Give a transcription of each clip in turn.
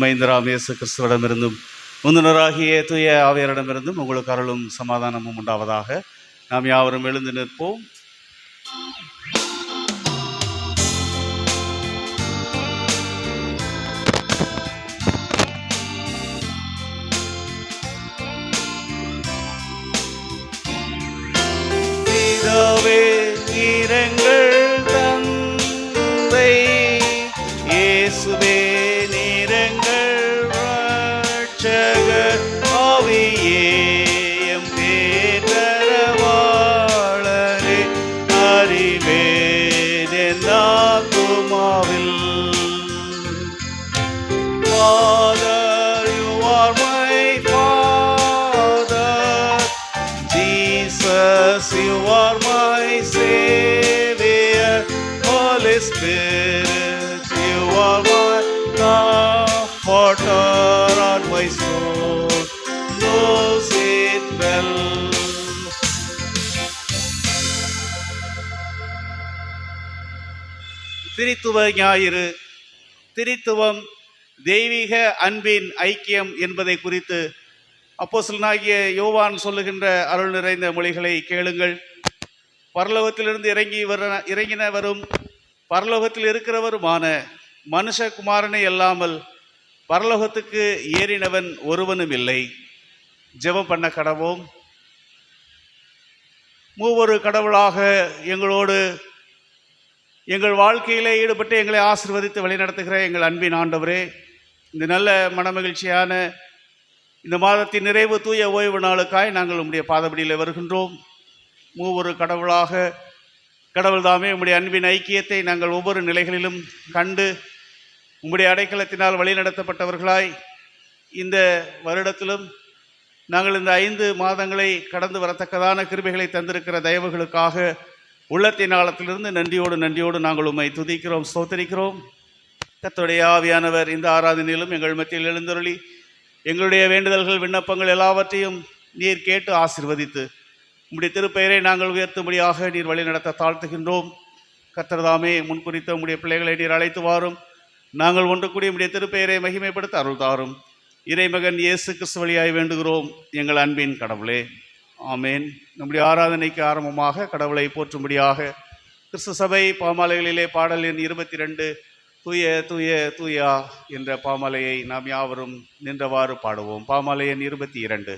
மைந்தராம் இயேசு கிறிஸ்துவிடமிருந்தும் முன்னுனராகிய தூய ஆவியரிடமிருந்தும் உங்களுக்கு அருளும் சமாதானமும் உண்டாவதாக. நாம் யாவரும் எழுந்து நிற்போம். நீரங்கள் தந்தை இயேசுவே, நீரங்கள் ரட்சகர் ஆவியே, எம் பேரவாளரே, அறிவேன் என் ஆத்துமாவில். Father, you are my Father. Jesus, you are my Savior. Holy Spirit, you are my comforter and my soul knows it well. திரித்துவ ஞாயிறு. திரித்துவம் தெய்வீக அன்பின் ஐக்கியம் என்பதை குறித்து அப்போஸ்தலனாகிய யோவான் சொல்லுகின்ற அருள் நிறைந்த மொழிகளை கேளுங்கள். பரலோகத்திலிருந்து இறங்கினவரும் பரலோகத்தில் இருக்கிறவருமான மனுஷகுமாரனை அல்லாமல் பரலோகத்துக்கு ஏறினவன் ஒருவனும் இல்லை. ஜெபம் பண்ண கடவோம். மூவொரு கடவுளாக எங்களோடு எங்கள் வாழ்க்கையிலே ஈடுபட்டு எங்களை ஆசீர்வதித்து வழிநடத்துகிற எங்கள் அன்பின் ஆண்டவரே, இந்த நல்ல மனமகிழ்ச்சியான இந்த மாதத்தின் நிறைவு தூய ஓய்வு நாளுக்காய் நாங்கள் உம்முடைய பாதபடியில் வருகின்றோம். மூவொரு கடவுளாக கடவுள் தாமே உம்முடைய அன்பின் ஐக்கியத்தை நாங்கள் ஒவ்வொரு நிலைகளிலும் கண்டு உம்முடைய அடைக்கலத்தினால் வழிநடத்தப்பட்டவர்களாய் இந்த வருடத்திலும் நாங்கள் இந்த 5 மாதங்களை கடந்து வரத்தக்கதான கிருபைகளை தந்திருக்கிற தயவுகளுக்காக உள்ளத்தின் ஆழத்திலிருந்து நன்றியோடு நாங்கள் உம்மை துதிக்கிறோம், ஸ்தோத்திரிக்கிறோம். கர்த்தருடைய ஆவியானவர் இந்த ஆராதனையிலும் எங்கள் மத்தியில் எழுந்தருளி எங்களுடைய வேண்டுதல்கள் விண்ணப்பங்கள் எல்லாவற்றையும் நீர் கேட்டு ஆசீர்வதித்து உம்முடைய திருப்பெயரை நாங்கள் உயர்த்தும்படியாக நீர் வழி நடத்த தாழ்த்துகின்றோம். கர்த்தர் தாமே முன்குறித்த உம்முடைய பிள்ளைகளை நீர் அழைத்து வாரும். நாங்கள் ஒன்று கூடிய உம்முடைய திருப்பெயரை மகிமைப்படுத்த அருள் தாரும். இறைமகன் இயேசு கிறிஸ்து வழியாய் வேண்டுகிறோம் எங்கள் அன்பின் கடவுளே, ஆமேன். நம்முடைய ஆராதனைக்கு ஆரம்பமாக கடவுளை போற்றும்படியாக கிறிஸ்து சபை பாமாலைகளிலே பாடல் எண் 22 தூய தூய தூயா என்ற பாமாலையை நாம் யாவரும் நின்றவாறு பாடுவோம். பாமாலை எண் 22.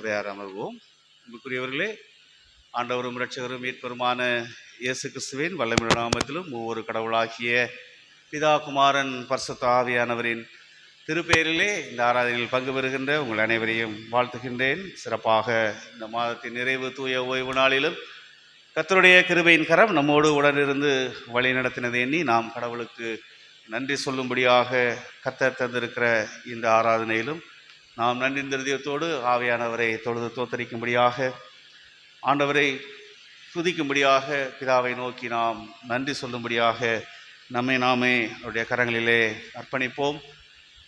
சபையார் அமர்வோம். அன்புக்குரியவர்களே, ஆண்டவரும் இரட்சகரும் மீட்பருமான இயேசு கிறிஸ்துவின் வல்லமையுள்ள நாமத்திலும் ஒவ்வொரு கடவுளாகிய பிதா, குமாரன், பரிசுத்த ஆவியானவரின் திருப்பெயரிலே இந்த ஆராதனையில் பங்கு பெறுகின்ற உங்கள் அனைவரையும் வாழ்த்துகின்றேன். சிறப்பாக இந்த மாதத்தின் நிறைவு தூய ஓய்வு நாளிலும் கர்த்தருடைய கிருபையின் கரம் நம்மோடு உடனிருந்து வழி நடத்தினதை எண்ணி நாம் கடவுளுக்கு நன்றி சொல்லும்படியாக கர்த்தர் தந்திருக்கிற இந்த ஆராதனையிலும் நாம் நன்றி நிறுதியத்தோடு ஆவியானவரை தொழுது தோத்தரிக்கும்படியாக, ஆண்டவரை துதிக்கும்படியாக, பிதாவை நோக்கி நாம் நன்றி சொல்லும்படியாக நம்மை நாமே அவருடைய கரங்களிலே அர்ப்பணிப்போம்.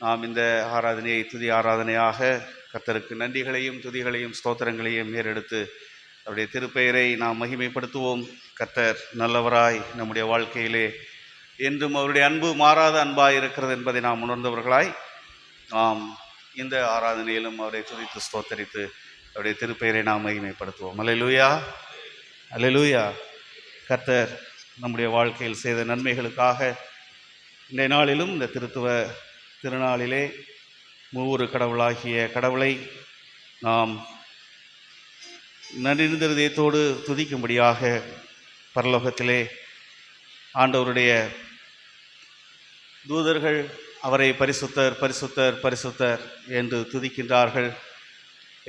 நாம் இந்த ஆராதனையை துதி ஆராதனையாக கர்த்தருக்கு நன்றிகளையும் துதிகளையும் ஸ்தோத்திரங்களையும் ஏறெடுத்து அவருடைய திருப்பெயரை நாம் மகிமைப்படுத்துவோம். கர்த்தர் நல்லவராய் நம்முடைய வாழ்க்கையிலே என்றும் அவருடைய அன்பு மாறாத அன்பாய் இருக்கிறது என்பதை நாம் உணர்ந்தவர்களாய் நாம் இந்த ஆராதனையிலும் அவரை துதித்து ஸ்தோத்தரித்து அவருடைய திருப்பெயரை நாம் மகிமைப்படுத்துவோம். அல்லேலூயா, அல்லேலூயா. கர்த்தர் நம்முடைய வாழ்க்கையில் செய்த நன்மைகளுக்காக இன்றைய நாளிலும் இந்த திருத்துவ திருநாளிலே மூவொரு கடவுளாகிய கடவுளை நாம் நன்றிருந்தயத்தோடு துதிக்கும்படியாக பரலோகத்திலே ஆண்டவருடைய தூதர்கள் அவரை பரிசுத்தர் பரிசுத்தர் பரிசுத்தர் என்று துதிக்கின்றார்கள்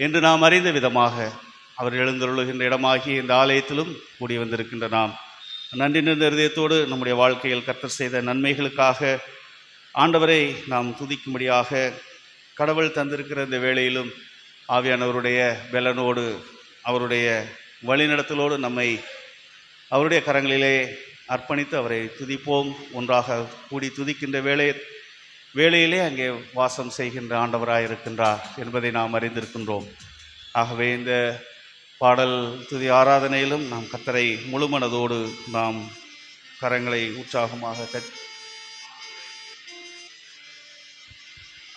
என்று நாம் அறிந்த விதமாக அவர் எழுந்தருளுகின்ற இடமாகிய இந்த ஆலயத்திலும் கூடி வந்திருக்கின்ற நாம் நன்றி நிறைந்த இதயத்தோடு நம்முடைய வாழ்க்கையில் கர்த்தர் செய்த நன்மைகளுக்காக ஆண்டவரை நாம் துதிக்கும்படியாக கடவுள் தந்திருக்கிற இந்த வேளையிலும் ஆவியானவருடைய பலனோடு அவருடைய வழிநடத்தலோடு நம்மை அவருடைய கரங்களிலே அர்ப்பணித்து அவரை துதிப்போம். ஒன்றாக கூடி துதிக்கின்ற வேளையிலே அங்கே வாசம் செய்கின்ற ஆண்டவராக இருக்கின்றார் என்பதை நாம் அறிந்திருக்கின்றோம். ஆகவே இந்த பாடல் துதி ஆராதனையிலும் நாம் கர்த்தரை முழுமனதோடு நாம் கரங்களை உற்சாகமாக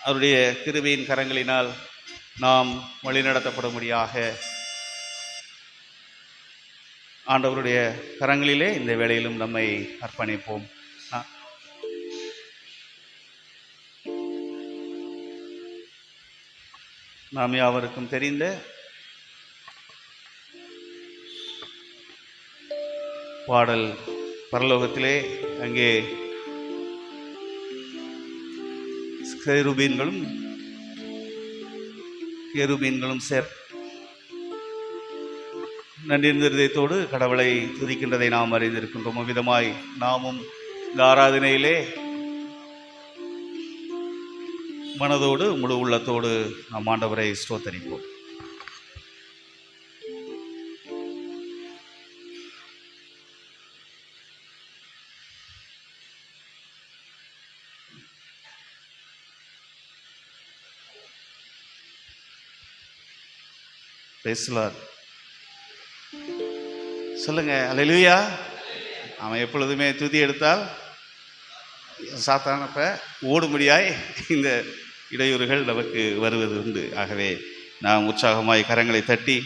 அவருடைய கிருபையின் கரங்களினால் நாம் வழிநடத்தப்படும்படியாக ஆண்டவருடைய கரங்களிலே இந்த வேளையிலும் நம்மை அர்ப்பணிப்போம். நாம் யாவருக்கும் தெரிந்த பாடல், பரலோகத்திலே அங்கே கேருபீன்களும் நன்றி இருதயத்தோடு கடவுளை துதிக்கின்றதை நாம் அறிந்திருக்கின்றோம். விதமாய் நாமும் இந்த ஆராதனையிலே மனதோடு முழு உள்ளத்தோடு நாம் ஆண்டவரை ஸ்தோத்தரிப்போம். சொல்லுங்க அல்லேலூயா. அவன் எப்பொழுதுமே துதி எடுத்தால் சாத்தானப்ப ஓடும்படியாய் இந்த இடையூறுகள் நமக்கு வருவது உண்டு. ஆகவே நாம் உற்சாகமாய் கரங்களை தட்டி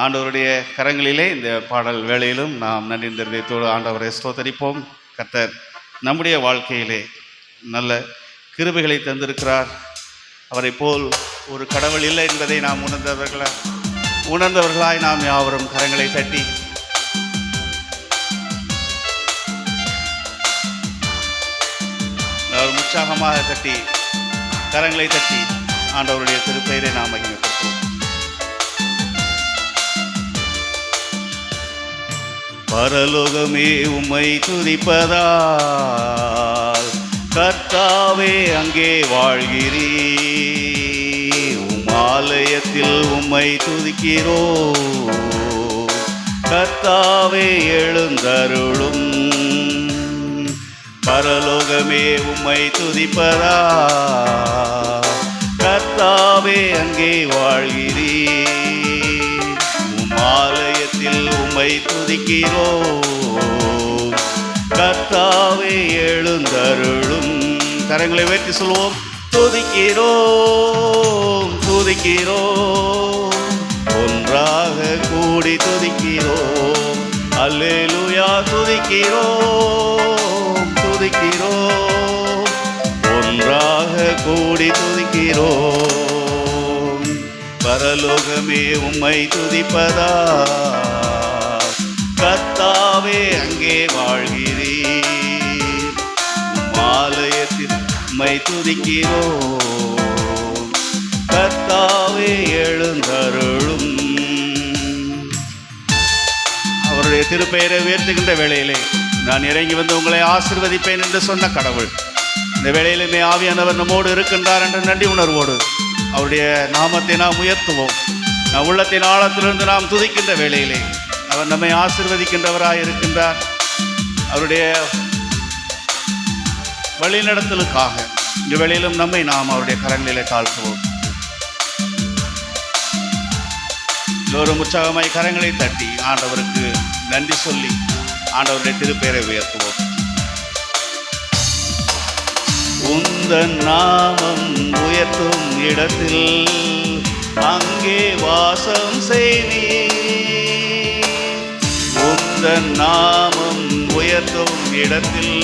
ஆண்டவருடைய கரங்களிலே இந்த பாடல் வேளையிலும் நாம் நன்றி இருதயத்தோடு ஆண்டவரை ஸ்தோத்தரிப்போம். கர்த்தர் நம்முடைய வாழ்க்கையிலே நல்ல கிருபைகளை தந்திருக்கிறார். அவரை போல் ஒரு கடவுள் இல்லை என்பதை நாம் உணர்ந்தவர்களாய் நாம் யாவரும் கரங்களை தட்டி உற்சாகமாக தட்டி கரங்களை தட்டி ஆண்டவருடைய திருப்பெயரை நாம் மகிமைப்படுத்துவோம். பரலோகமே உம்மை துதிப்பதால் கர்த்தாவே அங்கே வாழ்கிறீர். உம் ஆலயத்தில் உம்மை துதிக்கிறோம். கர்த்தாவே எழுந்தருளும். பரலோகமே உம்மை துதிப்பதால் கர்த்தாவே அங்கே வாழ்கிறீர். உம் ஆலயத்தில் உம்மை துதிக்கிறோம். கர்த்தாவே எழுந்தருளும். கரங்களை உயர்த்தி சொல்வோம். துதிக்கிறோம் துதிக்கிறோம், ஒன்றாக கூடி துதிக்கிறோம். அல்லேலூயா. துதிக்கிறோம் துதிக்கிறோம், ஒன்றாக கூடி துதிக்கிறோம். பரலோகமே உம்மை துதிப்பதா, கர்த்தாவே அங்கே வாழ்கிறீர். ஆலயத்தில் உம்மை துதிக்கிறோம், கர்த்தாவே எழுந்தருளும். அவருடைய திருப்பெயரை உயர்த்துகின்ற வேளையிலே நான் இறங்கி வந்து உங்களை ஆசீர்வதிப்பேன் என்று சொன்ன கடவுள் இந்த வேளையிலுமே ஆவியானவர் நம்மோடு இருக்கின்றார் என்ற நன்றி உணர்வோடு அவருடைய நாமத்தை நாம் உயர்த்துவோம். நம் உள்ளத்தின் ஆழத்திலிருந்து நாம் துதிக்கின்ற வேளையிலே அவர் நம்மை ஆசீர்வதிக்கின்றவராய் இருக்கின்றார். அவருடைய வழிநடத்தலுக்காக இந்த வேளையிலும் நம்மை நாம் அவருடைய கரங்களிலே தாழ்த்துவோம். எல்லோரும் உற்சாகமாய் கரங்களை தட்டி ஆண்டவருக்கு நன்றி சொல்லி ஆண்டவருடைய திருப்பெயரை உயர்த்துவோம். உந்தன் நாமம் உயர்த்தும் இடத்தில் அங்கே வாசம் செய்வீர். உந்தன் நாமம் உயர்த்தும் இடத்தில்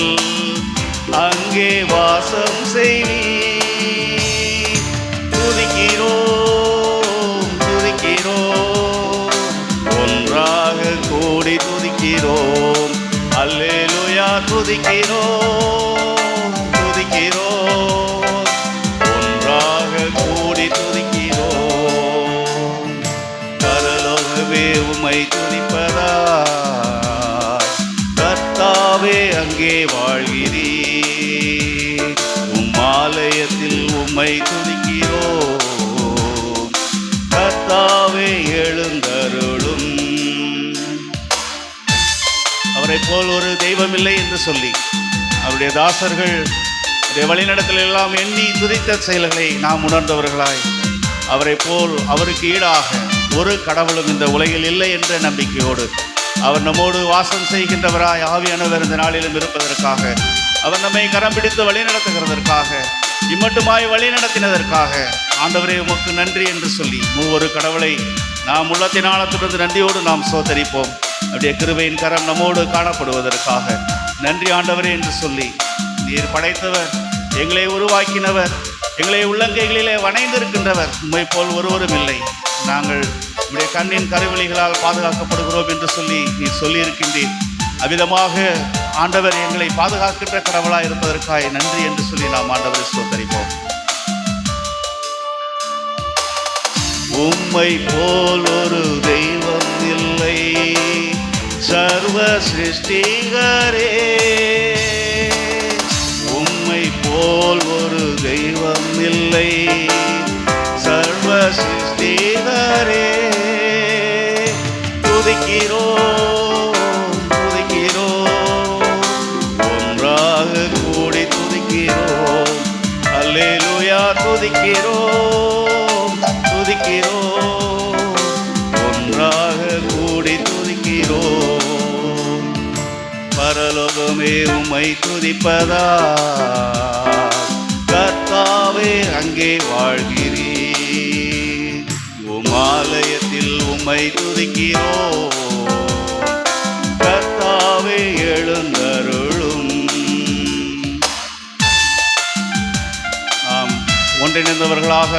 அங்கே வாசம் செய்வீர். துதிக்கிறோம் துதிக்கிறோம், ஒன்றாக கூடி துதிக்கிறோம். அல்லேலூயா துதிக்கிறோம் துதிக்கிறோம், ஒன்றாக கூடி துதிக்கிறோம். பரலோகமே உம்மை துதிப்பதா, கர்த்தாவே அங்கே வாழ்கிறீர். உம் ஆலயத்தில் உம்மை துதிக்கிறோம், கர்த்தாவே எழுந்தருளும். அவரை போல் ஒரு தெய்வம் இல்லை என்று சொல்லி அவருடைய தாசர்கள் வழிநடத்தல் எல்லாம் எண்ணி துதித்த செயல்களை நாம் உணர்ந்தவர்களாய் அவரை போல் அவருக்கு ஈடாக ஒரு கடவுளும் இந்த உலகில் இல்லை என்ற நம்பிக்கையோடு அவர் நம்மோடு வாசம் செய்கின்றவராய் ஆவியானவர் இந்த நாளிலும் இருப்பதற்காக, அவர் நம்மை கரம் பிடித்து வழிநடத்துகிறதற்காக, இம்மட்டுமாய் வழிநடத்தினதற்காக ஆண்டவரே உமக்கு நன்றி என்று சொல்லி மூவொரு கடவுளை நாம் உள்ளத்தின் ஆழத்திலிருந்து நன்றியோடு நாம் சோதரிப்போம். அப்படியே கிருபையின் கரம் நம்மோடு காணப்படுவதற்காக நன்றி ஆண்டவரே என்று சொல்லி, நீர் படைத்தவர், எங்களை உருவாக்கினவர், எங்களை உள்ளங்கைகளிலே வணைந்திருக்கின்றவர், உம்மை போல் ஒருவரும் இல்லை. நாங்கள் உடைய கண்ணின் கருவிழிகளால் பாதுகாக்கப்படுகிறோம் என்று சொல்லி நீர் சொல்லியிருக்கின்றீர். அவ்விதமாக ஆண்டவர் எங்களை பாதுகாக்கின்ற கடவுளாய் இருப்பதற்காக நன்றி என்று சொல்லி நாம் ஆண்டவரை ஸ்தோத்தரிப்போம். உம்மை போல் ஒரு தெய்வம் இல்லை, சர்வ சிருஷ்டிகரே. உம்மை போல் ஒரு தெய்வம் இல்லை, சர்வ சிருஷ்டிகரே. துதிக்கிறோம் துதிக்கிறோம், ஒன்றாக கூடி துதிக்கிறோம். அல்லேலூயா துதிக்கிறோம் துதிக்கிறோம், ஒன்றாக கூடி துதிக்கிறோம். பரலோகமே உம்மை துதிப்பதா, கர்த்தாவே அங்கே வாழ்கிறீர். உம் ஆலயத்தில் உம்மை துதிக்கிறோம், கர்த்தாவே எழுந்தருளும். நாம் ஒன்றிணைந்தவர்களாக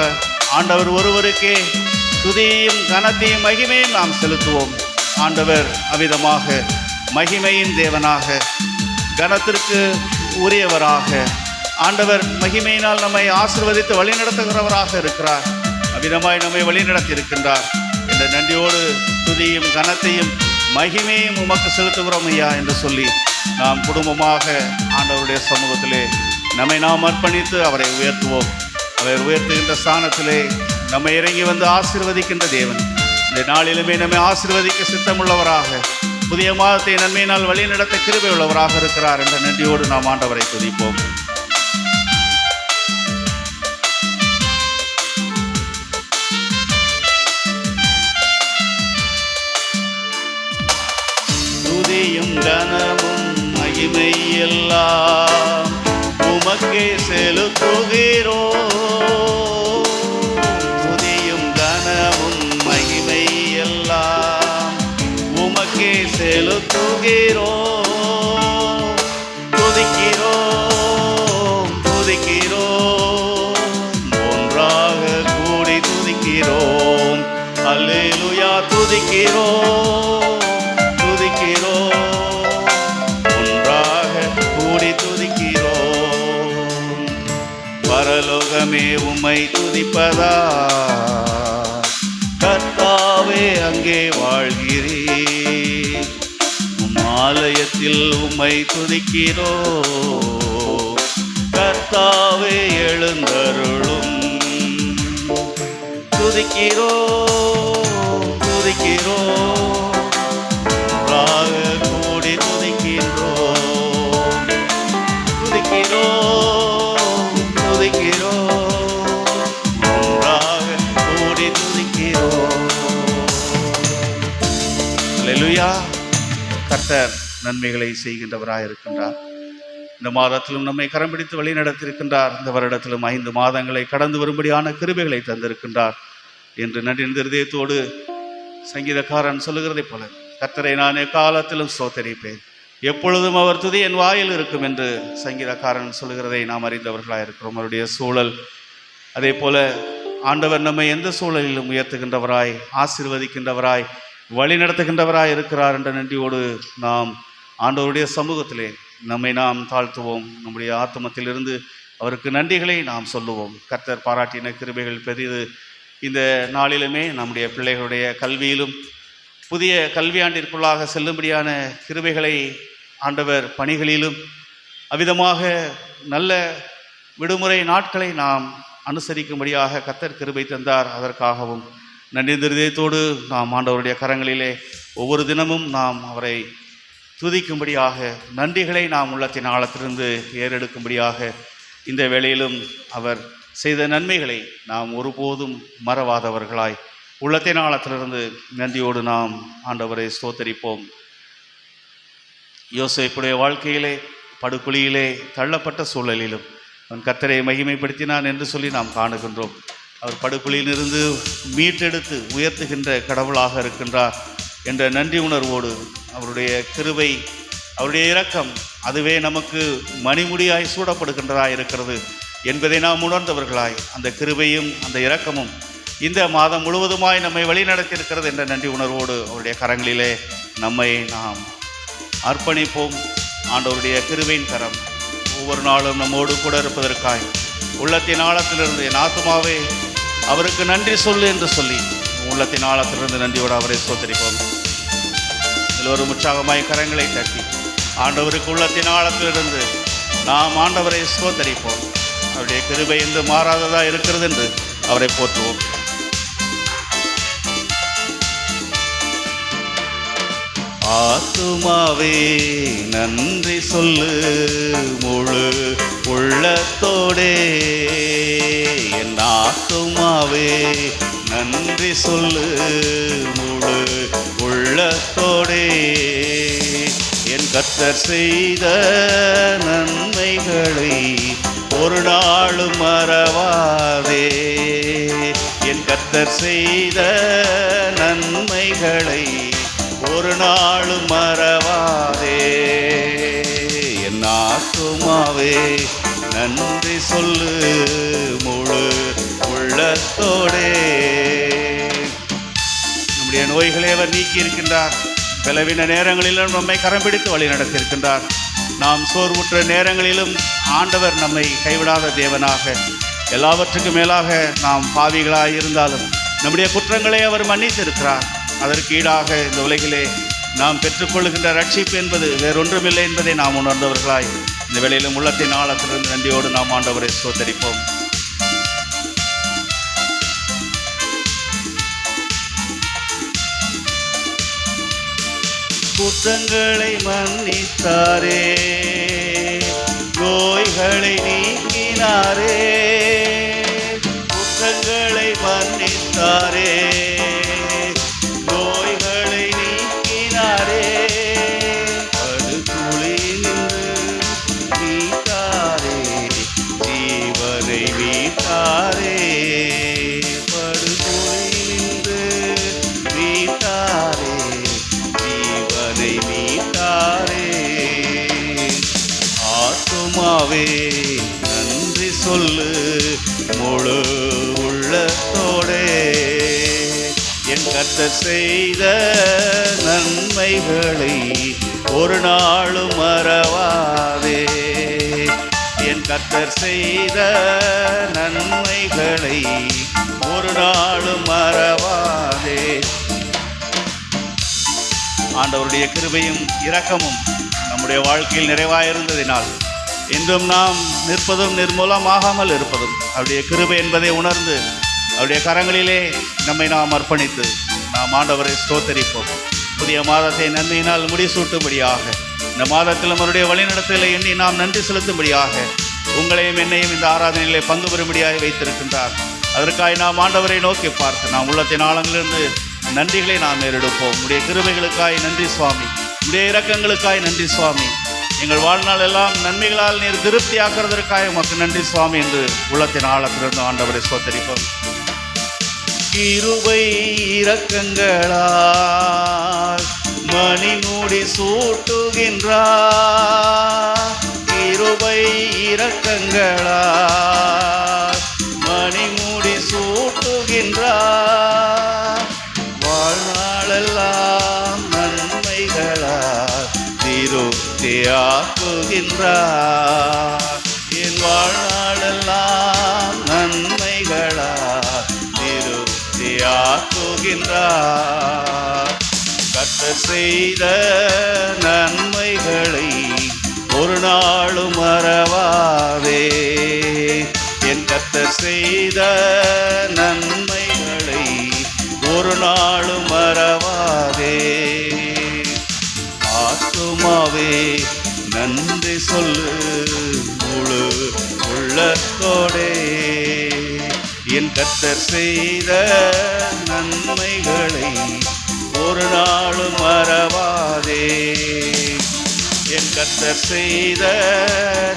ஆண்டவர் ஒருவருக்கே துதியையும் கனத்தையும் மகிமையும் நாம் செலுத்துவோம். ஆண்டவர் அவ்விதமாக மகிமையின் தேவனாக, கனத்திற்கு உரியவராக, ஆண்டவர் மகிமையினால் நம்மை ஆசீர்வதித்து வழிநடத்துகிறவராக இருக்கிறார். அவ்விதமாய் நம்மை வழிநடத்தி இருக்கின்றார் என்ற நன்றியோடு துதியும் கனத்தையும் மகிமையும் உமக்கு செலுத்துகிறோம் ஐயா என்று சொல்லி நாம் குடும்பமாக ஆண்டவருடைய சமூகத்திலே நம்மை நாம் அர்ப்பணித்து அவரை உயர்த்துவோம். அவர் உயர்த்துகின்ற ஸ்தானத்திலே நம்மை இறங்கி வந்து ஆசீர்வதிக்கின்ற தேவன் இந்த நாளிலுமே நம்மை ஆசீர்வதிக்க சித்தமுள்ளவராக, புதிய மாதத்தை நன்மையினால் வழிநடத்த கிருபை உள்ளவராக இருக்கிறார் என்ற நன்றியோடு நாம் ஆண்டவரை துதிப்போம். துதியும் கனமும் மகிமை எல்லாம் உமக்கே செலுத்துகிறோம். துதியும் கனமும் மகிமை எல்லாம் உமக்கே செலுத்துகிறோம். துதிக்கிறோம் துதிக்கிறோம், ஒன்றாக கூடி துதிக்கிறோம். துதிக்கிறோம் துதிக்கிறோம், ஒன்றாக கூடி துதிக்கிறோம். பரலோகமே உம்மை துதிப்பதா, கர்த்தாவே அங்கே வாழ்கிறீர். உம் ஆலயத்தில் உம்மை துதிக்கிறோம், கர்த்தாவே எழுந்தருளும். துதிக்கிறோம் துதிக்கிறோம், ஒன்றாக கூடி துதிக்கிறோம். துதிக்கிறோம் துதிக்கிறோம், ஒன்றாக கூடி துதிக்கிறோம். அல்லேலூயா. கர்த்தர் நன்மைகளை செய்கின்றவராய் இருக்கின்றார். இந்த மாதத்திலும் நம்மை கரம் பிடித்து வழி நடத்தியிருக்கின்றார். இந்த வருடத்திலும் 5 மாதங்களை கடந்து வரும்படியான கிருபைகளை தந்திருக்கின்றார் என்று நன்றி இருதயத்தோடு சங்கீதக்காரன் சொல்லுகிறதை போல, கர்த்தரை நான் எக்காலத்திலும் ஸ்தோத்தரிப்பேன், எப்பொழுதும் அவர் துதி என் வாயில் இருக்கும் என்று சங்கீதக்காரன் சொல்லுகிறதை நாம் அறிந்தவர்களாக இருக்கிறோம். அவருடைய சூழல் அதே போல ஆண்டவர் நம்மை எந்த சூழலிலும் உயர்த்துகின்றவராய், ஆசீர்வதிக்கின்றவராய், வழி நடத்துகின்றவராய் இருக்கிறார் என்ற நன்றியோடு நாம் ஆண்டவருடைய சமூகத்திலே நம்மை நாம் தாழ்த்துவோம். நம்முடைய ஆத்துமத்திலிருந்து அவருக்கு நன்றிகளை நாம் சொல்லுவோம். கர்த்தர் பாராட்டின கிருபைகள் பெரிது. இந்த நாளிலுமே நம்முடைய பிள்ளைகளுடைய கல்வியிலும் புதிய கல்வியாண்டிற்குள்ளாக செல்லும்படியான கிருபைகளை ஆண்டவர் பணிகளிலும் அவ்விதமாக நல்ல விடுமுறை நாட்களை நாம் அனுசரிக்கும்படியாக கர்த்தர் கிருபை தந்தார். அதற்காகவும் நன்றி இருதயத்தோடு நாம் ஆண்டவருடைய கரங்களிலே ஒவ்வொரு தினமும் நாம் அவரை துதிக்கும்படியாக, நன்றிகளை நாம் உள்ளத்தின் ஆழத்திலிருந்து ஏறெடுக்கும்படியாக இந்த வேளையிலும் அவர் செய்த நன்மைகளை நாம் ஒருபோதும் மறவாதவர்களாய் உள்ளத்தின் ஆழத்திலிருந்து நன்றியோடு நாம் ஆண்டவரை ஸ்தோத்தரிப்போம். யோசேப்புடைய வாழ்க்கையிலே படுகுழியிலே தள்ளப்பட்ட சூழலிலும் அவன் கர்த்தரை மகிமைப்படுத்தினான் என்று சொல்லி நாம் காணுகின்றோம். அவர் படுகுழியிலிருந்து மீட்டெடுத்து உயர்த்துகின்ற கடவுளாக இருக்கின்றார் என்ற நன்றி உணர்வோடு அவருடைய கிருபை, அவருடைய இரக்கம் அதுவே நமக்கு மணிமுடியாய் சூடப்படுகின்றதாய் இருக்கிறது என்பதை நாம் உணர்ந்தவர்களாய் அந்த கிருபையும் அந்த இரக்கமும் இந்த மாதம் முழுவதுமாய் நம்மை வழி நடத்தியிருக்கிறது என்ற நன்றி உணர்வோடு அவருடைய கரங்களிலே நம்மை நாம் அர்ப்பணிப்போம். ஆண்டவருடைய கிருபையின் கரம் ஒவ்வொரு நாளும் நம்மோடு கூட இருப்பதற்காய் உள்ளத்தின் ஆழத்திலிருந்து என் ஆத்துமாவே அவருக்கு நன்றி சொல்லு என்று சொல்லி உள்ளத்தின் ஆழத்திலிருந்து நன்றியோடு அவரை ஸ்தோத்தரிப்போம். எல்லோரும் உற்சாகமாய் கரங்களை தட்டி ஆண்டவருக்கு உள்ளத்தின் ஆழத்திலிருந்து நாம் ஆண்டவரை ஸ்தோத்தரிப்போம். அவருடைய கிருபை என்று மாறாததாக இருக்கிறது என்று அவரை போற்றுவோம். ஆத்துமாவே நன்றி சொல்லு முழு உள்ளத்தோடே, என் ஆத்துமாவே நன்றி சொல்லு முழு உள்ளத்தோடே, என் கர்த்தர் செய்த நன்மைகளை ஒரு நாளும் மறவாதே. என் கர்த்தர் செய்த நன்மைகளை ஒரு நாளும் மறவாதே. என் ஆத்துமாவே நன்றி சொல்லு முழு உள்ளத்தோடே. நம்முடைய நோய்களை அவர் நீக்கி இருக்கின்றார். பலவீன நேரங்களிலும் நம்மை கரம் பிடித்து வழி நடத்தியிருக்கின்றார். நாம் சோர்வுற்ற நேரங்களிலும் ஆண்டவர் நம்மை கைவிடாத தேவனாக, எல்லாவற்றுக்கும் மேலாக நாம் பாவிகளாய் இருந்தாலும் நம்முடைய குற்றங்களை அவர் மன்னித்திருக்கிறார். அதற்கு ஈடாக இந்த உலகிலே நாம் பெற்றுக்கொள்கின்ற ரட்சிப்பு என்பது வேறொன்றுமில்லை என்பதை நாம் உணர்ந்தவர்களாய் இந்த வேளையிலும் உள்ளத்தின் ஆழத்திலிருந்து நன்றியோடு நாம் ஆண்டவரை ஸ்தோத்தரிப்போம். குற்றங்களை மன்னித்தாரே, நோய்களை நீக்கினாரே. குற்றங்களை மன்னித்தாரே, நோய்களை நீக்கினாரே. படுகுழியினின்று மீட்டாரே, ஜீவனை மீட்டாரே. படுகுழியினின்று மீட்டாரே, ஜீவனை மீட்டாரே. ஆத்துமாவே நன்றி சொல்லு முழு உள்ளத்தோடே, என் கர்த்தர் செய்த நன்மைகளை ஒரு நாளும் மறவாதே. என் கர்த்தர் செய்த நன்மைகளை ஒரு நாளும் மறவாதே. ஆண்டவருடைய கிருபையும் இரக்கமும் நம்முடைய வாழ்க்கையில் நிறைவாயிருந்ததினால் இன்றும் நாம் நிற்பதும் நிர்மூலமாகாமல் இருப்பதும் அவருடைய கிருபை என்பதை உணர்ந்து அவருடைய கரங்களிலே நம்மை நாம் அர்ப்பணித்து நாம் ஆண்டவரை ஸ்தோத்தரிப்போம். புதிய மாதத்தை நன்மையினால் முடிசூட்டும்படியாக இந்த மாதத்தில் நம்மளுடைய வழிநடத்தலை எண்ணி நாம் நன்றி செலுத்தும்படியாக உங்களையும் என்னையும் இந்த ஆராதனையிலே பங்கு பெறும்படியாக வைத்திருக்கின்றார். அதற்காக நாம் ஆண்டவரை நோக்கி பார்த்து நாம் உள்ளத்தின் ஆழங்களிலிருந்து நன்றிகளை நாம் ஏறெடுப்போம். உடைய கிருபைகளுக்காய் நன்றி சுவாமி, உடைய இரக்கங்களுக்காய் நன்றி சுவாமி, எங்கள் வாழ்நாள் எல்லாம் நன்மைகளால் நீர் திருப்தி ஆக்குறதற்காக உமக்கு நன்றி சுவாமி என்று உள்ளத்தின் ஆழத்திலிருந்து ஆண்டவரை ஸ்தோத்தரிப்போம். கிருபை இரக்கங்களால் மணிமுடி சூட்டுகின்றார். கிருபை இரக்கங்களால் மணிமுடி சூட்டுகின்றார். வாழ்நாளெல்லாம் நன்மைகளால் திருப்தியாக்குகின்றார். என் வாழ்நாளெல்லாம் நன்மைகளால் திருப்தியாக்குகின்றார். கர்த்தர் செய்த நன்மைகளை ஒரு நாளும் மறவாதே. என் கர்த்தர் செய்த நன்மைகளை ஒரு நாளும் மறவாதே. ஆத்துமாவே நன்றி சொல்லு முழு உள்ளத்தோடே. என் கர்த்தர் செய்த நன்மைகளை ஒரு நாளும் மறவாதே. என் கர்த்தர் செய்த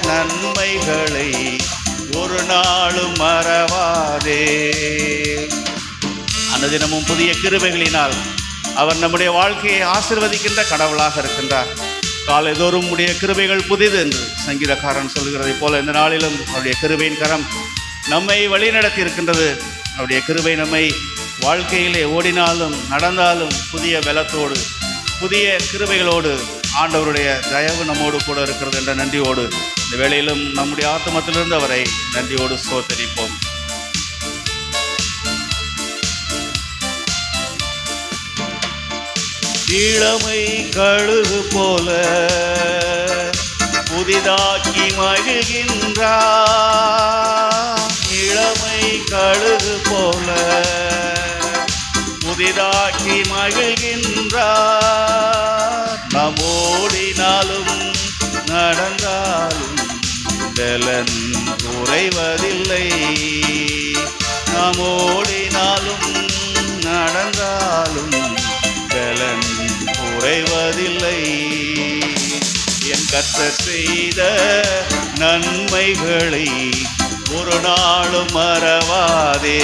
நன்மைகளை ஒரு நாளும் மறவாதே. அனுதினமும் புதிய கிருபைகளினால் அவர் நம்முடைய வாழ்க்கையை ஆசீர்வதிக்கின்ற கடவுளாக இருக்கின்றார். காலைதோறும் உடைய கிருபைகள் புதிது என்று சங்கீதக்காரன் சொல்கிறதை போல இந்த நாளிலும் அவருடைய கிருபையின் கரம் நம்மை வழிநடத்தி இருக்கின்றது. அவருடைய கிருபை நம்மை வாழ்க்கையிலே ஓடினாலும் நடந்தாலும் புதிய பலத்தோடு புதிய கிருபைகளோடு ஆண்டவருடைய தயவு நம்மோடு கூட இருக்கிறது என்ற நன்றியோடு இந்த வேளையிலும் நம்முடைய ஆத்துமத்திலிருந்து அவரை நன்றியோடு ஸ்தோத்தரிப்போம். இளமை கழுகு போல புதிதாக்கி மகிழ்கின்றார். இளமை கழுகு போல புதிதாக்கி மகிழ்கின்றார். நாம் ஓடினாலும் நடந்தாலும் பலன் குறைவதில்லை. நாம் ஓடினாலும் நடந்தாலும் பலன் குறைவதில்லை. என் கர்த்தர் செய்த நன்மைகளை ஒரு நாளும் மறவாதே.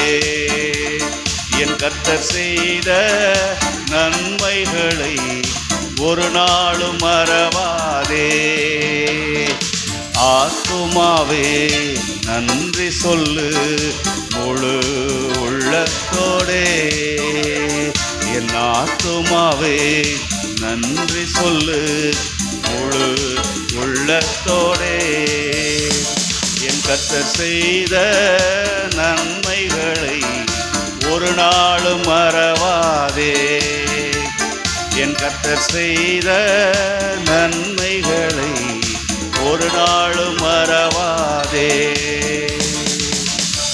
என் கர்த்தர் செய்த நன்மைகளை ஒரு நாளும் மறவாதே. ஆத்துமாவே நன்றி சொல்லு முழு உள்ளத்தோடே. என் ஆத்துமாவே நன்றி சொல்லு முழு உள்ளத்தோடே. என் கர்த்தர் செய்த நன்மைகளை ஒரு நாளும் மறவாதே. என் கர்த்தர் செய்த நன்மைகளை ஒரு நாளும் மறவாதே.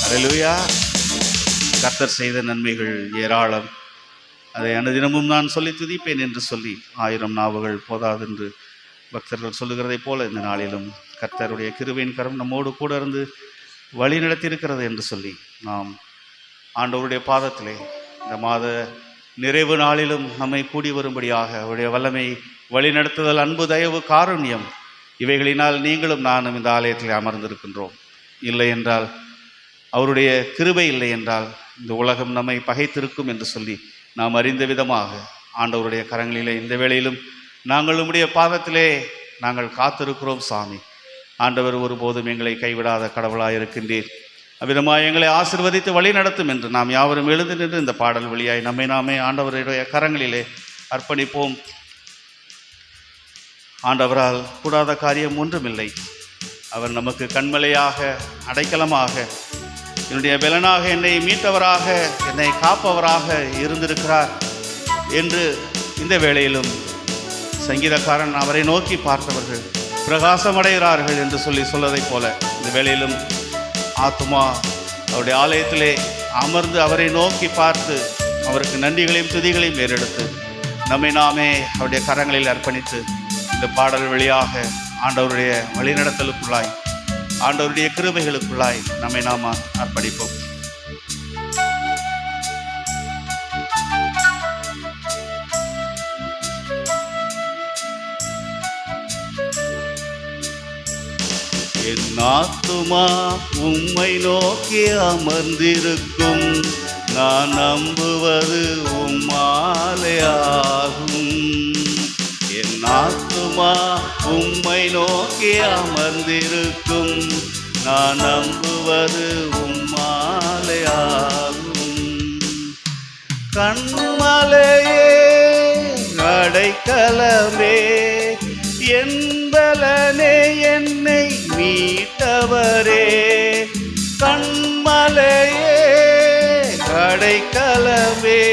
அல்லேலூயா. கர்த்தர் செய்த நன்மைகள் ஏராளம். அதை அனுதினமும் நான் சொல்லி துதிப்பேன் என்று சொல்லி 1000 நாவுகள் போதாது என்று பக்தர்கள் சொல்லுகிறதை போல இந்த நாளிலும் கர்த்தருடைய கிருபையின் கரம் நம்மோடு கூட இருந்து வழி நடத்தியிருக்கிறது என்று சொல்லி நாம் ஆண்டவருடைய பாதத்திலே இந்த மாத நிறைவு நாளிலும் நம்மை கூடி வரும்படியாக அவருடைய வல்லமை வழி நடத்துதல், அன்பு, தயவு, காருண்யம் இவைகளினால் நீங்களும் நானும் இந்த ஆலயத்தில் அமர்ந்திருக்கின்றோம். இல்லை என்றால், அவருடைய கிருபை இல்லை என்றால் இந்த உலகம் நம்மை பகைத்திருக்கும் என்று சொல்லி நாம் அறிந்த விதமாக ஆண்டவருடைய கரங்களிலே இந்த வேளையிலும் நாங்கள் உம்முடைய பாதத்திலே நாங்கள் காத்திருக்கிறோம். சாமி, ஆண்டவர் ஒருபோதும் எங்களை கைவிடாத கடவுளாக இருக்கின்றீர். அவ்விதமாக எங்களை ஆசீர்வதித்து வழி நடத்தும் என்று நாம் யாவரும் எழுந்து நின்று இந்த பாடல் வழியாய் நம்மை நாமே ஆண்டவருடைய கரங்களிலே அர்ப்பணிப்போம். ஆண்டவரால் கூடாத காரியம் ஒன்றுமில்லை. அவர் நமக்கு கண்மலையாக, அடைக்கலமாக, என்னுடைய பலனாக, என்னை மீட்டவராக, என்னை காப்பவராக இருந்திருக்கிறார் என்று இந்த வேளையிலும் சங்கீதக்காரன் அவரை நோக்கி பார்த்தவர்கள் பிரகாசமடைகிறார்கள் என்று சொல்வதைப் போல இந்த வேளையிலும் ஆத்துமா அவருடைய ஆலயத்திலே அமர்ந்து அவரை நோக்கி பார்த்து அவருக்கு நன்றிகளையும் துதிகளையும் ஏறெடுத்து நம்மை நாமே அவருடைய கரங்களில் அர்ப்பணித்து இந்த பாடல் வழியாக ஆண்டவருடைய வழிநடத்தலுக்குள்ளாய், ஆண்டவருடைய கிருபைகளுக்குள்ளாய் நம்மை நாம் அர்ப்பணிப்போம். என் ஆத்துமா உம்மை நோக்கி அமர்ந்திருக்கும், நான் நம்புவது உம்மாலேயாகும். என் ஆத்துமா உம்மை நோக்கி அமர்ந்திருக்கும், நான் நம்புவது உம்மாலேயாகும். கண்மலையே அடைக்கலமே, என் பலனே, என்னை மீட்டவரே. கண்மலையே அடைக்கலமே,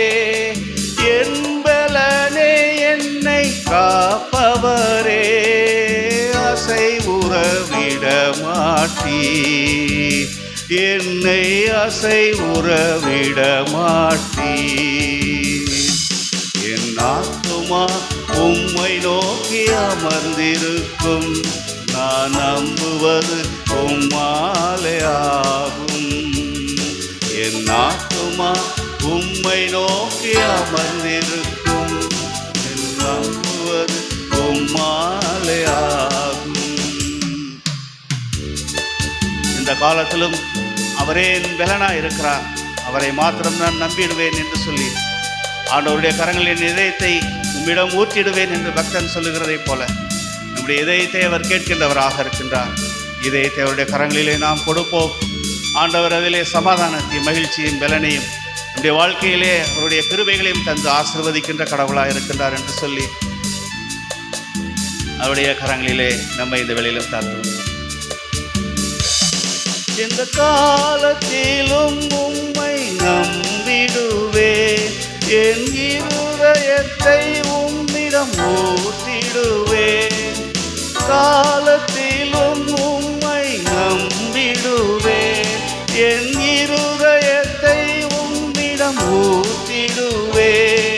என் பலனே, என்னை காப்பவரே. அசைவுற விட மாட்டீர், என்னை அசைவுற விட மாட்டீர். என் ஆத்துமா உம்மை நோக்கி அமர்ந்திருக்கும், நான் நம்புவது உம்மாலேயாகும். என் ஆத்துமா உம்மை நோக்கி அமர்ந்திருக்கும், நம்புவது உம்மாலேயாகும். இந்த காலத்திலும் அவரே என் பலனாய் இருக்கிறார், அவரை மாத்திரம் நான் நம்பிடுவேன் என்று சொல்லி ஆண்டவருடைய கரங்களின் இதயத்தை உம்மிடம் ஊற்றிடுவேன் என்று பக்தன் சொல்லுகிறதைப் போல நம்முடைய இதயத்தை அவர் கேட்கின்றவராக இருக்கின்றார். இதயத்தை அவருடைய கரங்களிலே நாம் கொடுப்போம். ஆண்டவர் அதிலே சமாதானத்தையும் மகிழ்ச்சியும் பலனையும் நம்முடைய வாழ்க்கையிலே அவருடைய கிருபைகளையும் தந்து ஆசீர்வதிக்கின்ற கடவுளாக இருக்கின்றார் என்று சொல்லி அவருடைய கரங்களிலே நம்ம இந்த வேளையிலும் தாழ்த்துவோம். இந்த காலத்திலும் உம்மை நம்பிடுவேன், என் இருதயத்தை உம்மிடம் ஊற்றிடுவேன். காலத்திலும் உம்மை நம்பிடுவேன், என் இருதயத்தை உம்மிடம் ஊற்றிடுவேன்.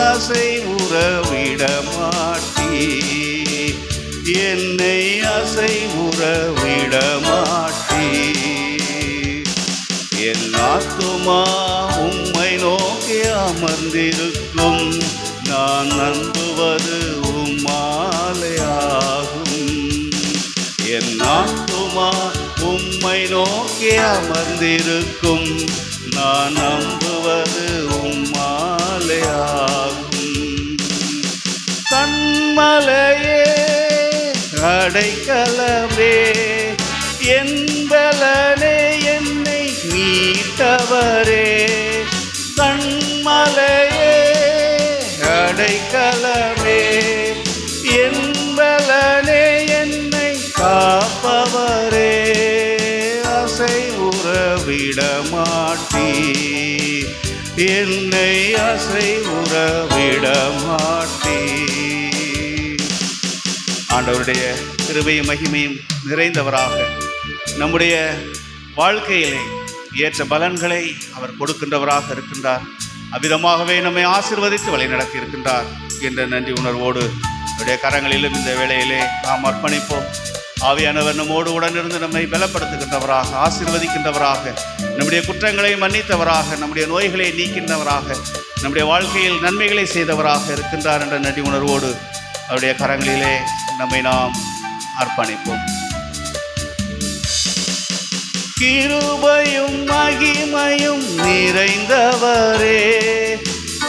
அசைவுற விட மாட்டீர், என்னை அசைவுற விட மாட்டீர். என் ஆத்துமா உம்மை நோக்கி அமர்ந்திருக்கும், நான் நம்புவது உம்மாலேயாகும். என் ஆத்துமா உம்மை நோக்கி அமர்ந்திருக்கும், நான் நம்புவது உம்மாலேயாகும். கண்மலையே அடைக்கலமே, என் பலனே, என்னை மீட்டவரே. கண்மலையே அடைக்கலமே, என் பலனே, என்னை காப்பவரே. அசைவுற விட மாட்டீர், என்னை அசைவுற விட மாட்டீர். ஆண்டவருடைய கிருபையும் மகிமையும் நிறைந்தவராக நம்முடைய வாழ்க்கையிலே ஏற்ற பலன்களை அவர் கொடுக்கின்றவராக இருக்கின்றார். அவ்விதமாகவே நம்மை ஆசீர்வதித்து வழிநடத்தி இருக்கின்றார் என்ற நன்றி உணர்வோடு அவருடைய கரங்களிலும் இந்த வேளையிலே நாம் அர்ப்பணிப்போம். ஆவியானவர் நம்மோடு உடனிருந்து நம்மை பலப்படுத்துகின்றவராக, ஆசீர்வதிக்கின்றவராக, நம்முடைய குற்றங்களை மன்னித்தவராக, நம்முடைய நோய்களை நீக்கின்றவராக, நம்முடைய வாழ்க்கையில் நன்மைகளை செய்தவராக இருக்கின்றார் என்ற நன்றி உணர்வோடு அவருடைய கரங்களிலே நம்மை நாம் அர்ப்பணிப்போம். கிருபையும் மகிமையும் நிறைந்தவரே,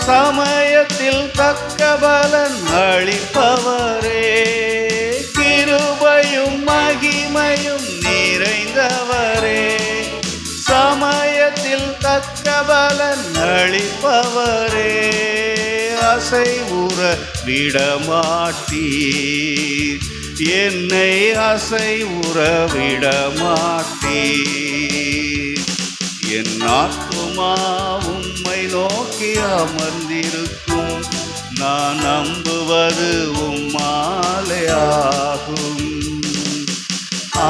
சமயத்தில் தக்க பலன் அளிப்பவரே. கிருபையும் மகிமையும் நிறைந்தவரே, தக்க பலன் அளிப்பவரே, அசைவுற விடமாட்டீர், என்னை அசைவுற விடமாட்டீர். என் ஆத்துமா உம்மை நோக்கி அமர்ந்திருக்கும், நான் நம்புவது உம்மாலே ஆகும்.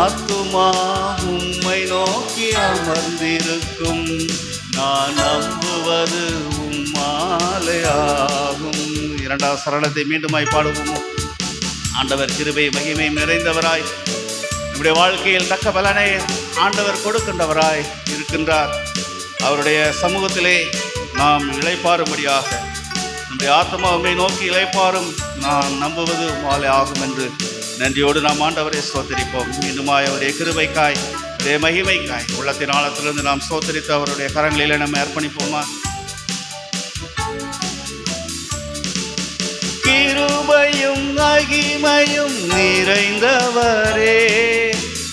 ஆத்துமா உம்மை நோக்கி அமர்ந்திருக்கும், நான் நம்புவது உம்மாலே ஆகும். இரண்டாவது சரணத்தை மீண்டுமாய் பாடுவோம். ஆண்டவர் கிருபை மகிமை நிறைந்தவராய் நம்முடைய வாழ்க்கையில் தக்க பலனை ஆண்டவர் கொடுக்கின்றவராய் இருக்கின்றார். அவருடைய சமூகத்திலே நாம் இளைப்பாறும்படியாக நம்முடைய ஆத்மாவை நோக்கி இளைப்பாறும், நான் நம்புவது உம்மாலே ஆகும் என்று நன்றியோடு நாம் ஆண்டவரை ஸ்தோத்திரிப்போம். மீண்டுமாய் அவருடைய கிருபைக்காய், அவருடைய மகிமைக்காய் உள்ளத்தின் ஆழத்திலிருந்து நாம் ஸ்தோத்திரித்து அவருடைய கரங்களிலே நம்ம அர்ப்பணிப்போமா? கிருபையும் மகிமையும் நிறைந்தவரே,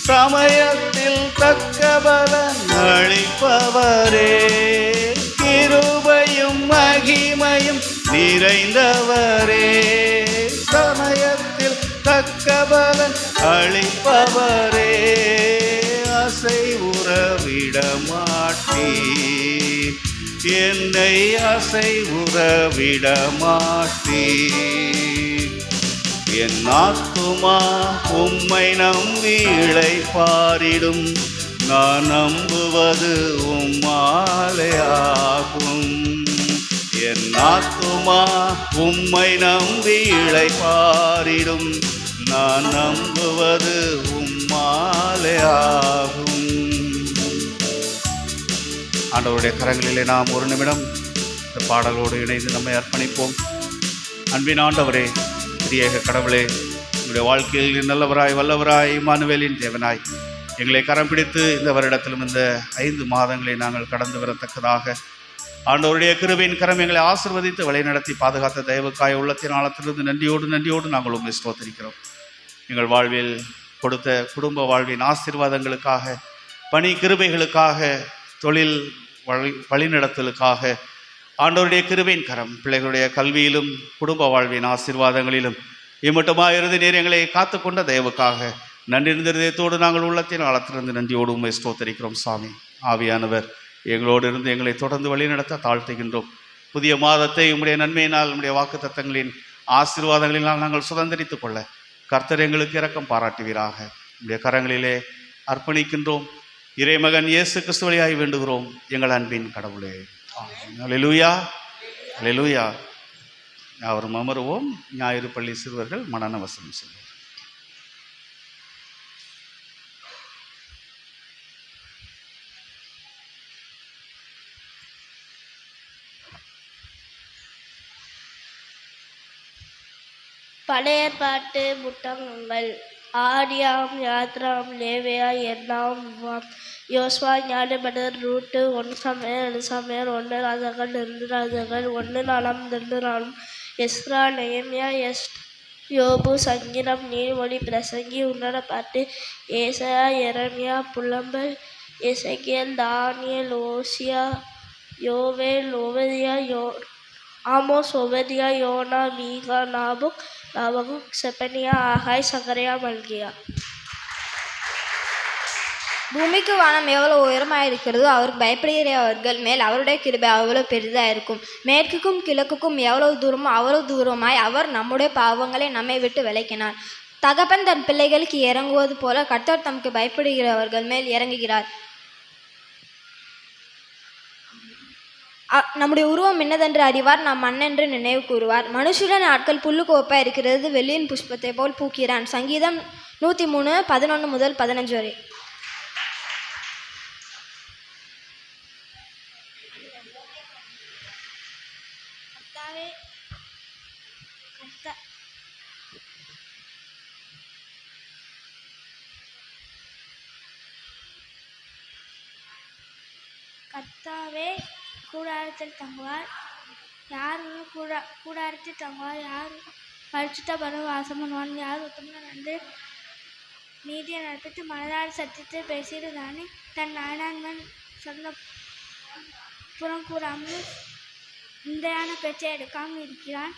சமயத்தில் தக்க பலன் அளிப்பவரே, கிருபையும் மகிமையும் நிறைந்தவரே, சமயத்தில் தக்க பலன் அளிப்பவரே, அசைவுற விடமாட்டீர், என்னை அசைவுற விடமாட்டீர். என் ஆத்துமா உம்மை நம்பி இளைப்பாறிடும், நான் நம்புவது உம்மாலே ஆகும். என் ஆத்துமா உம்மை நம்பி இளைப்பாறிடும், நான் நம்புவது உம்மாலே ஆகும். ஆண்டவருடைய கரங்களிலே நாம் ஒரு நிமிடம் இந்த பாடலோடு இணைந்து நம்மை அர்ப்பணிப்போம். அன்பின் ஆண்டவரே, திரியேக கடவுளே, எங்களுடைய வாழ்க்கையில் நல்லவராய் வல்லவராய் இம்மானுவேலின் தேவனாய் எங்களை கரம் பிடித்து இந்த வருடத்திலும் இந்த 5 மாதங்களை நாங்கள் கடந்து வரத்தக்கதாக ஆண்டவருடைய கிருபையின் கரம் எங்களை ஆசீர்வதித்து வழிநடத்தி பாதுகாத்த தயவுக்காய் உள்ளத்தின் ஆழத்திலிருந்து நன்றியோடு நாங்கள் உம்மை ஸ்தோத்திரிக்கிறோம். எங்கள் வாழ்வில் கொடுத்த குடும்ப வாழ்வின் ஆசீர்வாதங்களுக்காக, பணி கிருபைகளுக்காக, தொழில் வழிநடத்தலுக்காக ஆண்டவருடைய கிருபையின் கரம் பிள்ளைகளுடைய கல்வியிலும் குடும்ப வாழ்வின் ஆசீர்வாதங்களிலும் இம்மட்டுமாக இருந்து நீர் எங்களை காத்து கொண்ட தயவுக்காக நன்றி இருந்ததோடு நாங்கள் உள்ளத்தின் ஆழத்திலிருந்து நன்றியோடு உம்மை ஸ்தோத்திரிக்கிறோம். சாமி ஆவியானவர் எங்களோடு இருந்து எங்களை தொடர்ந்து வழிநடத்த தாழ்த்துகின்றோம். புதிய மாதத்தை உம்முடைய நன்மையினால், உம்முடைய வாக்கு தத்தங்களின் ஆசீர்வாதங்களினால் நாங்கள் சுதந்திரித்துக் கொள்ள கர்த்தர் எங்களுக்கு இரக்கம் பாராட்டுவீராக. உம்முடைய கரங்களிலே அர்ப்பணிக்கின்றோம். இறைமகன் இயேசு கிறிஸ்து வழியாய் வேண்டுகிறோம் எங்கள் அன்பின் கடவுளே. அல்லேலூயா, அல்லேலூயா. யாவரும் அமருவோம். ஞாயிறு பள்ளி சிறுவர்கள் மனன வசனம் சொல்லுவோம். பழைய பாட்டு புத்தகங்கள் ஆடியாம், யாத்ராம், லேவியா, எண்ணாம், யோசுவா, ஞானபதர், ரூட்டு, 1 சமையல், 2 சமையல், 1 ராஜாக்கள், 2 ராஜாக்கள், 1 நாளாம், 2 நாளும், எஸ்ரா, நெகேமியா, யோபு, சங்கீதம், நீதிமொழி, பிரசங்கி, உன்னத பாட்டு, ஏசாயா, எரேமியா, புலம்பல், எசேக்கியேல், தானியேல், ஓசியா, யோவேல், ஓபதியா, ஆமோஸ், ஒபதியா, யோனா, மீகா, நாபுக், செப்பனியா, ஆகாய், சகரியா, மல்கியா. பூமிக்கு வானம் எவ்வளோ உயரமாக இருக்கிறதோ அவருக்கு பயப்படுகிறவர்கள் மேல் அவருடைய கிருபை அவ்வளோ பெரிதாக இருக்கும். மேற்குக்கும் கிழக்குக்கும் எவ்வளவு தூரமோ அவ்வளோ தூரமாய் அவர் நம்முடைய பாவங்களை நம்மை விட்டு விலக்கினார். தகப்பன் தன் பிள்ளைகளுக்கு இறங்குவது போல கர்த்தர் தமக்கு பயப்படுகிறவர்கள் மேல் இறங்குகிறார். நம்முடைய உருவம் என்னதென்று அறிவார், நாம் மண்ணென்று நினைவு கூறுவார். மனுஷுடன் ஆட்கள் புல்லுக்கு ஒப்பாக இருக்கிறது, வெள்ளியின் புஷ்பத்தை போல் பூக்கிறான். சங்கீதம் 103, 11 முதல் 15 வரை. கர்த்தாவே கூடாரத்தில் தங்குவார், யார் கூடாரத்தில் தங்குவார், யார் பரிசுத்த பருவ வாசம் பண்ணுவான், யார் உத்தமன் வந்து நீதியை நடப்பித்து மனதால் சத்தியத்தை பேசியது தானே. தன் நாயனான்மன் சொன்ன புறம் கூறாமல் நிந்தையான பேச்சை எடுக்காமல் இருக்கிறான்.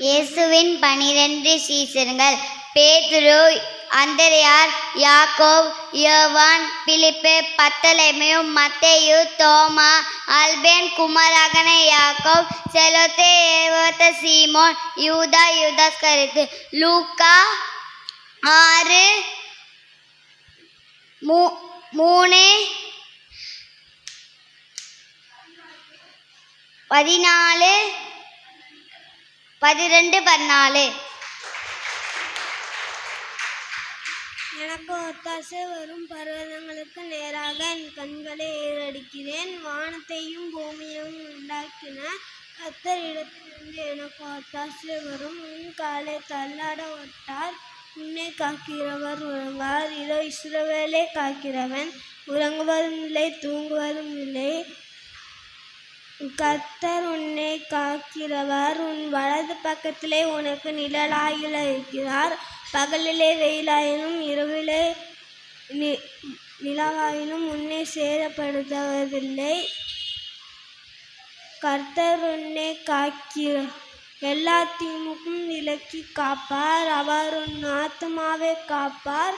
இயேசுவின் 12 சீசர்கள் பேதுரு, அந்திரேயார், யாக்கோபு, யோவான், பிலிப்பு, பர்த்தலமேயு, மத்தேயு, தோமா, அல்பேன் குமாரனான யாக்கோபு, செலோத்தே, ஏவாத்த சீமோன், யூதா, யூதாஸ்கரியோத்து. லூக்கா 6 3 14 12 14. எனக்கு ஒத்தாசை வரும் பர்வதங்களுக்கு நேராக என் கண்களை ஏறடிக்கிறேன். வானத்தையும் பூமியையும் உண்டாக்கின கர்த்தரிடத்திலிருந்து எனக்கு ஒத்தாசை வரும். உன் காலை தள்ளாட ஒட்டார், உன்னை காக்கிறவர் உறங்கார். இதோ இஸ்ரவேலை காக்கிறவன் உறங்குவதும் இல்லை, தூங்குவதும் இல்லை. கர்த்தர் உன்னை காக்கிறவர், உன் வலது பக்கத்திலே உனக்கு நிழலாயில் இருக்கிறார். பகலிலே வெயிலாயினும் இரவிலே நிலவாயினும் உன்னை சேதப்படுத்துவதில்லை. கர்த்தர் உன்னை காக்கிற எல்லா தீமுக்கும் விலக்கி காப்பார். அவர் உன் ஆத்துமாவை காப்பார்.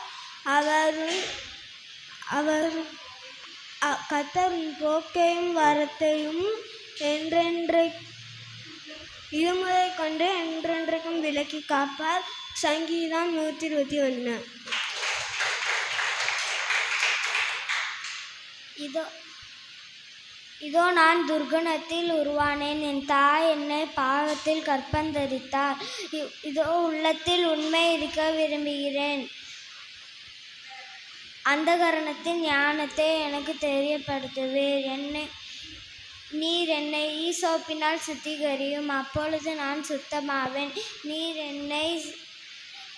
கர்த்தர் உன் போக்கையும் வரத்தையும் இருமுறை கொண்டு என்றென்றைக்கும் விலக்கி காப்பார். சங்கீதம் 121. இதோ நான் துர்குணத்தில் உருவானேன், என் தாய் என்னை பாவத்தில் கற்பந்தரித்தார். இதோ உள்ளத்தில் உண்மை இருக்க விரும்புகிறேன், அந்தகரணத்தின் ஞானத்தை எனக்கு தெரியப்படுத்துவீர். நீர் என்னை ஈசோப்பினால் சுத்திகரியும், அப்பொழுது நான் சுத்தமாவேன். நீர் என்னை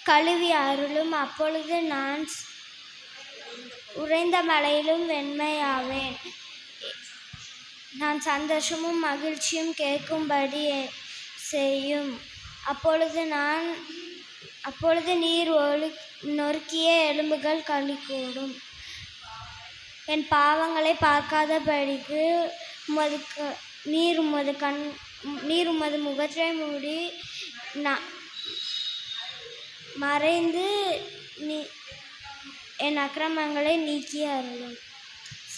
கழுவி அருளும், அப்பொழுது நான் உறைந்த மலையிலும் வெண்மையாவேன். நான் சந்தோஷமும் மகிழ்ச்சியும் கேட்கும்படி செய்யும். அப்பொழுது நீர் நொறுக்கிய எலும்புகள் களிகூடும். என் பாவங்களை பார்க்காதபடிக்கு நீர் உமது முகத்தை மூடி மறைந்து என் அக்கிரமங்களை நீக்கி அருளும்.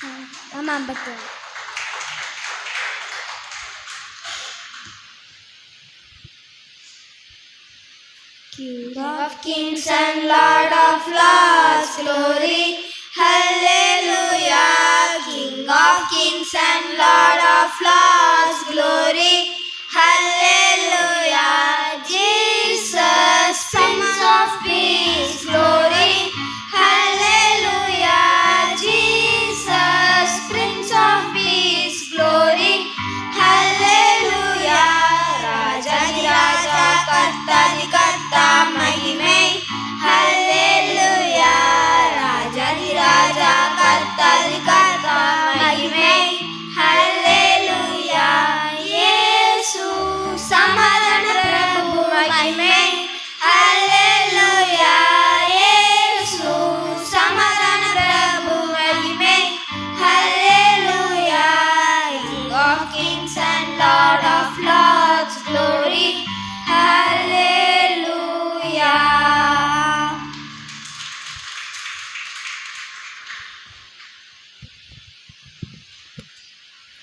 51. King of kings and Lord of lords, glory, hallelujah. King of kings and Lord of lords, glory, hallelujah. Jesus, Prince of peace, glory, hallelujah. Jesus, Prince of peace, glory, hallelujah. Rajadi Raja, Kartadi Karta, Mahimai, hallelujah. Rajadi Raja, Kartadi Karta, Mahimai, hallelujah. Yesu, Samadhana Prabhu, Mahimai, hallelujah. Yesu, Samadhana Prabhu, Mahimai, hallelujah. King of kings and Lord of lords, glory, hallelujah.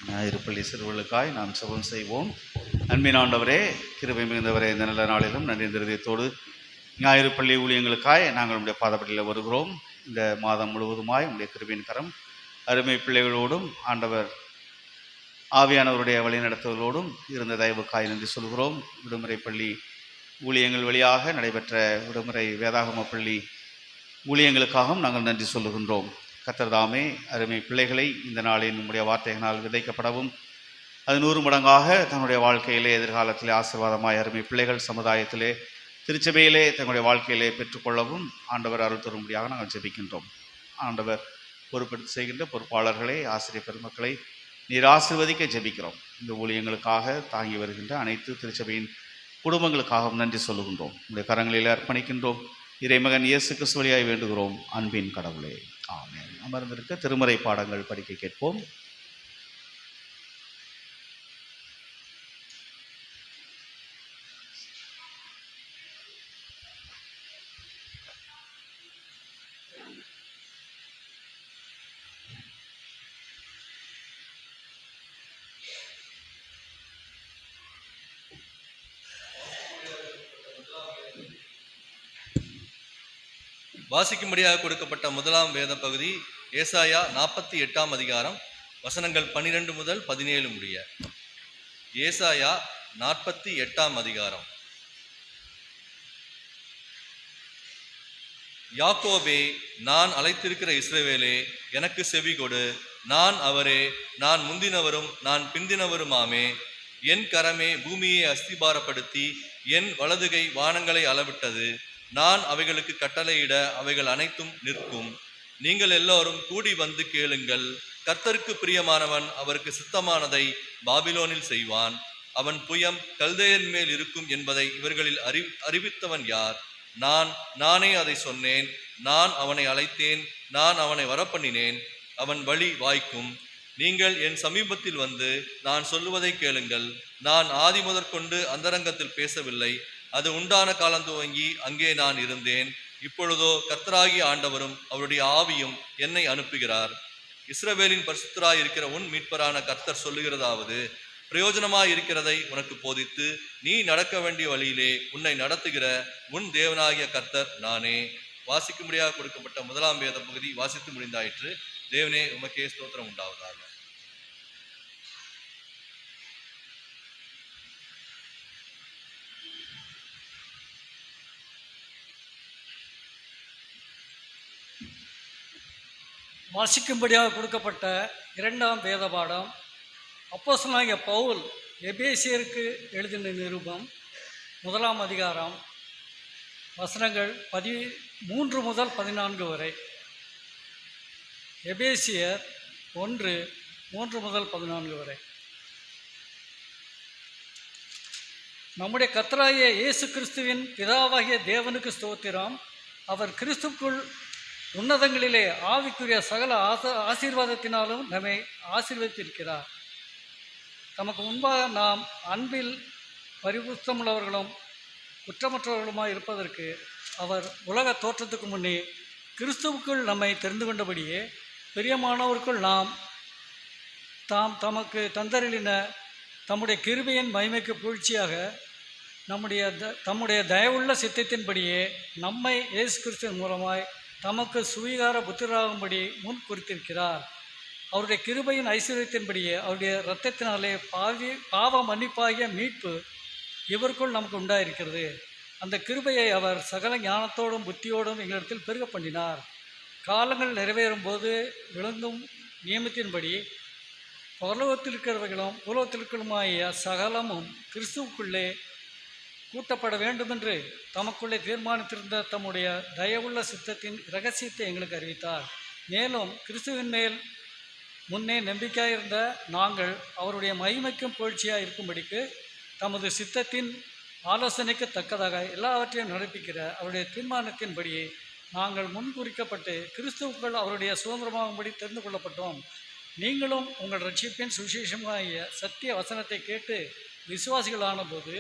ஞாயிறுப்பள்ளி சிறுவர்களுக்காய் நாம் செபம் செய்வோம். அன்பின் ஆண்டவரே, கிருபை மிகுந்தவரே, இந்த நல்ல நாளிலும் நன்றி இருதயத்தோடு ஞாயிறுப்பள்ளி ஊழியங்களுக்காய் நாங்கள் உடைய பாதப்படியில் வருகிறோம். இந்த மாதம் முழுவதுமாய் உடைய கிருபையின் கரம் அருமை பிள்ளைகளோடும் ஆண்டவர் ஆவியானவருடைய வழிநடத்துவதோடும் இருந்த தயவுக்காய் நன்றி சொல்கிறோம். விடுமுறை பள்ளி ஊழியங்கள் வழியாக நடைபெற்ற விடுமுறை வேதாகம பள்ளி ஊழியங்களுக்காகவும் நாங்கள் நன்றி சொல்லுகின்றோம். கர்த்தர் தாமே அருமை பிள்ளைகளை இந்த நாளில் நம்முடைய வார்த்தைகளால் விதைக்கப்படவும் அது 100 மடங்காக தன்னுடைய வாழ்க்கையிலே எதிர்காலத்திலே ஆசீர்வாதமாய் அருமை பிள்ளைகள் சமுதாயத்திலே திருச்சபையிலே தங்களுடைய வாழ்க்கையிலே பெற்றுக்கொள்ளவும் ஆண்டவர் அருள் தரும்படியாக நாங்கள் ஜெபிக்கின்றோம். ஆண்டவர் பொறுப்பெடுத்து செய்கின்ற பொறுப்பாளர்களை, ஆசிரியர் பெருமக்களை நீர் ஆசீர்வதிக்க ஜெபிக்கிறோம். இந்த ஊழியங்களுக்காக தாங்கி வருகின்ற அனைத்து திருச்சபையின் குடும்பங்களுக்காகவும் நன்றி சொல்லுகின்றோம். உங்களுடைய கரங்களில் அர்ப்பணிக்கின்றோம். இறைமகன் இயேசு கிறிஸ்து வழியாய் வேண்டுகிறோம் அன்பின் கடவுளே, ஆமென். அமர்ந்திருக்க திருமறை பாடங்கள் படிக்க கேட்போம். வாசிக்கும்படியாக கொடுக்கப்பட்ட முதலாம் வேத பகுதி ஏசாயா 48 அதிகாரம் வசனங்கள் 12 முதல் 17 முடிய. ஏசாயா 48 அதிகாரம். யாக்கோபே, நான் அழைத்திருக்கிற இஸ்ரவேலே, எனக்கு செவி கொடு. நான் அவரே, நான் முந்தினவரும் நான் பிந்தினவருமாமே. என் கரமே பூமியை அஸ்திபாரப்படுத்தி என் வலதுகை வானங்களை அளவிட்டது. நான் அவைகளுக்கு கட்டளையிட அவைகள் அனைத்தும் நிற்கும். நீங்கள் எல்லோரும் கூடி வந்து கேளுங்கள். கர்த்தருக்கு பிரியமானவன் அவருக்கு சித்தமானதை பாபிலோனில் செய்வான். அவன் புயம் கல்தேயன் மேல் இருக்கும் என்பதை இவர்களில் அறிவித்தவன் யார்? நானே அதை சொன்னேன். நான் அவனை அழைத்தேன், நான் அவனை வரப்பண்ணினேன். அவன் வழி வாய்க்கும். நீங்கள் என் சமீபத்தில் வந்து நான் சொல்லுவதை கேளுங்கள். நான் ஆதி முதற்கொண்டு அந்தரங்கத்தில் பேசவில்லை. அது உண்டான காலம் துவங்கி அங்கே நான் இருந்தேன். இப்பொழுதோ கர்த்தராகிய ஆண்டவரும் அவருடைய ஆவியும் என்னை அனுப்புகிறார். இஸ்ரவேலின் பரிசுத்தராய் இருக்கிற உன் மீட்பரான கர்த்தர் சொல்லுகிறதாவது, பிரயோஜனமாய் இருக்கிறதை உனக்கு போதித்து நீ நடக்க வேண்டிய வழியிலே உன்னை நடத்துகிற உன் தேவனாகிய கர்த்தர் நானே. வாசிக்கும்படியாக கொடுக்கப்பட்ட முதலாம் வேத பகுதி வாசித்து முடிந்தாயிற்று. தேவனே, உமக்கே ஸ்தோத்திரம் உண்டாவதாக. வாசிக்கும்படியாக கொடுக்கப்பட்ட இரண்டாம் வேத பாடம் அப்போஸ்தலனாகிய பவுல் எபேசியருக்கு எழுதின நிருபம் 1 அதிகாரம் வசனங்கள் 13 முதல் 14 வரை. எபேசியர் 1:3 முதல் 14 வரை. நம்முடைய கர்த்தராகிய இயேசு கிறிஸ்துவின் பிதாவாகிய தேவனுக்கு ஸ்தோத்திரம். அவர் கிறிஸ்துக்குள் உன்னதங்களிலே ஆவிக்குரிய சகல ஆசீர்வாதத்தினாலும் நம்மை ஆசீர்வதித்திருக்கிறார். தமக்கு முன்பாக நாம் அன்பில் பரிபுத்தமுள்ளவர்களும் குற்றமற்றவர்களுமாய் இருப்பதற்கு அவர் உலக தோற்றத்துக்கு முன்னே கிறிஸ்துவுக்குள் நம்மை தெரிந்து கொண்டபடியே பிரியமானவருக்குள் நாம் தமக்கு தந்தருளின தம்முடைய கிருபையின் மகிமைக்கு புகழ்ச்சியாக தம்முடைய தயவுள்ள சித்தத்தின்படியே நம்மை இயேசு கிறிஸ்துவின் மூலமாய் தமக்கு சுவீகார புத்திராகும்படி முன் குறித்திருக்கிறார். அவருடைய கிருபையின் ஐஸ்வர்யத்தின்படியே அவருடைய இரத்தத்தினாலே பாவ மன்னிப்பாகிய மீட்பு இவருக்குள் நமக்கு உண்டாயிருக்கிறது. அந்த கிருபையை அவர் சகல ஞானத்தோடும் புத்தியோடும் எங்களிடத்தில் பெருக பண்ணினார். காலங்கள் நிறைவேறும் போது விளங்கும் நியமத்தின்படி பரலோகத்தில் இருக்கிறவர்களும் உலகத்தில் இருக்கிறவர்களுமாகிய சகலமும் கிறிஸ்துவுக்குள்ளே கூட்டப்பட வேண்டுமென்று தமக்குள்ளே தீர்மானித்திருந்த தம்முடைய தயவுள்ள சித்தத்தின் இரகசியத்தை எங்களுக்கு அறிவித்தார். மேலும் கிறிஸ்துவின் மேல் முன்னே நம்பிக்கையாயிருந்த நாங்கள் அவருடைய மகிமைக்கும் புகழ்ச்சியாக இருக்கும்படிக்கு தமது சித்தத்தின் ஆலோசனைக்கு தக்கதாக எல்லாவற்றையும் நடப்பிக்கிற அவருடைய தீர்மானத்தின்படியே நாங்கள் முன்குறிக்கப்பட்டு கிறிஸ்துவுக்குள் அவருடைய சுதந்திரமாகும்படி தெரிந்து கொள்ளப்பட்டோம். நீங்களும் உங்கள் ரட்சிப்பின் சுவிசேஷமாகிய சத்திய வசனத்தை கேட்டு விசுவாசிகளான போது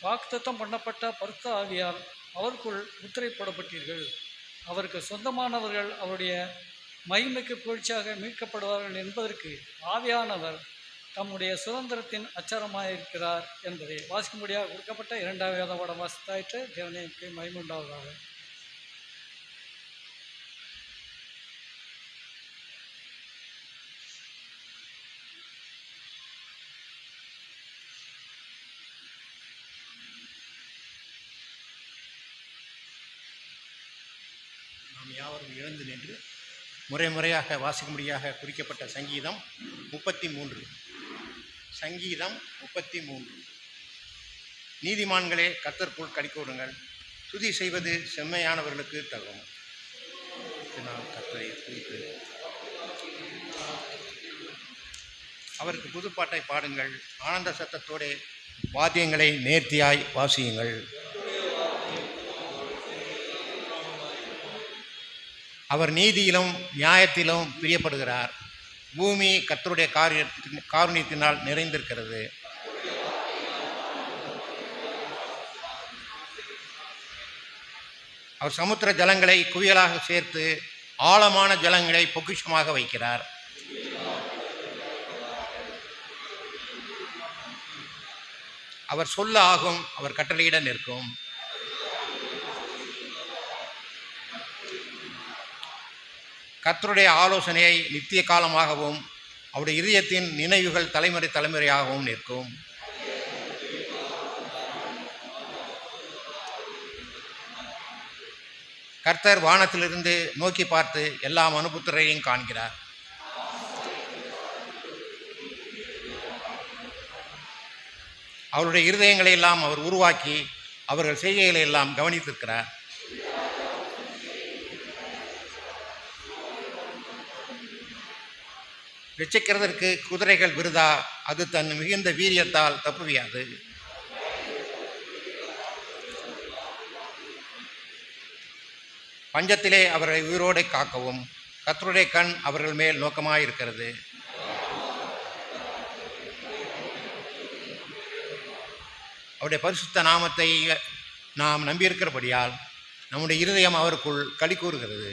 வாக்குத்தத்தம் பண்ணப்பட்ட பரிசுத்த ஆவியால் அவருக்குள் முத்திரை போடப்பட்டீர்கள். அவருக்கு சொந்தமானவர்கள் அவருடைய மகிமைக்கு புகழ்ச்சியாக மீட்கப்படுவார்கள் என்பதற்கு ஆவியானவர் தம்முடைய சுதந்திரத்தின் அச்சாரமாயிருக்கிறார் என்பதை வாசிக்கும்படியாக கொடுக்கப்பட்ட இரண்டாவது வேத பாடம் வாசித்தாயிற்று. தேவனுக்கு மகிமை உண்டாவதாக. நாம் யாவரும் எழுந்து நின்று முறையாக வாசிக்கும்படியாக குறிக்கப்பட்ட சங்கீதம் 33. சங்கீதம் 33. நீதிமான்களே, கர்த்தருக்குள் களிகூருங்கள், துதி செய்வது செம்மையானவர்களுக்கு தகும். நான் கர்த்தரை குறித்து அவருக்கு புதுப்பாட்டை பாடுங்கள், ஆனந்த சத்தத்தோடு வாத்தியங்களை நேர்த்தியாய் வாசியுங்கள். அவர் நீதியிலும் நியாயத்திலும் பிரியப்படுகிறார். பூமி கர்த்தருடைய காருண்யத்தினால் நிறைந்திருக்கிறது. அவர் சமுத்திர ஜலங்களை குவியலாக சேர்த்து ஆழமான ஜலங்களை பொக்கிஷமாக வைக்கிறார். அவர் சொல்ல ஆகும், அவர் கட்டளையிட நிற்கும். கர்த்தருடைய ஆலோசனையை நித்திய காலமாகவும் அவருடைய இதயத்தின் நினைவுகள் தலைமுறை தலைமுறையாகவும் நிற்கும். கர்த்தர் வானத்திலிருந்து நோக்கி பார்த்து எல்லா மனுபுத்திரையும் காண்கிறார். அவருடைய இருதயங்களை எல்லாம் அவர் உருவாக்கி அவர்கள் செய்கைகளை எல்லாம் கவனித்திருக்கிறார். ரட்சிக்கிறதற்கு குதிரைகள் விருதா, அது தன் மிகுந்த வீரியத்தால் தப்புவியாது. பஞ்சத்திலே அவர்களை உயிரோடு காக்கவும் கர்த்தருடைய கண் அவர்கள் மேல் நோக்கமாயிருக்கிறது. அவருடைய பரிசுத்த நாமத்தை நாம் நம்பியிருக்கிறபடியால் நம்முடைய இருதயம் அவருக்குள் களி கூறுகிறது.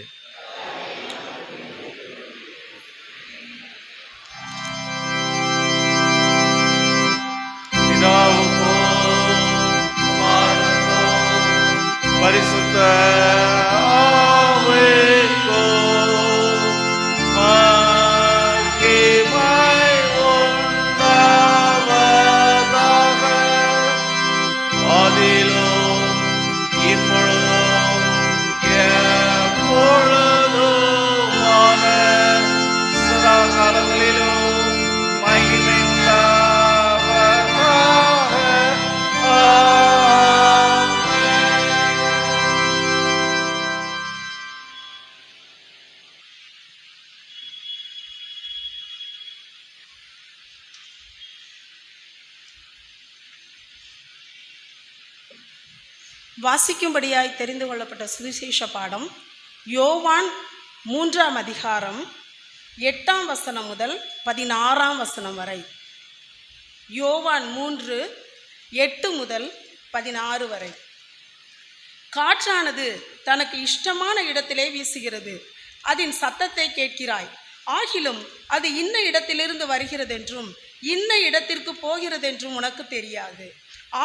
பரிசுத்த ஆவிக்கும் மகிமை உண்டாவதாக. ஆதியிலும் இப்பொழுதும் எப்பொழுதுமான சதா காலங்களிலும் மகிமை உண்டாவதாக. வாசிக்கும்படியாய் தெரிந்து கொள்ளப்பட்ட சுவிசேஷ பாடம் யோவான் 3ஆம் அதிகாரம் 8ஆம் வசனம் முதல் 16ஆம் வசனம் வரை. யோவான் 3:8 முதல் 16 வரை. காற்றானது தனக்கு இஷ்டமான இடத்திலே வீசுகிறது, அதன் சத்தத்தை கேட்கிறாய், ஆகிலும் அது இன்ன இடத்திலிருந்து வருகிறதென்றும் இன்ன இடத்திற்கு போகிறதென்றும் உனக்கு தெரியாது.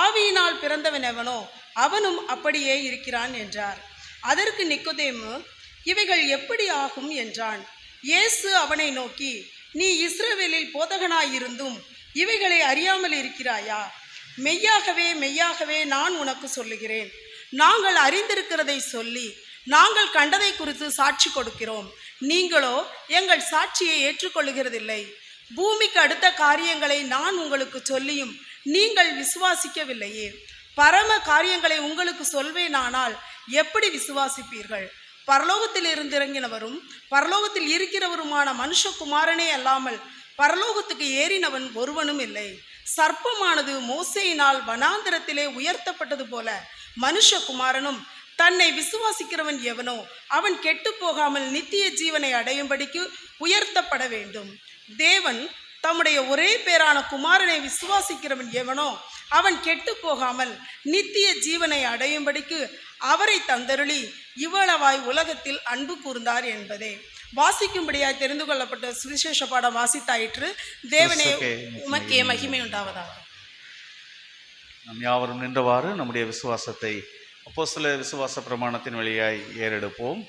ஆவியினால் பிறந்தவன் எவனோ அவனும் அப்படியே இருக்கிறான் என்றார். அதற்கு நிக்கோதேமு, இவைகள் எப்படி ஆகும் என்றான். இயேசு அவனை நோக்கி, நீ இஸ்ரவேலில் போதகனாயிருந்தும் இவைகளை அறியாமல் இருக்கிறாயா? மெய்யாகவே மெய்யாகவே நான் உனக்கு சொல்லுகிறேன், நாங்கள் அறிந்திருக்கிறதை சொல்லி நாங்கள் கண்டதை குறித்து சாட்சி கொடுக்கிறோம், நீங்களோ எங்கள் சாட்சியை ஏற்றுக்கொள்ளுகிறதில்லை. பூமிக்கு அடுத்த காரியங்களை நான் உங்களுக்கு சொல்லியும் நீங்கள் விசுவாசிக்கவில்லையே. பரம காரியங்களை உங்களுக்கு சொல்வேனானால் எப்படி விசுவாசிப்பீர்கள்? பரலோகத்தில் இருந்திறங்கினவரும் பரலோகத்தில் இருக்கிறவருமான மனுஷகுமாரனே அல்லாமல் பரலோகத்துக்கு ஏறினவன் ஒருவனும் இல்லை. சர்ப்பமானது மோசேயினால் வனாந்திரத்திலே உயர்த்தப்பட்டது போல மனுஷகுமாரனும் தன்னை விசுவாசிக்கிறவன் எவனோ அவன் கெட்டு போகாமல் நித்திய ஜீவனை அடையும்படிக்கு உயர்த்தப்பட வேண்டும். தேவன் தம்முடைய ஒரே பேரான குமாரனை விசுவாசிக்கிறவன் எவனோ அவன் கெட்டு போகாமல் நித்திய ஜீவனை அடையும்படிக்கு அவரை தந்தருளி இவ்வளவாய் உலகத்தில் அன்பு கூர்ந்தார் என்பதே. வாசிக்கும்படியாய் தெரிந்து கொள்ளப்பட்ட சுவிசேஷ பாடம் வாசித்தாயிற்று. தேவனே உமக்கே மகிமை உண்டாவதாக. நாம் யாவரும் நின்றவாறு நம்முடைய விசுவாசத்தை அப்போஸ்தலர் விசுவாச பிரமாணத்தின் வழியாய் ஏறெடுப்போம்.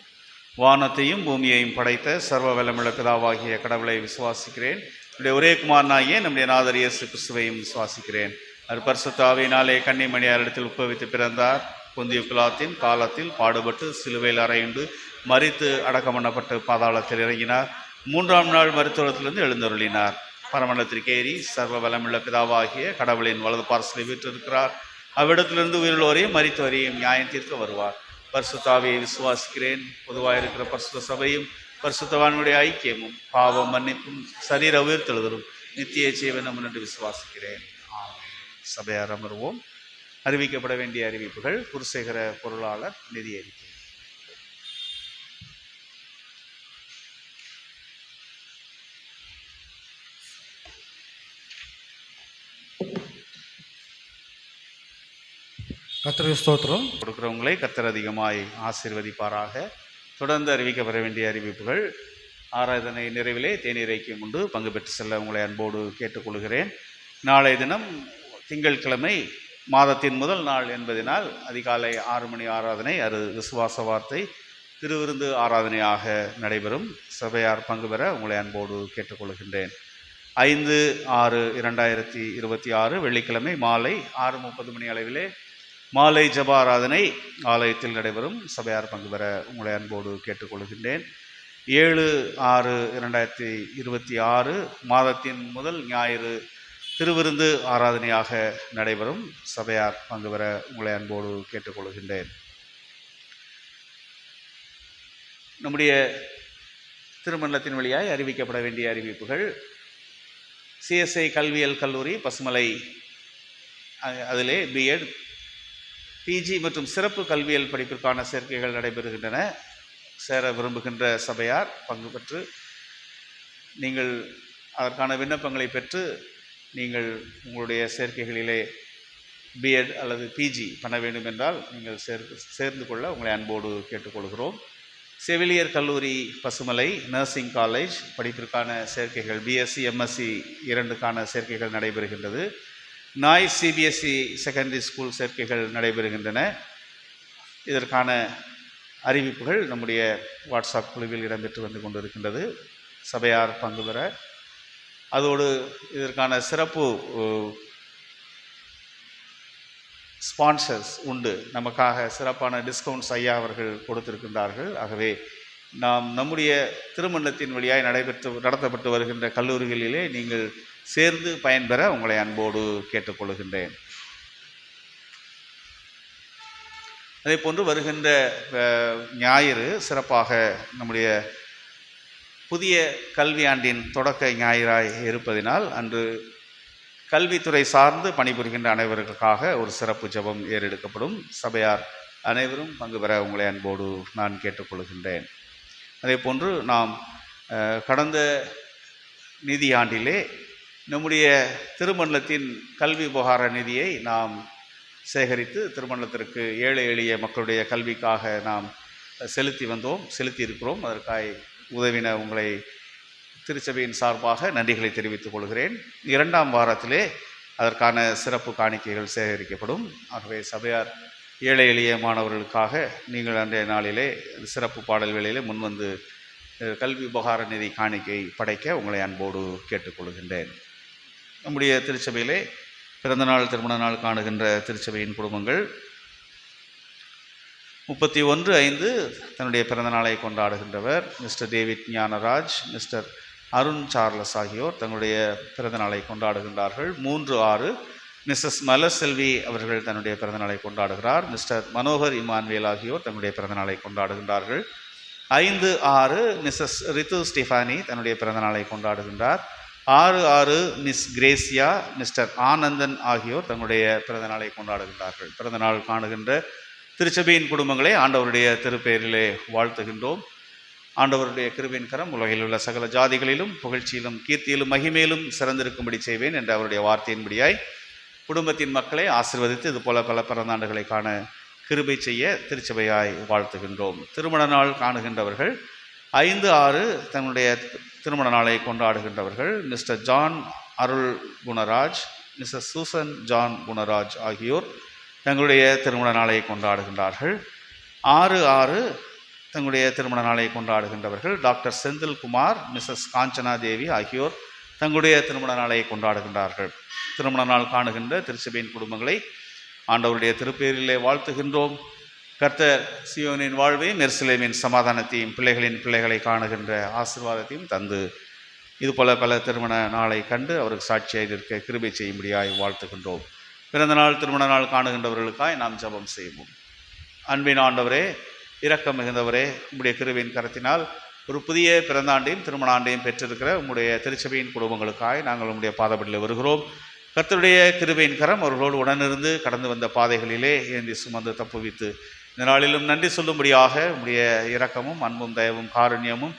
வானத்தையும் பூமியையும் படைத்த சர்வ வல்லமுள்ள பிதாவாகிய கடவுளை விசுவாசிக்கிறேன். நம்முடைய ஒரே குமாரனாகிய நம்முடைய நாதர் இயேசு கிறிஸ்துவையும் விசுவாசிக்கிறேன். அவர் பரிசுத்த ஆவியினாலே கன்னிமணியாரிடத்தில் உட்பவித்து பிறந்தார். பொந்திய பிலாத்தின் காலத்தில் பாடுபட்டு சிலுவையில் அறையுண்டு மரித்து அடக்கம் பண்ணப்பட்டு பாதாளத்தில் இறங்கினார். 3ஆம் நாள் மருத்துவத்திலிருந்து எழுந்தருளினார். பரமண்டலத்திற்கு ஏறி சர்வ வல்லமுள்ள பிதாவாகிய கடவுளின் வலது பார்சலை வீற்றிருக்கிறார். அவ்விடத்திலிருந்து உயிரோரையும் மரித்தோரையும் நியாயம் தீர்க்க வருவார். பரிசுத்த ஆவியை விசுவாசிக்கிறேன். பொதுவாக இருக்கிற பரிசுத்த சபையும் பரிசுத்தவானுடைய ஐக்கியமும் பாவம் மன்னிப்பும் சரீர உயிர்த்தெழுதலும் நித்திய ஜீவனும் என்று விசுவாசிக்கிறேன். சபையார் அமர்வோம். அறிவிக்கப்பட வேண்டிய அறிவிப்புகள். குருசேகர பொருளாளர் நிதி அறிக்கை. கர்த்தருக்கு ஸ்தோத்திரம். கொடுக்கிறவங்களை கர்த்தர் அதிகமாய் ஆசீர்வதிப்பாராக. தொடர்ந்து அறிவிக்கப்பட வேண்டிய அறிவிப்புகள். ஆராதனை நிறைவிலே தேநீரைக்கு முன்பு பங்கு பெற்று செல்ல உங்களை அன்போடு கேட்டுக்கொள்கிறேன். நாளைய தினம் திங்கட்கிழமை, மாதத்தின் முதல் நாள் என்பதனால் அதிகாலை 6 மணி ஆராதனை, அது விசுவாச வார்த்தை திருவிருந்து ஆராதனையாக நடைபெறும். சபையார் பங்கு பெற உங்களை அன்போடு கேட்டுக்கொள்கின்றேன். 5/6/2026 வெள்ளிக்கிழமை மாலை 6:30 மணி அளவிலே மாலை ஜெப ஆராதனை ஆலயத்தில் நடைபெறும். சபையார் பங்கு பெற உங்களை அன்போடு கேட்டுக்கொள்கின்றேன். 7/6/2026 மாதத்தின் முதல் ஞாயிறு திருவிருந்து ஆராதனையாக நடைபெறும். சபையார் பங்கு பெற உங்களை அன்போடு கேட்டுக்கொள்கின்றேன். நம்முடைய திருமண்டலத்தின் வழியாய் அறிவிக்கப்பட வேண்டிய அறிவிப்புகள். சிஎஸ்ஐ கல்வியியல் கல்லூரி பசுமலை, அதிலே பிஎட், பிஜி மற்றும் சிறப்பு கல்வியியல் படிப்பிற்கான சேர்க்கைகள் நடைபெறுகின்றன. சேர விரும்புகின்ற சபையார் பங்கு பெற்று நீங்கள் அதற்கான விண்ணப்பங்களை பெற்று நீங்கள் உங்களுடைய சேர்க்கைகளிலே பிஎட் அல்லது பிஜி பண்ண வேண்டும் என்றால் நீங்கள் சேர்ந்து கொள்ள உங்களை அன்போடு கேட்டுக்கொள்கிறோம். செவிலியர் கல்லூரி பசுமலை, நர்சிங் காலேஜ் படிப்பிற்கான சேர்க்கைகள் பிஎஸ்சி எம்எஸ்சி 2க்கான சேர்க்கைகள் நடைபெறுகின்றது. நாய் சிபிஎஸ்சி செகண்டரி ஸ்கூல் சேர்க்கைகள் நடைபெறுகின்றன. இதற்கான அறிவிப்புகள் நம்முடைய வாட்ஸ்அப் குழுவில் இடம்பெற்று வந்து கொண்டிருக்கின்றது. சபையார் பங்கு பெற, அதோடு இதற்கான சிறப்பு ஸ்பான்சர்ஸ் உண்டு. நமக்காக சிறப்பான டிஸ்கவுண்ட்ஸ் ஐயா அவர்கள் கொடுத்திருக்கின்றார்கள். ஆகவே நாம் நம்முடைய திருமண்டலத்தின் வழியாய் நடத்தப்பட்டு வருகின்ற கல்லூரிகளிலே நீங்கள் சேர்ந்து பயன்பெற உங்களை அன்போடு கேட்டுக்கொள்கின்றேன். அதே போன்று வருகின்ற ஞாயிறு சிறப்பாக நம்முடைய புதிய கல்வியாண்டின் தொடக்க ஞாயிறாய் இருப்பதினால் அன்று கல்வித்துறை சார்ந்து பணிபுரிகின்ற அனைவருக்காக ஒரு சிறப்பு ஜெபம் ஏறெடுக்கப்படும். சபையார் அனைவரும் பங்கு பெற உங்களை அன்போடு நான் கேட்டுக்கொள்கின்றேன். அதே போன்று நாம் கடந்த நிதியாண்டிலே நம்முடைய திருமண்டலத்தின் கல்வி உபகார நிதியை நாம் சேகரித்து திருமண்டலத்திற்கு ஏழை எளிய மக்களுடைய கல்விக்காக நாம் செலுத்தி இருக்கிறோம். அதற்காக உதவின உங்களை திருச்சபையின் சார்பாக நன்றிகளை தெரிவித்துக் கொள்கிறேன். 2ஆம் வாரத்திலே அதற்கான சிறப்பு காணிக்கைகள் சேகரிக்கப்படும். ஆகவே சபையார் ஏழை எளிய மாணவர்களுக்காக நீங்கள் அன்றைய நாளிலே சிறப்பு பாடல் வேளையிலே முன்வந்து கல்வி உபகார நிதி காணிக்கை படைக்க உங்களை அன்போடு கேட்டுக்கொள்கின்றேன். நம்முடைய திருச்சபையிலே பிறந்தநாள் திருமண நாள் காணுகின்ற திருச்சபையின் குடும்பங்கள் 31/5 தன்னுடைய பிறந்தநாளை கொண்டாடுகின்றவர் mister David Gnanaraj, mister Arun Charles ஆகியோர் தங்களுடைய பிறந்தநாளை கொண்டாடுகின்றார்கள். 3/6 மிஸ்ஸஸ் மலர்செல்வி அவர்கள் தன்னுடைய பிறந்தநாளை கொண்டாடுகிறார். மிஸ்டர் மனோகர் இமான்வேல் ஆகியோர் தன்னுடைய பிறந்தநாளை கொண்டாடுகின்றார்கள். 5/6 மிஸ்ஸஸ் ரித்து ஸ்டிஃபானி தன்னுடைய பிறந்தநாளை கொண்டாடுகின்றார். 6/6 மிஸ் கிரேசியா, மிஸ்டர் ஆனந்தன் ஆகியோர் தங்களுடைய பிறந்தநாளை கொண்டாடுகின்றார்கள். பிறந்தநாள் காணுகின்ற திருச்சபையின் குடும்பங்களை ஆண்டவருடைய திருப்பெயரிலே வாழ்த்துகின்றோம். ஆண்டவருடைய கிருபையின் கரம் உலகில் உள்ள சகல ஜாதிகளிலும் புகழ்ச்சியிலும் கீர்த்தியிலும் மகிமையிலும் சிறந்திருக்கும்படி செய்வேன் என்ற அவருடைய வார்த்தையின்படியாய் குடும்பத்தின் மக்களை ஆசீர்வதித்து இதுபோல பல பிறந்தாண்டுகளை காண கிருபை செய்ய திருச்சபையாய் வாழ்த்துகின்றோம். திருமண நாள் காணுகின்றவர்கள் 5/6 தன்னுடைய திருமண நாளை கொண்டாடுகின்றவர்கள் mister John Arul Gunaraj, missus Susan John Gunaraj ஆகியோர் தங்களுடைய திருமண நாளை கொண்டாடுகின்றார்கள். 6/6 தங்களுடைய திருமண நாளை கொண்டாடுகின்றவர்கள் டாக்டர் செந்தில்குமார், மிஸ்ஸஸ் காஞ்சனா தேவி ஆகியோர் தங்களுடைய திருமண நாளை கொண்டாடுகின்றார்கள். திருமண நாள் காணுகின்ற திருச்சபையின் குடும்பங்களை ஆண்டவருடைய திருப்பேரிலே வாழ்த்துகின்றோம். கர்த்தர் சியோனின் வாழ்வையும் எருசலேமின் சமாதானத்தையும் பிள்ளைகளின் பிள்ளைகளை காணுகின்ற ஆசீர்வாதத்தையும் தந்து இதுபோல பல திருமண நாளை கண்டு அவருக்கு சாட்சியாக இருக்க கிருபை செய்யும்படியாய் வாழ்த்துகின்றோம். பிறந்த நாள் திருமண நாள் காணுகின்றவர்களுக்காய் நாம் ஜெபம் செய்வோம். அன்பின் ஆண்டவரே, இரக்கம் மிகுந்தவரே, உம்முடைய கிருபையின் கரத்தினால் ஒரு புதிய பிறந்த ஆண்டையும் திருமண ஆண்டையும் பெற்றிருக்கிற உம்முடைய திருச்சபையின் குடும்பங்களுக்காய் நாங்கள் உம்முடைய பாதப்படியில் வருகிறோம். கர்த்தருடைய கிருபையின் கரம் அவர்களோடு உடனிருந்து கடந்து வந்த பாதைகளிலே ஏந்தி சுமந்து தப்புவித்து இந்த நாளிலும் நன்றி சொல்லும்படியாக உம்முடைய இரக்கமும் அன்பும் தயவும் காருண்யமும்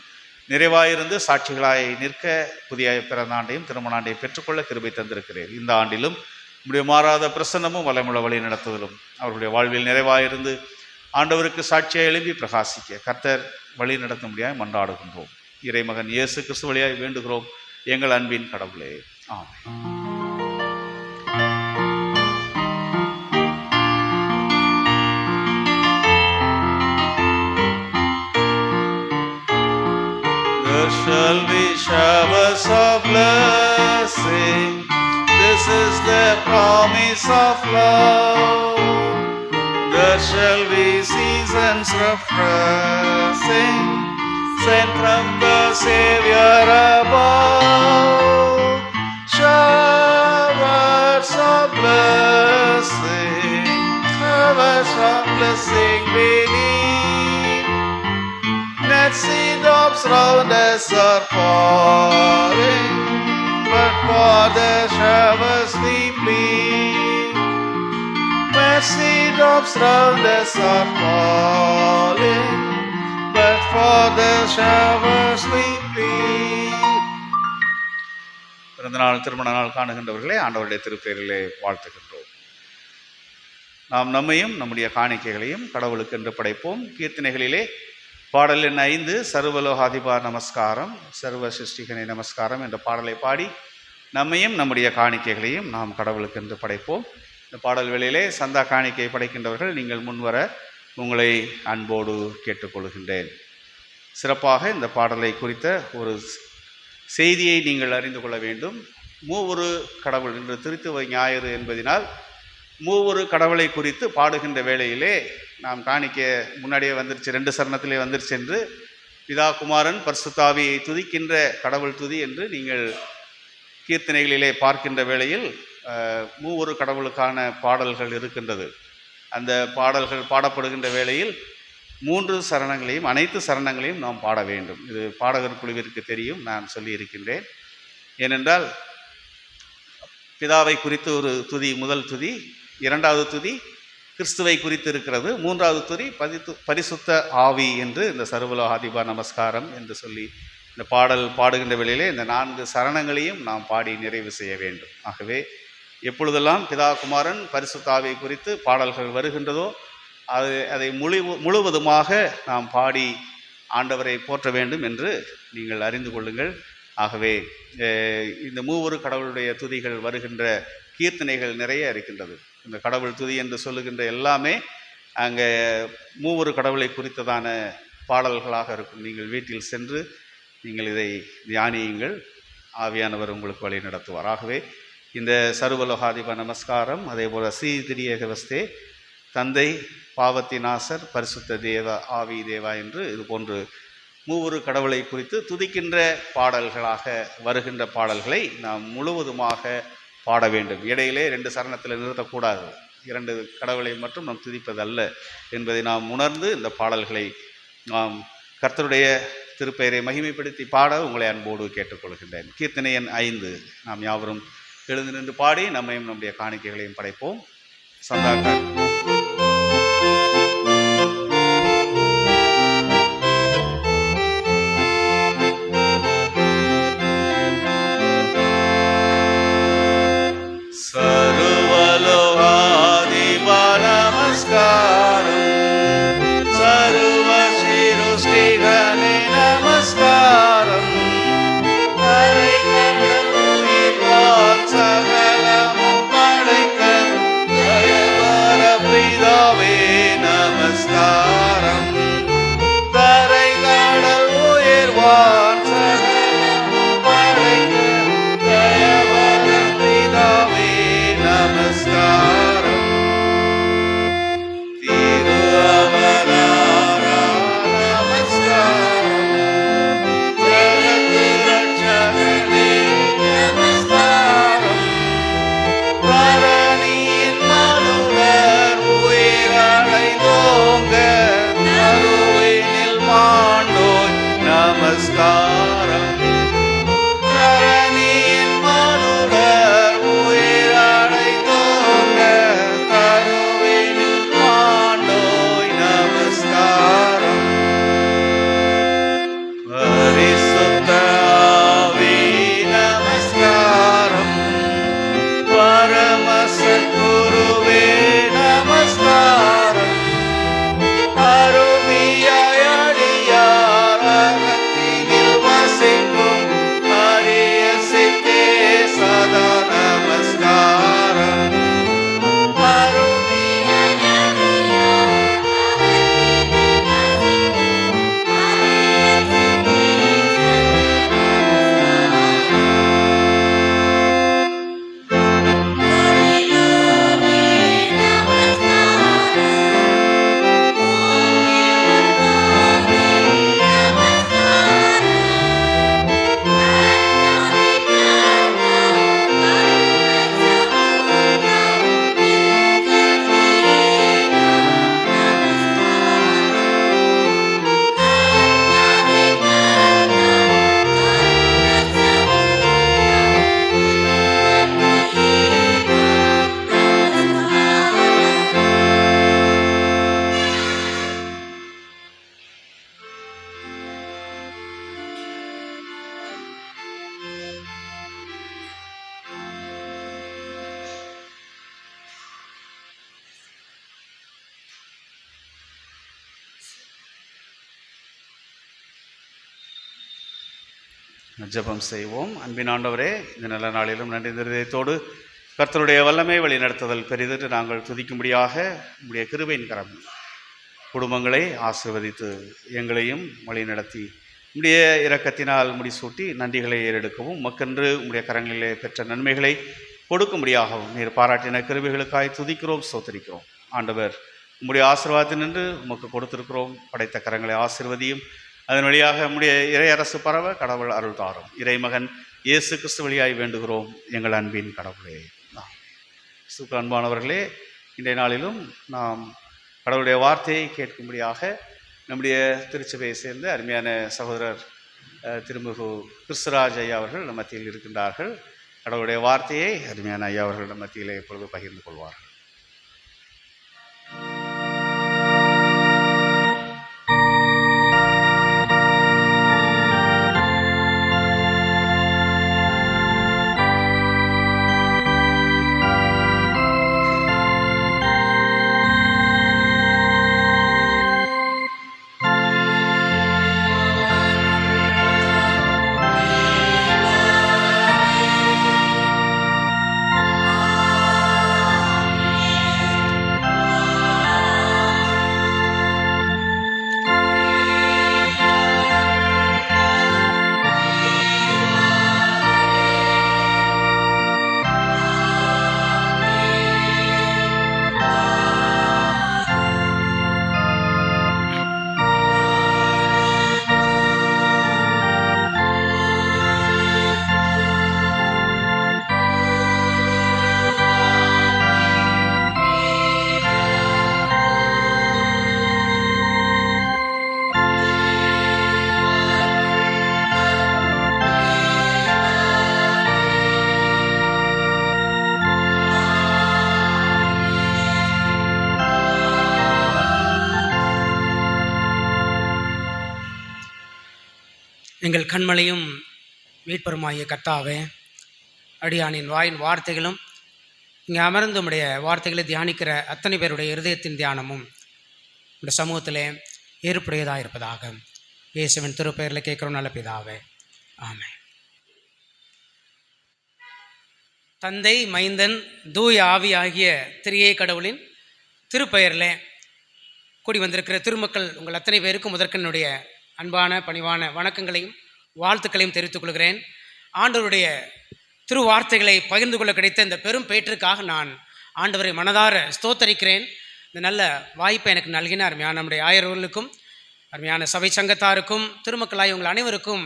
நிறைவாயிருந்து சாட்சிகளாய் நிற்க புதிய பிறந்த ஆண்டையும் திருமண ஆண்டையும் பெற்றுக்கொள்ள கிருபை தந்திருக்கிறேன். இந்த ஆண்டிலும் உம்முடைய மாறாத பிரசன்னமும் வளமுள்ள வழி நடத்துதலும் அவர்களுடைய வாழ்வில் நிறைவாயிருந்து ஆண்டவருக்கு சாட்சியாக எழுப்பி பிரகாசிக்க கர்த்தர் வழி நடத்த முடியாய் மன்றாடுகின்றோம். இறைமகன் இயேசு கிறிஸ்து வழியாய் வேண்டுகிறோம் எங்கள் அன்பின் கடவுளே. ஆமென். There shall be showers of blessing. This is the promise of love. There shall be seasons refreshing, sent from the Savior above. Showers of blessing, showers of blessing beneath. Net sea drops round us are falling, but for the showers we plead. Mercy drops round us are falling, but for the showers we plead. பிறந்த நாள் திருமண நாள் காணுகின்றவர்களே, ஆண்டவருடைய திருப்பெயரிலே வாழ்த்துகின்றோம். நாம் நம்மையும் நம்முடைய காணிக்கைகளையும் கடவுளுக்கு என்று படைப்போம். கீர்த்தனைகளிலே பாடல் எண் 5 சர்வலோகாதிபா நமஸ்காரம் சர்வ சிருஷ்டிகனை நமஸ்காரம் என்ற பாடலை பாடி நம்மையும் நம்முடைய காணிக்கைகளையும் நாம் கடவுளுக்கு என்று படைப்போம். இந்த பாடல் வேளையிலே சந்தா காணிக்கை படைக்கின்றவர்கள் நீங்கள் முன்வர உங்களை அன்போடு கேட்டுக்கொள்கின்றேன். சிறப்பாக இந்த பாடலை குறித்த ஒரு செய்தியை நீங்கள் அறிந்து கொள்ள வேண்டும். மூவொரு கடவுள் என்று திருத்துவ ஞாயிறு என்பதினால் மூவொரு கடவுளை குறித்து பாடுகின்ற வேளையிலே நாம் காணிக்க முன்னாடியே வந்துருச்சு, 2 சரணத்திலே வந்துருச்சு என்று பிதா குமாரன் பரிசுத்தாவியை துதிக்கின்ற கடவுள் துதி என்று நீங்கள் கீர்த்தனைகளிலே பார்க்கின்ற வேளையில் மூவொரு கடவுளுக்கான பாடல்கள் இருக்கின்றது. அந்த பாடல்கள் பாடப்படுகின்ற வேளையில் 3 சரணங்களையும் அனைத்து சரணங்களையும் நாம் பாட வேண்டும். இது பாடகர் குழுவிற்கு தெரியும், நான் சொல்லி இருக்கின்றேன். ஏனென்றால் பிதாவை குறித்து ஒரு துதி, முதல் துதி, 2வது துதி கிறிஸ்துவை குறித்து இருக்கிறது, 3வது துதி பரிசுத்த ஆவி என்று இந்த சர்வலோகாதிபா நமஸ்காரம் என்று சொல்லி இந்த பாடல் பாடுகின்ற வேளையிலே இந்த 4 சரணங்களையும் நாம் பாடி நிறைவு செய்ய வேண்டும். ஆகவே எப்பொழுதெல்லாம் பிதா குமாரன் பரிசுத்த ஆவியை குறித்து பாடல்கள் வருகின்றதோ அதை முழுவதுமாக நாம் பாடி ஆண்டவரை போற்ற வேண்டும் என்று நீங்கள் அறிந்து கொள்ளுங்கள். ஆகவே இந்த மூவொரு கடவுளுடைய துதிகள் வருகின்ற கீர்த்தனைகள் நிறைய இருக்கின்றது. இந்த கடவுள் துதி என்று சொல்லுகின்ற எல்லாமே அங்கே மூவொரு கடவுளை குறித்ததான பாடல்களாக இருக்கும். நீங்கள் வீட்டில் சென்று நீங்கள் இதை தியானியுங்கள், ஆவியானவர் உங்களுக்கு வழி நடத்துவார். ஆகவே இந்த சர்வலோகாதிப நமஸ்காரம், அதே போல் ஸ்ரீ திரியேகவஸ்தே, தந்தை, பாவத்தினாசர், பரிசுத்த தேவ, ஆவி தேவா என்று இது போன்று மூவொரு கடவுளை குறித்து துதிக்கின்ற பாடல்களாக வருகின்ற பாடல்களை நாம் முழுவதுமாக பாட வேண்டும். இடையிலே 2 சரணத்தில் நிறுத்தக்கூடாது. 2 கடவுளை மட்டும் நாம் துதிப்பதல்ல என்பதை நாம் உணர்ந்து இந்த பாடல்களை நாம் கர்த்தருடைய திருப்பெயரை மகிமைப்படுத்தி பாட உங்களை அன்போடு கேட்டுக்கொள்கின்றேன். கீர்த்தனை எண் 5 நாம் யாவரும் எழுந்து நின்று பாடி நம்மையும் நம்முடைய காணிக்கைகளையும் படைப்போம். சந்தாக்கள் உயிரா ஜெபம் செய்வோம். அன்பின் ஆண்டவரே, இந்த நல்ல நாளிலும் நன்றி நிறுவனத்தோடு கர்த்தருடைய வல்லமை வழி நடத்துதல் பெரிதென்று நாங்கள் துதிக்கும்படியாக உம்முடைய கிருபையின் கரம் குடும்பங்களை ஆசீர்வதித்து எங்களையும் வழி நடத்தி உம்முடைய இரக்கத்தினால் முடிசூட்டி நன்றிகளை ஏறெடுக்கவும் மக்கென்று உம்முடைய கரங்களிலே பெற்ற நன்மைகளை கொடுக்கும்படியாகவும் நீர் பாராட்டின கிருபைகளுக்காய் துதிக்கிறோம், ஸ்தோத்திரிக்கிறோம். ஆண்டவர், உம்முடைய ஆசீர்வாதத்தினின்று உமக்கு கொடுத்திருக்கிறோம். படைத்த கரங்களை ஆசீர்வதியும். அதன் வழியாக நம்முடைய இறையரசு பரவ கடவுள் அருள் தாரும். இறைமகன் இயேசு கிறிஸ்து வழியாய் வேண்டுகிறோம் எங்கள் அன்பின் கடவுளே. கிறிஸ்துவுக்கு அன்பானவர்களே, இன்றைய நாளிலும் நாம் கடவுளுடைய வார்த்தையை கேட்கும்படியாக நம்முடைய திருச்சபையை சேர்ந்த அருமையான சகோதரர் திருமிகு கிறிஸ்துராஜ் ஐயா அவர்கள் நம் மத்தியில் இருக்கின்றார்கள். கடவுளுடைய வார்த்தையை அருமையான ஐயா அவர்கள் நம் மத்தியிலே இப்பொழுது பகிர்ந்து கொள்வார்கள். எங்கள் கண்மலையும் மீட்பருமாகிய கர்த்தாவே, அடியானின் வாயின் வார்த்தைகளும் இங்கே அமர்ந்து உடைய வார்த்தைகளை தியானிக்கிற அத்தனை பேருடைய இருதயத்தின் தியானமும் இந்த சமூகத்திலே ஏற்புடையதாக இருப்பதாக இயேசுவின் திருப்பெயரில் கேட்குறோம் நல்ல பிதாவே, ஆமென். தந்தை, மைந்தன், தூய ஆவி ஆகிய திரியே கடவுளின் திருப்பெயரில் கூடி வந்திருக்கிற திருமக்கள் உங்கள் அத்தனை பேருக்கும் முதற்கனுடைய அன்பான பணிவான வணக்கங்களையும் வாழ்த்துக்களையும் தெரிவித்துக் கொள்கிறேன். ஆண்டவருடைய திருவார்த்தைகளை பகிர்ந்து கொள்ள கிடைத்த இந்த பெரும் பேற்றிற்காக நான் ஆண்டவரை மனதார ஸ்தோத்தரிக்கிறேன். இந்த நல்ல வாய்ப்பை எனக்கு நல்கின அருமையான நம்முடைய ஆயர்களுக்கும் அருமையான சபை சங்கத்தாருக்கும் திருமக்களாய் உங்கள் அனைவருக்கும்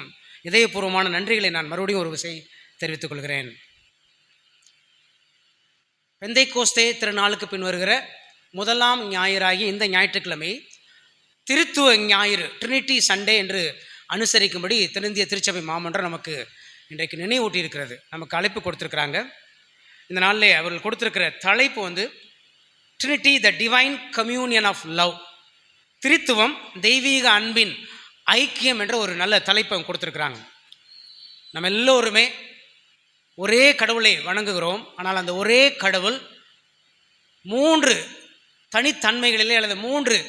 இதயபூர்வமான நன்றிகளை நான் மறுபடியும் ஒரு விசை தெரிவித்துக் கொள்கிறேன். பெந்தைக்கோஸ்தே திருநாளுக்கு பின் வருகிற முதலாம் ஞாயிறாகி இந்த ஞாயிற்றுக்கிழமை திருத்துவ ஞாயிறு, ட்ரினிட்டி சண்டே என்று அனுசரிக்கும்படி தென்னிந்திய திருச்சபை மாமன்றம் நமக்கு இன்றைக்கு நினைவூட்டி இருக்கிறது, நமக்கு அழைப்பு கொடுத்துருக்குறாங்க. இந்த நாளில் அவர்கள் கொடுத்துருக்கிற தலைப்பு Trinity the divine communion of love, திருத்துவம் தெய்வீக அன்பின் ஐக்கியம் என்ற ஒரு நல்ல தலைப்பை கொடுத்துருக்குறாங்க. நம்ம எல்லோருமே ஒரே கடவுளை வணங்குகிறோம். ஆனால் அந்த ஒரே கடவுள் 3 தனித்தன்மைகளிலே அல்லது 3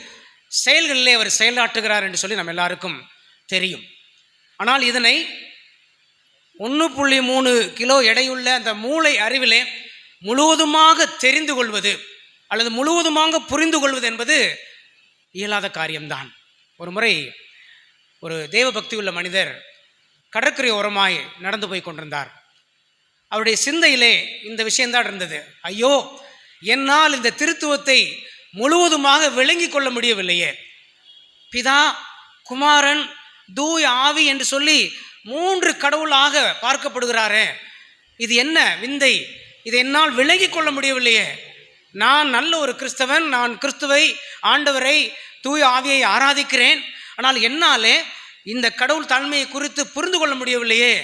செயல்களிலே அவர் செயலாற்றுகிறார் என்று சொல்லி நம்ம எல்லாருக்கும் தெரியும். ஆனால் இதனை 1.3 கிலோ எடையுள்ள அந்த மூளை அறிவிலே முழுவதுமாக தெரிந்து கொள்வது அல்லது முழுவதுமாக புரிந்து கொள்வது என்பது இயலாத காரியம்தான். ஒரு முறை ஒரு தேவ பக்தி உள்ள மனிதர் கடற்கரை ஓரமாய் நடந்து போய் கொண்டிருந்தார். அவருடைய சிந்தையிலே இந்த விஷயம்தான் இருந்தது. ஐயோ, என்னால் இந்த திருத்துவத்தை முழுவதுமாக விளங்கி கொள்ள முடியவில்லையே. பிதா, குமாரன், தூய ஆவி என்று சொல்லி 3 கடவுளாக பார்க்கப்படுகிறாரே, இது என்ன விந்தை, இது என்னால் விளங்கி கொள்ள முடியவில்லையே. நான் நல்ல ஒரு கிறிஸ்தவன், நான் கிறிஸ்துவை, ஆண்டவரை, தூய ஆவியை ஆராதிக்கிறேன். ஆனால் என்னாலே இந்த கடவுள் தன்மையை குறித்து புரிந்து கொள்ள முடியவில்லையே,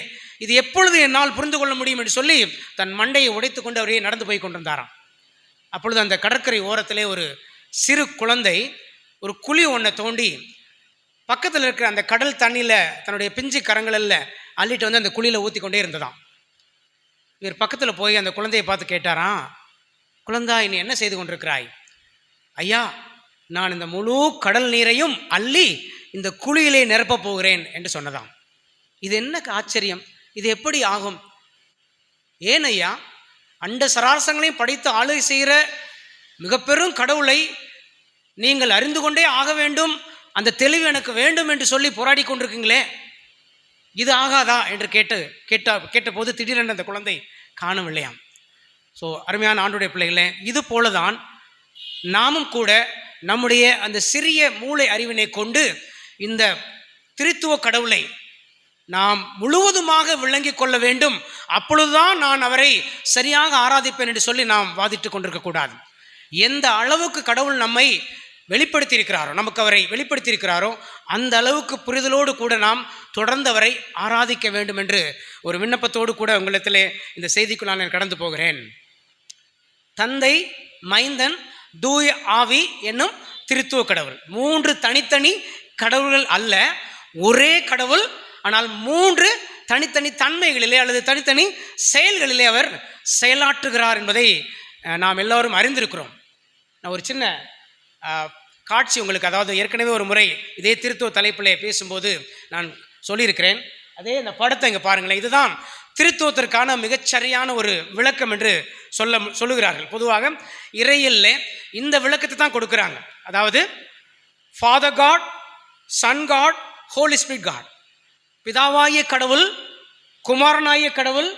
இது எப்பொழுது என்னால் புரிந்து கொள்ள முடியும் என்று சொல்லி தன் மண்டையை உடைத்து கொண்டு அவரே நடந்து போய் கொண்டிருந்தாராம். அப்பொழுது அந்த கடற்கரை ஓரத்திலே ஒரு சிறு குழந்தை ஒரு குழி ஒன்றை தோண்டி பக்கத்தில் இருக்கிற அந்த கடல் தண்ணியில் தன்னுடைய பிஞ்சு கரங்களில் அள்ளிட்டு வந்து அந்த குழியில் ஊற்றி கொண்டே இருந்ததாம். இவர் பக்கத்தில் போய் அந்த குழந்தையை பார்த்து கேட்டாராம், குழந்தாய், நீ என்ன செய்து கொண்டிருக்கிறாய்? ஐயா, நான் இந்த முழு கடல் நீரையும் அள்ளி இந்த குழியிலே நிரப்பப் போகிறேன் என்று சொன்னதாம். இது என்ன ஆச்சரியம், இது எப்படி ஆகும்? ஏன் ஐயா, அண்ட சராசங்களையும் படைத்து ஆளுகை செய்கிற மிக பெரும் கடவுளை நீங்கள் அறிந்து கொண்டே ஆக வேண்டும், அந்த தெளிவு எனக்கு வேண்டும் என்று சொல்லி போராடி கொண்டிருக்கீங்களே, இது ஆகாதா என்று கேட்டபோது திடீரென்று அந்த குழந்தை காணவில்லையாம். ஸோ அருமையான ஆண்டுடைய பிள்ளைகளே, இது போலதான் நாமும் கூட நம்முடைய அந்த சிறிய மூளை அறிவினை கொண்டு இந்த திருத்துவ கடவுளை நாம் முழுவதுமாக விளங்கி கொள்ள வேண்டும். அப்பொழுதுதான் நான் அவரை சரியாக ஆராதிப்பேன் என்று சொல்லி நாம் வாதிட்டு கொண்டிருக்கக்கூடாது. எந்த அளவுக்கு கடவுள் நம்மை வெளிப்படுத்தியிருக்கிறாரோ, நமக்கு அவரை வெளிப்படுத்தியிருக்கிறாரோ, அந்த அளவுக்கு புரிதலோடு கூட நாம் தொடர்ந்து அவரை ஆராதிக்க வேண்டும் என்று ஒரு விண்ணப்பத்தோடு கூட உங்களிடத்திலே இந்த செய்திக்குள் நான் கடந்து போகிறேன். தந்தை, மைந்தன், தூய ஆவி என்னும் திருத்துவ கடவுள் 3 தனித்தனி கடவுள்கள் அல்ல, ஒரே கடவுள். ஆனால் 3 தனித்தனி தன்மைகளிலே அல்லது தனித்தனி செயல்களிலே அவர் செயலாற்றுகிறார் என்பதை நாம் எல்லோரும் அறிந்திருக்கிறோம். நான் ஒரு சின்ன காட்சி உங்களுக்கு, அதாவது ஏற்கனவே ஒரு முறை இதே திருத்துவ தலைப்பிலே பேசும்போது நான் சொல்லியிருக்கிறேன். அதே இந்த படத்தை இங்கே பாருங்களேன். இதுதான் திருத்துவத்திற்கான மிகச்சரியான ஒரு விளக்கம் என்று சொல்லுகிறார்கள். பொதுவாக இறையிலே இந்த விளக்கத்தை தான் கொடுக்குறாங்க. அதாவது Father God, Son God, Holy Spirit God. பிதாவாகிய கடவுள், குமாரனாகிய கடவுள்,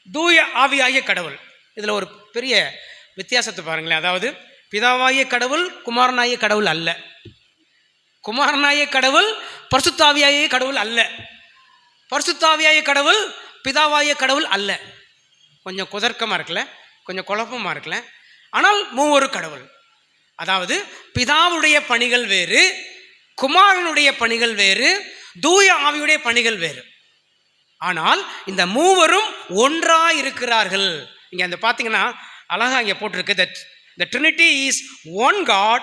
தூய ஆவியாகிய கடவுள். இதில் ஒரு பெரிய வித்தியாசத்தை பாருங்களேன். அதாவது பிதாவாகிய கடவுள் குமாரனாகிய கடவுள் அல்ல, குமாரனாகிய கடவுள் பரிசுத்தாவியாகிய கடவுள் அல்ல, பரிசுத்தாவியாகிய கடவுள் பிதாவாகிய கடவுள் அல்ல. கொஞ்சம் குதர்க்கமாக இருக்கல, கொஞ்சம் குழப்பமாக இருக்கல. ஆனால் 3 கடவுள். அதாவது பிதாவுடைய பணிகள் வேறு, குமாரனுடைய பணிகள் வேறு, தூய ஆவியுடைய பணிகள் வேறு. ஆனால் இந்த 3 ஒன்றாக இருக்கிறார்கள். இங்கே அந்த பார்த்தீங்கன்னா அழகாக இங்கே போட்டிருக்கு, that the Trinity is one God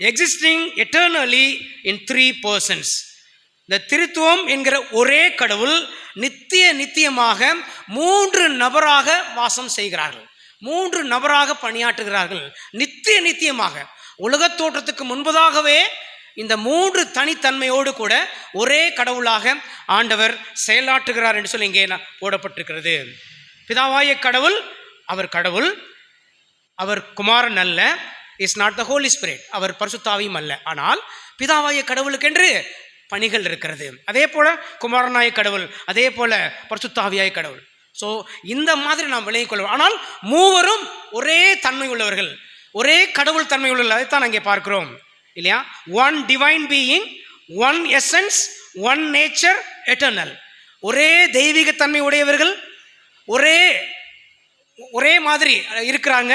existing eternally in 3 persons. இந்த திருத்துவம் என்கிற ஒரே கடவுள் நித்தியமாக 3 நபராக வாசம் செய்கிறார்கள், 3 நபராக பணியாற்றுகிறார்கள். நித்தியமாக உலகத் தோற்றத்துக்கு முன்பதாகவே இந்த 3 தனித்தன்மையோடு கூட ஒரே கடவுளாக ஆண்டவர் செயலாற்றுகிறார் என்று சொல்லி இங்கே போடப்பட்டிருக்கிறது. பிதாவாகிய கடவுள் அவர் கடவுள், அவர் குமாரன் அல்ல, is not the Holy Spirit, அவர் பரிசுத்தாவியும் அல்ல. ஆனால் பிதாவாகிய கடவுளுக்கென்று பணிகள் இருக்கிறது. அதே போல குமாரனாய கடவுள், அதே போல பரிசுத்தாவியாய கடவுள். ஸோ இந்த மாதிரி நாம் விளங்கிக் கொள்வோம். ஆனால் 3 ஒரே தன்மை உள்ளவர்கள், ஒரே கடவுள் தன்மை உள்ளவர்கள். அதைத்தான் அங்கே பார்க்கிறோம் இல்லையா? One divine being, one essence, one nature, eternal. ஒரே தெய்வீக தன்மை உடையவர்கள், ஒரே மாதிரி இருக்கிறாங்க,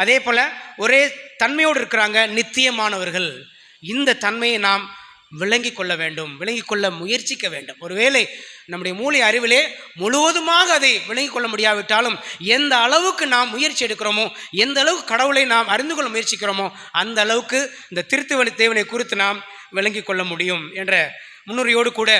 அதே போல ஒரே தன்மையோடு இருக்கிறாங்க, நித்தியமானவர்கள். இந்த தன்மையை நாம் விளங்கி கொள்ள வேண்டும், விளங்கி கொள்ள முயற்சிக்க வேண்டும். ஒருவேளை நம்முடைய மூளை அறிவிலே முழுவதுமாக அதை விளங்கி கொள்ள முடியாவிட்டாலும் எந்த அளவுக்கு நாம் முயற்சி எடுக்கிறோமோ, எந்த அளவுக்கு கடவுளை நாம் அறிந்து கொள்ள முயற்சிக்கிறோமோ, அந்த அளவுக்கு இந்த திருத்துவ தேவனை குறித்து நாம் விளங்கி கொள்ள முடியும் என்ற முன்னுரையோடு கூட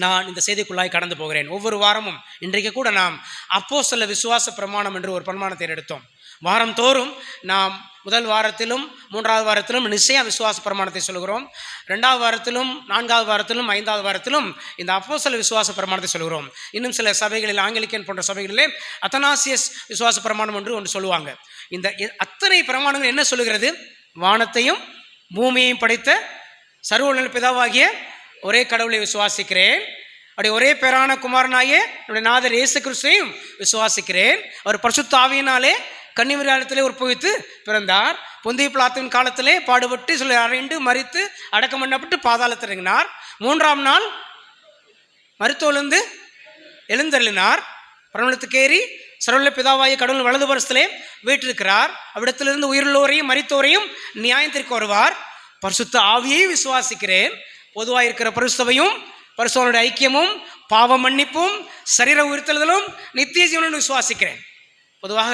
நான் இந்த செய்திக்குள்ளாய் கடந்து போகிறேன். ஒவ்வொரு வாரமும் இன்றைக்கு கூட நாம் அப்போஸ்தல விசுவாச பிரமாணம் என்று ஒரு பிரமாணத்தை எடுத்தோம். வாரம் தோறும் நாம் முதல் வாரத்திலும் 3வது வாரத்திலும் நிச்சய விசுவாச பிரமாணத்தை சொல்கிறோம். 2வது வாரத்திலும் 4வது வாரத்திலும் 5வது வாரத்திலும் இந்த அப்போஸ்தல விசுவாச பிரமாணத்தை சொல்கிறோம். இன்னும் சில சபைகளில், ஆங்கிலிக்கன் போன்ற சபைகளிலே அத்தனாசியஸ் விசுவாச பிரமாணம் என்று ஒன்று சொல்லுவாங்க. இந்த அத்தனை பிரமாணங்கள் என்ன சொல்லுகிறது? வானத்தையும் பூமியையும் படைத்த சர்வவல்லமையுள்ள பிதாவாகிய ஒரே கடவுளை விசுவாசிக்கிறேன், அப்படி ஒரே பேரான குமாரனாகிய என்னுடைய நாதர் இயேசு கிறிஸ்துவையும் விசுவாசிக்கிறேன். அவர் பரிசுத்த ஆவியினாலே கன்னிமரியாளத்திலே உற்பவித்து பிறந்தார், பொந்திய பிலாத்துவின் காலத்திலே பாடுபட்டு சொல்லி அறைந்து மரித்து அடக்கம் பண்ணப்பட்டு பாதாளத்தில் இறங்கினார், 3ஆம் நாள் மருத்துவலிருந்து எழுந்தருளினார், பரமளத்துக்கேறி சர்வவல்ல பிதாவாகிய கடவுள் வலது பரிசத்திலே வீற்றிருக்கிறார், அவ்விடத்திலிருந்து உயிருள்ளோரையும் மரித்தோரையும் நியாயத்திற்கு வருவார். பரிசுத்த ஆவியை விசுவாசிக்கிறேன், பொதுவாக இருக்கிற பரிசுத்தவையும் பரிசுத்தனுடைய ஐக்கியமும் பாவ மன்னிப்பும் சரீர உயிர்த்தெழுதலும் நித்திய ஜீவனும் விசுவாசிக்கிறேன். பொதுவாக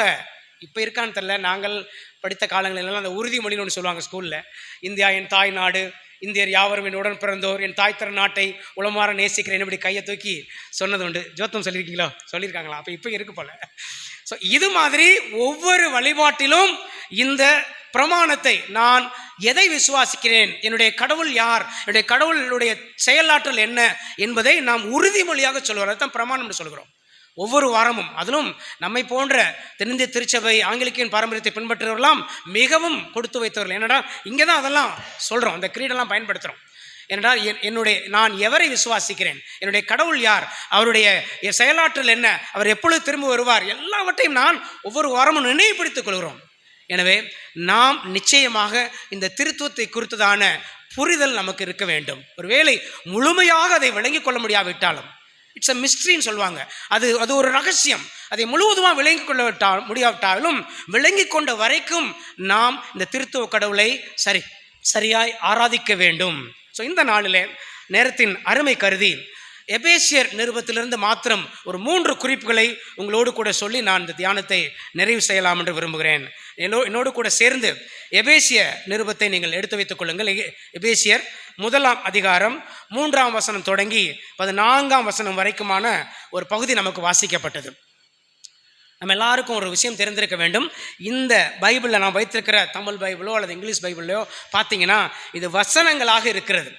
இப்போ இருக்கான்னு தெரியல, நாங்கள் படித்த காலங்களெல்லாம் அந்த உறுதிமொழின்னு ஒன்று சொல்லுவாங்க ஸ்கூலில். இந்தியா என் தாய் நாடு, இந்தியர் யாவரும் என் உடன் பிறந்தோர், என் தாய் தர நாட்டை உளமாற நேசிக்கிறேன், இப்படி கையை தூக்கி சொன்னது உண்டு. ஜோத்தம் சொல்லியிருக்கீங்களோ? சொல்லியிருக்காங்களா? அப்போ இப்போ இருக்கு போல. ஸோ இது மாதிரி ஒவ்வொரு வழிபாட்டிலும் இந்த பிரமாணத்தை, நான் எதை விசுவாசிக்கிறேன், என்னுடைய கடவுள் யார், என்னுடைய கடவுளுடைய செயலாற்றல் என்ன என்பதை நாம் உறுதிமொழியாக சொல்கிறோம். அதுதான் பிரமாணம்னு சொல்கிறோம். ஒவ்வொரு வாரமும், அதிலும் நம்மை போன்ற தென்னிந்திய திருச்சபை ஆங்கிலிக்கன் பாரம்பரியத்தை பின்பற்றுவர்களாம் மிகவும் கொடுத்து வைத்தவர்கள். என்னடா இங்கே தான் அதெல்லாம் சொல்கிறோம், அந்த கிரீடெல்லாம் பயன்படுத்துகிறோம். ஏனென்றால் நான் எவரை விசுவாசிக்கிறேன், என்னுடைய கடவுள் யார், அவருடைய செயலாற்றல் என்ன, அவர் எப்பொழுது திரும்ப வருவார், எல்லாவற்றையும் நான் ஒவ்வொரு வாரமும் நினைவுபடுத்திக் கொள்கிறோம். எனவே நாம் நிச்சயமாக இந்த திருத்துவத்தை குறித்ததான புரிதல் நமக்கு இருக்க வேண்டும். ஒருவேளை முழுமையாக அதை விளங்கிக் கொள்ள முடியாவிட்டாலும், இட்ஸ் அ மிஸ்ட்ரின்னு சொல்லுவாங்க, அது ஒரு ரகசியம், அதை முழுவதுமாக விளங்கிக் கொள்ள முடியாவிட்டாலும் விளங்கி கொண்ட வரைக்கும் நாம் இந்த திருத்துவ கடவுளை சரியாய் ஆராதிக்க வேண்டும். ஸோ இந்த நாளில் நேரத்தின் அருமை கருதி எபேசியர் நிருபத்திலிருந்து மாத்திரம் ஒரு 3 குறிப்புகளை உங்களோடு கூட சொல்லி நான் இந்த தியானத்தை நிறைவு செய்யலாம் என்று விரும்புகிறேன். என்னோடு கூட சேர்ந்து எபேசிய நிருபத்தை நீங்கள் எடுத்து வைத்துக் கொள்ளுங்கள். எபேசியர் 1ஆம் அதிகாரம் 3ஆம் வசனம் தொடங்கி 14ஆம் வசனம் வரைக்குமான ஒரு பகுதி நமக்கு வாசிக்கப்பட்டது. நம்ம எல்லாருக்கும் ஒரு விஷயம் தெரிந்திருக்க வேண்டும். இந்த பைபிளில் நான் வைத்திருக்கிற தமிழ் பைபிளோ அல்லது இங்கிலீஷ் பைபிளையோ பார்த்தீங்கன்னா இது வசனங்களாக இருக்கிறது.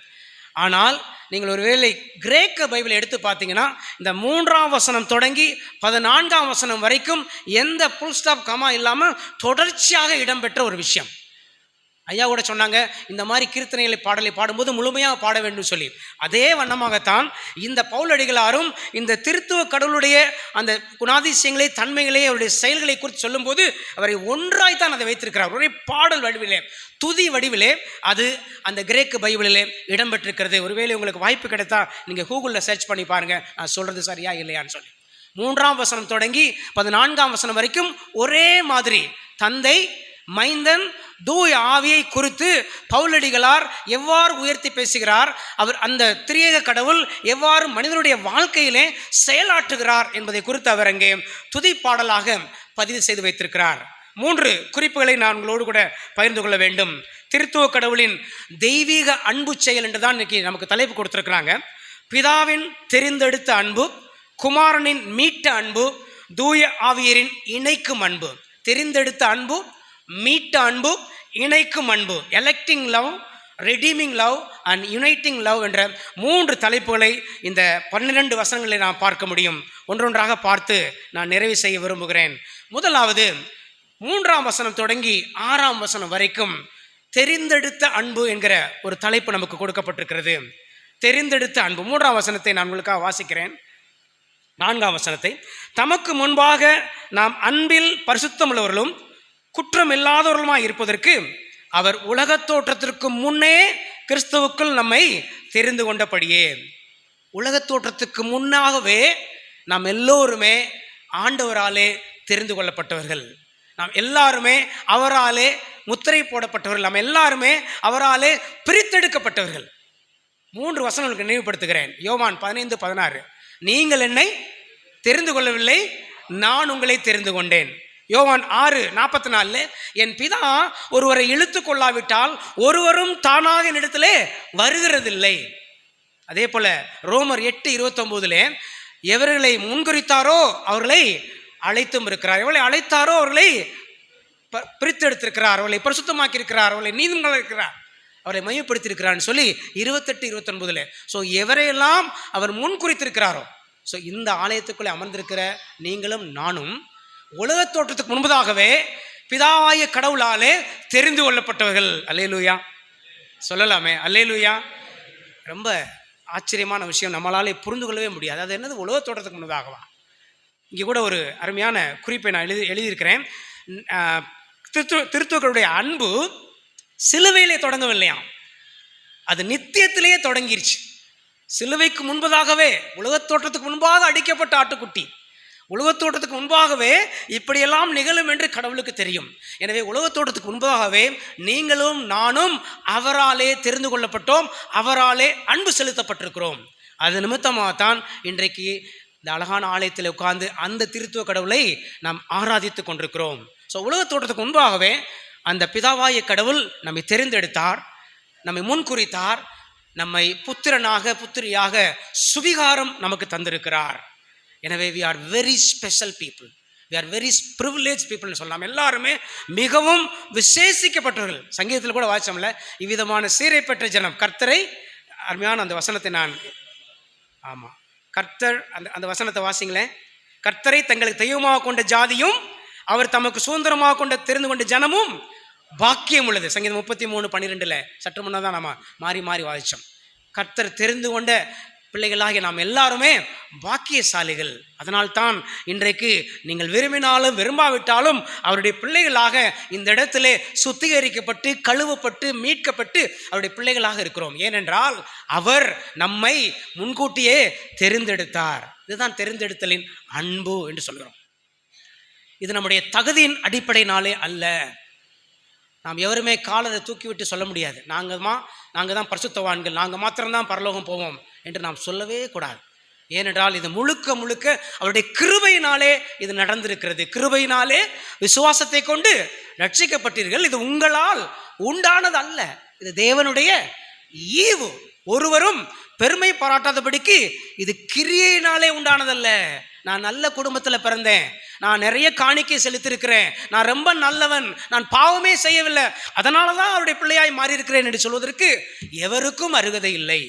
ஆனால் நீங்கள் ஒருவேளை கிரேக்க பைபிளை எடுத்து பார்த்தீங்கன்னா இந்த 3ஆம் வசனம் தொடங்கி 14ஆம் வசனம் வரைக்கும் எந்த புல் ஸ்டாப் கமா இல்லாமல் தொடர்ச்சியாக இடம்பெற்ற ஒரு விஷயம். ஐயா கூட சொன்னாங்க, இந்த மாதிரி கீர்த்தனைகளை பாடலை பாடும்போது முழுமையாக பாட வேண்டும் சொல்லி. அதே வண்ணமாகத்தான் இந்த பவுலடிகளாரும் இந்த திருத்துவ கடவுளுடைய அந்த குணாதிசயங்களை, தன்மைகளை, அவருடைய செயல்களை குறித்து சொல்லும்போது அவரை ஒன்றாய்த்தான் அதை வைத்திருக்கிறார். ஒரே பாடல் வடிவிலே, துதி வடிவிலே அது அந்த கிரேக்க பைபிளிலே இடம்பெற்றிருக்கிறது. ஒருவேளை உங்களுக்கு வாய்ப்பு கிடைத்தா நீங்கள் கூகுளில் சர்ச் பண்ணி பாருங்கள், நான் சொல்கிறது சரியா இல்லையான்னு சொல்லி. 3ஆம் வசனம் தொடங்கி 14ஆம் வசனம் வரைக்கும் ஒரே மாதிரி தந்தை, மைந்தன், தூய ஆவியை குறித்து பவுலடிகளார் எவ்வாறு உயர்த்தி பேசுகிறார், அவர் அந்த திரியேக கடவுள் எவ்வாறு மனிதனுடைய வாழ்க்கையிலே செயலாற்றுகிறார் என்பதை குறித்து அவர் அங்கே துதி பாடலாக பதிவு செய்து வைத்திருக்கிறார். 3 குறிப்புகளை நான் உங்களோடு கூட பகிர்ந்து கொள்ள வேண்டும். திருத்துவ கடவுளின் தெய்வீக அன்பு செயல் என்று தான் இன்னைக்கு நமக்கு தலைப்பு கொடுத்துருக்குறாங்க. பிதாவின் தெரிந்தெடுத்த அன்பு, குமாரனின் மீட்ட அன்பு, தூய ஆவியரின் இணைக்கும் அன்பு. தெரிந்தெடுத்த அன்பு, மீட்ட அன்பு, இணைக்கும் அன்பு, electing love, redeeming love and uniting love என்ற 3 தலைப்புகளை இந்த 12 வசனங்களை நாம் பார்க்க முடியும். ஒன்றொன்றாக பார்த்து நான் நிறைவு செய்ய விரும்புகிறேன். முதலாவது 3ஆம் வசனம் தொடங்கி 6ஆம் வசனம் வரைக்கும் தெரிந்தெடுத்த அன்பு என்கிற ஒரு தலைப்பு நமக்கு கொடுக்கப்பட்டிருக்கிறது. தெரிந்தெடுத்த அன்பு. 3ஆம் வசனத்தை நான் உங்களுக்காக வாசிக்கிறேன். 4ஆம் வசனத்தை, தமக்கு முன்பாக நாம் அன்பில் பரிசுத்தமுள்ளவர்களும் குற்றம் இல்லாதவர்களுமாய் இருப்பதற்கு அவர் உலகத் தோற்றத்திற்கு முன்னே கிறிஸ்துவுக்குள் நம்மை தெரிந்து கொண்டபடியே. உலகத் தோற்றத்துக்கு முன்னாகவே நாம் எல்லோருமே ஆண்டவராலே தெரிந்து கொள்ளப்பட்டவர்கள். நாம் எல்லாருமே அவராலே முத்திரை போடப்பட்டவர்கள். நாம் எல்லாருமே அவராலே பிரித்தெடுக்கப்பட்டவர்கள். 3 வசனங்களுக்கு நினைவுபடுத்துகிறேன். யோவான் 15:16, நீங்கள் என்னை தெரிந்து கொள்ளவில்லை, நான் உங்களை தெரிந்து கொண்டேன். யோவான் 6:44, என் பிதா ஒருவரை இழுத்து கொள்ளாவிட்டால் ஒருவரும் தானாக என்னிடத்திலே வருகிறதில்லை. அதே போல ரோமர் 8:29, எவர்களை முன்குறித்தாரோ அவர்களை அழைத்தும் இருக்கிறார், எவர்களை அழைத்தாரோ அவர்களை பிரித்தெடுத்திருக்கிறார், அவர்களை பரிசுத்தமாக்கி இருக்கிறார், அவர்களை நீதிமன்றம் இருக்கிறார், அவரை மையப்படுத்தியிருக்கிறான்னு சொல்லி 28:29. ஸோ எவரையெல்லாம் அவர் முன் குறித்திருக்கிறாரோ, ஸோ இந்த ஆலயத்துக்குள்ளே அமர்ந்திருக்கிற நீங்களும் நானும் உலகத் தோற்றத்துக்கு முன்பதாகவே பிதாவாய கடவுளாலே தெரிந்து கொள்ளப்பட்டவர்கள். அல்லேலூயா சொல்லலாமே, அல்லேலூயா. ரொம்ப ஆச்சரியமான விஷயம், நம்மளாலே புரிந்து கொள்ளவே முடியாது. அது என்னது, உலகத் தோற்றத்துக்கு முன்பதாகவா? இங்கே கூட ஒரு அருமையான குறிப்பை நான் எழுதியிருக்கிறேன். திருத்துவர்களுடைய அன்பு சிலுவையிலே தொடங்கவில்லையாம், அது நித்தியத்திலேயே தொடங்கிருச்சு. சிலுவைக்கு முன்பதாகவே, உலகத் தோற்றத்துக்கு முன்பாக அடிக்கப்பட்ட ஆட்டுக்குட்டி, உலகத் தோற்றத்துக்கு முன்பாகவே இப்படியெல்லாம் நிகழும் என்று கடவுளுக்கு தெரியும். எனவே உலகத் தோற்றத்துக்கு முன்பாகவே நீங்களும் நானும் அவராலே தெரிந்து கொள்ளப்பட்டோம், அவராலே அன்பு செலுத்தப்பட்டிருக்கிறோம். அது நிமித்தமாகத்தான் இன்றைக்கு இந்த அழகான ஆலயத்தில் உட்கார்ந்து அந்த திருத்துவ கடவுளை நாம் ஆராதித்து கொண்டிருக்கிறோம். ஸோ உலகத் தோற்றத்துக்கு முன்பாகவே அந்த பிதாவாய கடவுள் நம்மை தெரிந்தெடுத்தார், நம்மை முன்குறித்தார், நம்மை புத்திரனாக புத்திரியாக சுவிகாரம் நமக்கு தந்திருக்கிறார். எனவே we are very special people. we are very privileged people சொல்லலாம். எல்லாருமே மிகவும் விசேஷிக்கப்பட்டவர்கள். சங்கீதத்தில் கூட வாசிச்சோம்ல, இவ்விதமான சீரை பெற்ற ஜனம் கர்த்தரை. அருமையான அந்த வசனத்தை நான் கர்த்தர் அந்த வசனத்தை வாசிங்களேன். கர்த்தரை தங்களுக்கு தெய்வமாக கொண்ட ஜாதியும் அவர் தமக்கு சுதந்திரமாக கொண்ட தெரிந்து கொண்ட ஜனமும் பாக்கியம் உள்ளது. சங்கீதம் 33:12 சற்று முன்னே தான் நம்ம மாறி மாறி வாசித்தோம். கர்த்தர் தெரிந்து கொண்ட பிள்ளைகளாகிய நாம் எல்லாருமே பாக்கியசாலிகள். அதனால்தான் இன்றைக்கு நீங்கள் விரும்பினாலும் விரும்பாவிட்டாலும் அவருடைய பிள்ளைகளாக இந்த இடத்திலே சுத்திகரிக்கப்பட்டு கழுவப்பட்டு மீட்கப்பட்டு அவருடைய பிள்ளைகளாக இருக்கிறோம். ஏனென்றால் அவர் நம்மை முன்கூட்டியே தெரிந்தெடுத்தார். இதுதான் தெரிந்தெடுத்தலின் அன்பு என்று சொல்கிறோம். இது நம்முடைய தகுதியின் அடிப்படையினாலே அல்ல. நாம் எவருமே காலரை தூக்கிவிட்டு சொல்ல முடியாது, நாங்கள் தான் பரிசுத்தவான்கள், நாங்கள் மாத்திரம்தான் பரலோகம் போவோம் என்று நாம் சொல்லவே கூடாது. ஏனென்றால் இது முழுக்க முழுக்க அவருடைய கிருபையினாலே இது நடந்திருக்கிறது. கிருபையினாலே விசுவாசத்தை கொண்டு ரட்சிக்கப்பட்டீர்கள். இது உங்களால் உண்டானது அல்ல, இது தேவனுடைய ஈவு. ஒருவரும் பெருமை பாராட்டாதபடிக்கு இது கிரியையினாலே உண்டானதல்ல. நான் நல்ல குடும்பத்தில் பிறந்தேன், நான் நிறைய காணிக்கை செலுத்திருக்கிறேன், நான் ரொம்ப நல்லவன், நான் பாவமே செய்யவில்லை, அதனால தான் அவருடைய பிள்ளையாய் மாறி இருக்கிறேன் என்று சொல்வதற்கு எவருக்கும் அருகதை இல்லை.